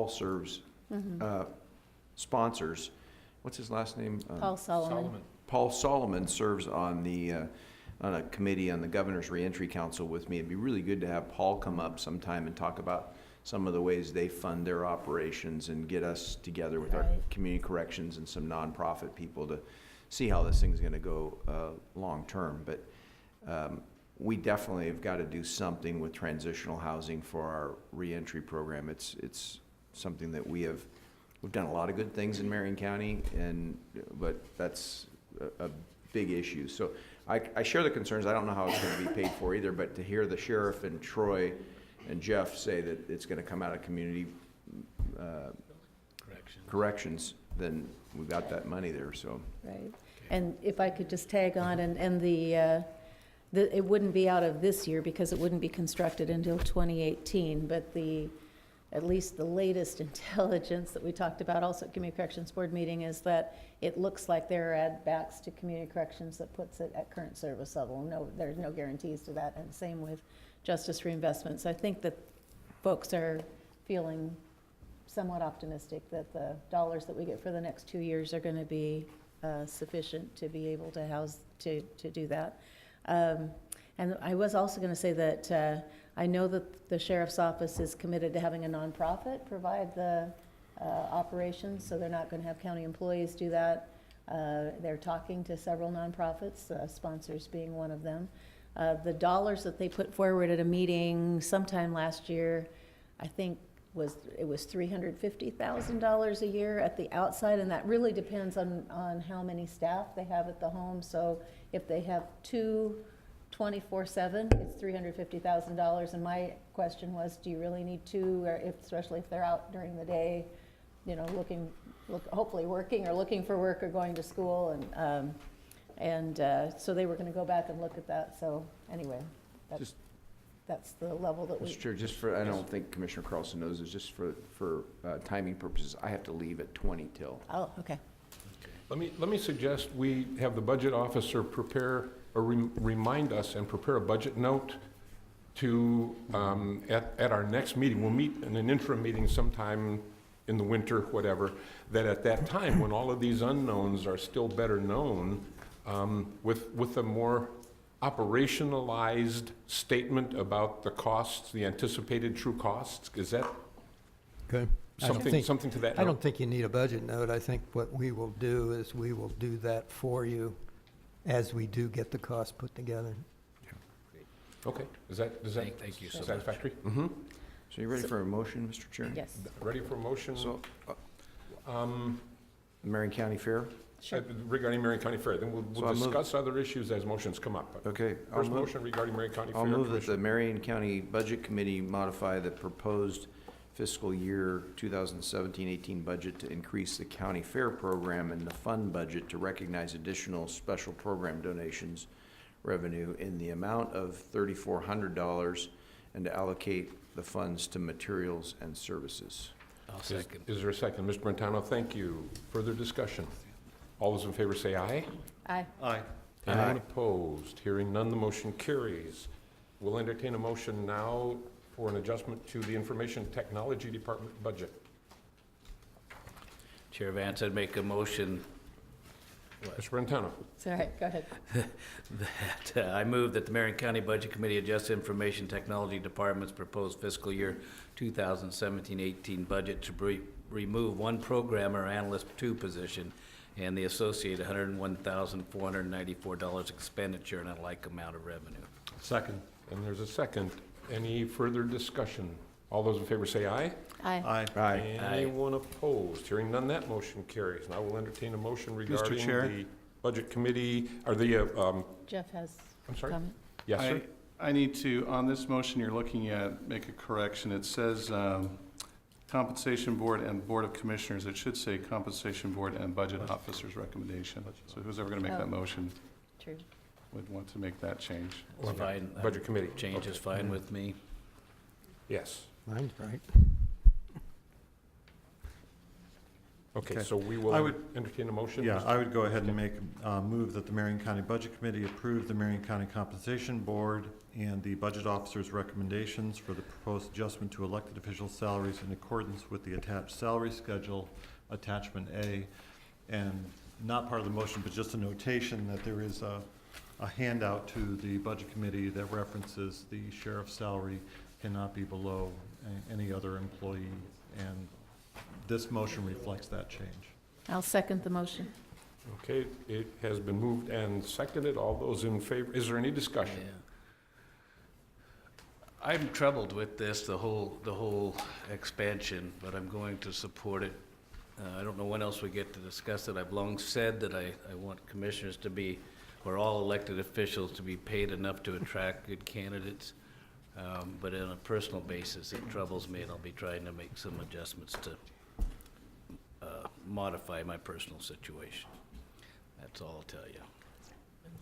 serves, sponsors, what's his last name? Paul Solomon. Paul Solomon serves on a committee on the Governor's Reentry Council with me. It'd be really good to have Paul come up sometime and talk about some of the ways they fund their operations, and get us together with our Right. community corrections and some nonprofit people to see how this thing's gonna go long term. But we definitely have got to do something with transitional housing for our reentry program. It's something that we've done a lot of good things in Marion County, but that's a big issue. So I share the concerns. I don't know how it's going to be paid for either, but to hear the sheriff and Troy and Jeff say that it's going to come out of community corrections, then we've got that money there, so. Right. And if I could just tag on, and it wouldn't be out of this year because it wouldn't be constructed until 2018, but at least the latest intelligence that we talked about also at Community Corrections Board meeting is that it looks like there are add backs to community corrections that puts it at current service level. No, there's no guarantees to that, and same with justice reinvestment. So I think that folks are feeling somewhat optimistic that the dollars that we get for the next 2 years are going to be sufficient to be able to house, to do that. And I was also going to say that I know that the sheriff's office is committed to having a nonprofit provide the operations, so they're not going to have county employees do that. They're talking to several nonprofits, sponsors being one of them. The dollars that they put forward at a meeting sometime last year, I think it was $350,000 a year at the outside, and that really depends on how many staff they have at the home. So if they have 24/7, it's $350,000. And my question was, do you really need two, or especially if they're out during the day, you know, hopefully working or looking for work or going to school, and so they were going to go back and look at that. So anyway, that's the level that we. Mr. Chair, just for, I don't think Commissioner Carlson knows, it's just for timing purposes, I have to leave at 20 till. Oh, okay. Let me suggest we have the budget officer prepare, or remind us and prepare a budget note to, at our next meeting. We'll meet in an interim meeting sometime in the winter, whatever, that at that time, when all of these unknowns are still better known, with a more operationalized statement about the costs, the anticipated true costs. Is that Okay. something to that note? I don't think you need a budget note. I think what we will do is we will do that for you as we do get the cost put together. Okay, is that Thank you so much. satisfactory? Mm-hmm. So you ready for a motion, Mr. Chair? Yes. Ready for a motion? So, Marion County Fair? Sure. Regarding Marion County Fair, then So we'll I'll move- discuss other issues as motions come up. But Okay. First motion regarding Marion County Fair. I'll move that the Commission. Marion County Budget Committee modify the proposed fiscal year 2017-18 budget to increase the county fair program and the fund budget to recognize additional special program donations revenue in the amount of $3,400 and to allocate the funds to materials and services. I'll second. Is there a second? Mr. Brentano, thank you. Further discussion? All those in favor say aye. Aye. Aye. Anyone opposed? Hearing none, the motion carries. We'll entertain a motion now for an adjustment to the Information Technology Department budget. Chair Vance, I'd make a motion Mr. Brentano. It's all right, go ahead. that I move that the Marion County Budget Committee adjust Information Technology Department's proposed fiscal year 2017-18 budget to remove one programmer analyst 2 position and the associated $101,494 expenditure and a like amount of revenue. Second. And there's a second. Any further discussion? All those in favor say aye. Aye. Aye. Aye. Anyone opposed? Hearing none, that motion carries. Now we'll entertain a motion regarding Chair? the Budget Committee, or the, Jeff has I'm sorry? comment. yes, sir? I need to, on this motion you're looking at, make a correction. It says Compensation Board and Board of Commissioners. It should say Compensation Board and Budget Officer's recommendation. So who's ever going to make that motion True. would want to make that change. It's fine. Budget Committee. Change is fine with me. Yes. Mine's right. Okay, Okay. so we will I would- entertain a motion. Yeah, I would go ahead and move that the Marion County Budget Committee approve the Marion County Compensation Board and the Budget Officer's recommendations for the proposed adjustment to elected official salaries in accordance with the attached salary schedule, Attachment A. And not part of the motion, but just a notation that there is a handout to the Budget Committee that references the sheriff's salary cannot be below any other employee, and this motion reflects that change. I'll second the motion. Okay, it has been moved and seconded. All those in favor, is there any discussion? Yeah. I'm troubled with this, the whole expansion, but I'm going to support it. I don't know when else we get to discuss it. I've long said that I want commissioners to be, or all elected officials to be paid enough to attract good candidates. But on a personal basis, it troubles me, and I'll be trying to make some adjustments to modify my personal situation. That's all I'll tell you.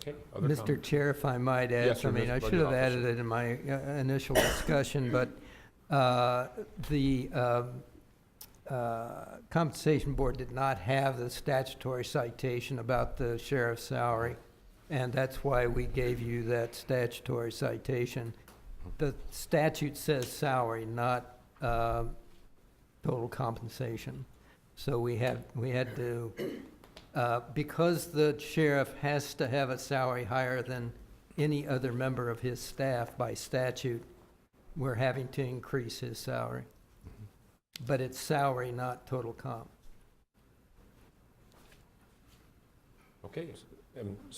Okay. Other Mr. comments? Chair, if I might add Yes, sir, something, Mr. I Budget should have Officer. added it in my initial discussion, but the Compensation Board did not have the statutory citation about the sheriff's salary, and that's why we gave you that statutory citation. The statute says salary, not total compensation. So we had to, because the sheriff has to have a salary higher than any other member of his staff by statute, we're having to increase his salary. But it's salary, not total comp. Okay,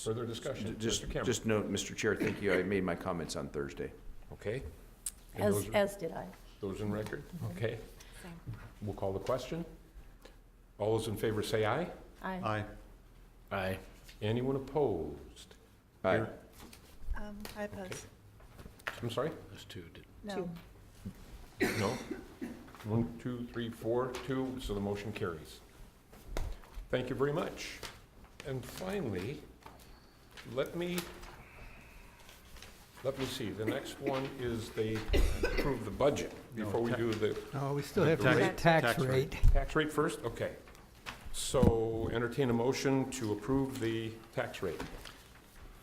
further discussion? Just, Mr. Cameron? just note, Mr. Chair, thank you, I made my comments on Thursday. Okay. And those are- As did I. Those in record? Okay. We'll call the question. All those in favor say aye. Aye. Aye. Aye. Anyone opposed? Aye. Here- I oppose. I'm sorry? There's two. No. No? 1, 2, 3, 4, 2, so the motion carries. Thank you very much. And finally, let me see, the next one is they approve the budget before we do the Oh, we still have to Tax- rate tax tax rate. tax rate first? Okay. So entertain a motion to approve the tax rate.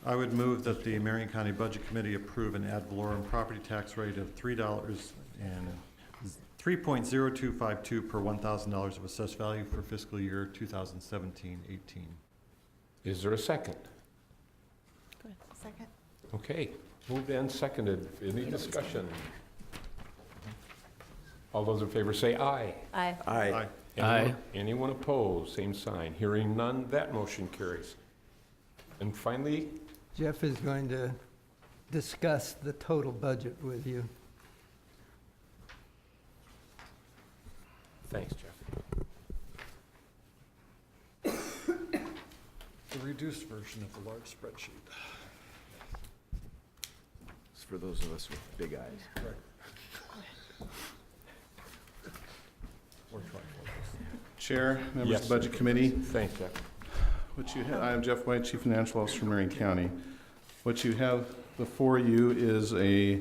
I would move that the Marion County Budget Committee approve an ad valorem property tax rate of $3.0252 per $1,000 of assessed value for fiscal year 2017-18. Is there a second? Second. Okay, moved and seconded. Any discussion? All those in favor say aye. Aye. Aye. Aye. Anyone opposed? Same sign. Hearing none, that motion carries. And finally, Jeff is going to discuss the total budget with you. thanks, Jeff. The reduced version of the large spreadsheet. It's for those of us with big eyes. Chair, members Yes. of the Budget Committee, Thanks, Jeff. I am Jeff White, Chief Financial Officer, Marion County. What you have before you is a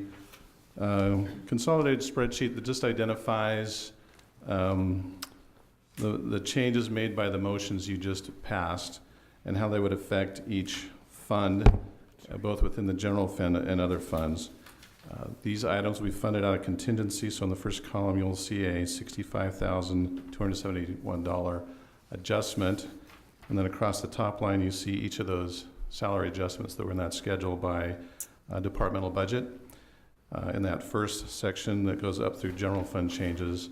consolidated spreadsheet that just identifies the changes made by the motions you just passed and how they would affect each fund, both within the general fund and other funds. These items we funded out of contingency, so in the first column you'll see a $65,271 adjustment. And then across the top line, you see each of those salary adjustments that were in that schedule by departmental budget. In that first section that goes up through general fund changes.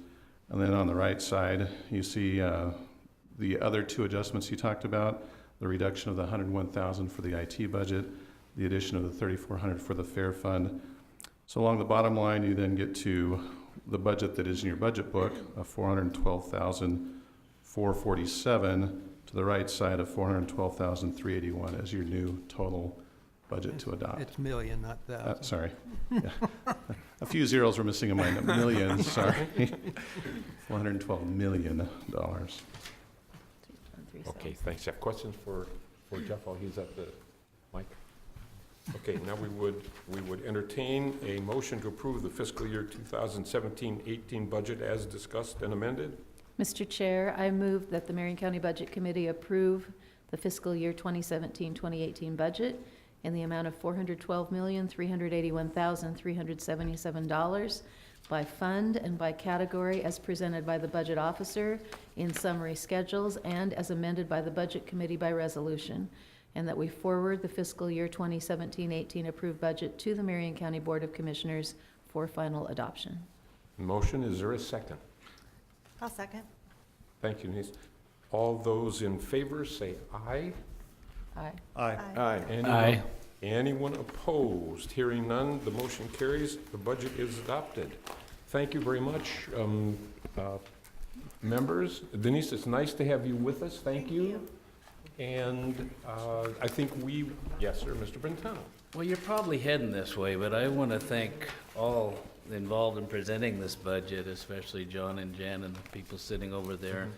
And then on the right side, you see the other two adjustments you talked about, the reduction of the $101,000 for the IT budget, the addition of the $3,400 for the fair fund. So along the bottom line, you then get to the budget that is in your budget book of $412,447, to the right side of $412,381 as your new total budget to adopt. It's million, not thousand. Sorry. Yeah. A few zeros were missing in my millions, sorry. $412 million. Okay, thanks, Jeff. Questions for Jeff while he's at the mic? Okay, now we would entertain a motion to approve the fiscal year 2017-18 budget as discussed and amended. Mr. Chair, I move that the Marion County Budget Committee approve the fiscal year 2017-2018 budget in the amount of $412,381,377 by fund and by category as presented by the budget officer in summary schedules and as amended by the Budget Committee by resolution, and that we forward the fiscal year 2017-18 approved budget to the Marion County Board of Commissioners for final adoption. Motion, is there a second? I'll second. Thank you, Denise. All those in favor say aye. Aye. Aye. Aye. Aye. Anyone opposed? Hearing none, the motion carries. The budget is adopted. Thank you very much, members. Denise, it's nice to have you with us. Thank you. And I think yes, sir, Mr. Brentano. Well, you're probably heading this way, but I want to thank all involved in presenting this budget, especially John and Jen and the people sitting over there.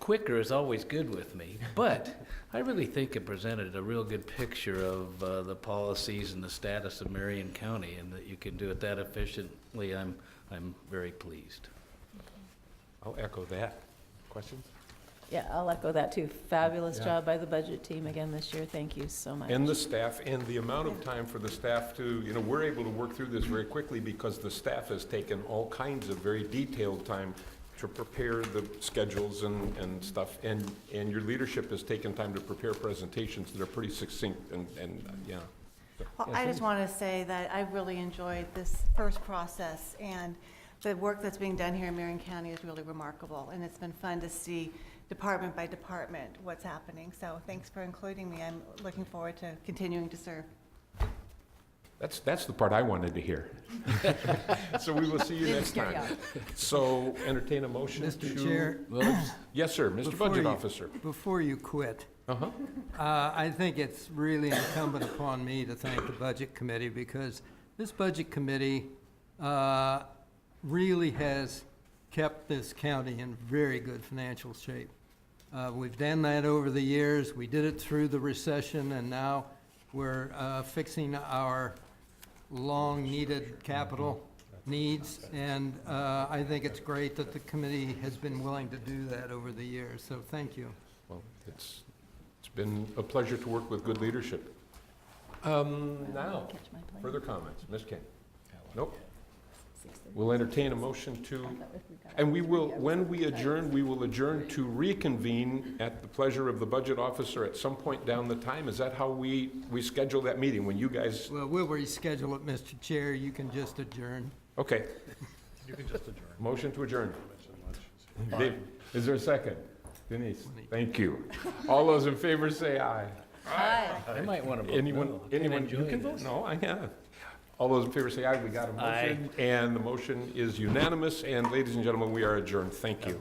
Quicker is always good with me, but I really think it presented a real good picture of the policies and the status of Marion County, and that you can do it that efficiently. I'm very pleased. I'll echo that. Questions? Yeah, I'll echo that too. Fabulous job by the budget team again this year. Thank you so much. And the staff, and the amount of time for the staff to, we're able to work through this very quickly because the staff has taken all kinds of very detailed time to prepare the schedules and stuff, and your leadership has taken time to prepare presentations that are pretty succinct, and yeah. Well, Yes, I just please. want to say that I really enjoyed this first process, and the work that's being done here in Marion County is really remarkable, and it's been fun to see department by department what's happening. So thanks for including me. I'm looking forward to continuing to serve. That's the part I wanted to hear. So we will see you next time. So entertain a motion to... Mr. Chair, Yes, sir, Mr. Before Budget you- Officer. before you quit, Uh-huh. I think it's really incumbent upon me to thank the Budget Committee, because this Budget Committee really has kept this county in very good financial shape. We've done that over the years. We did it through the recession, and now we're fixing our long-needed capital needs, and I think it's great that the committee has been willing to do that over the years, so thank you. Well, it's been a pleasure to work with good leadership. Now, further comments? Ms. King? Nope. We'll entertain a motion to, and we will, when we adjourn, we will adjourn to reconvene at the pleasure of the budget officer at some point down the time. Is that how we schedule that meeting, when you guys? Well, we'll reschedule it, Mr. Chair. You can just adjourn. Okay. You can just adjourn. Motion to adjourn. Dave, is there a second? Denise, thank you. All those in favor say aye. I might want to vote Anyone, no. I can't anyone, you enjoy can vote this. no, I have. All those in favor say aye, we got a motion. And the motion is unanimous, and ladies and gentlemen, we are adjourned. Thank you.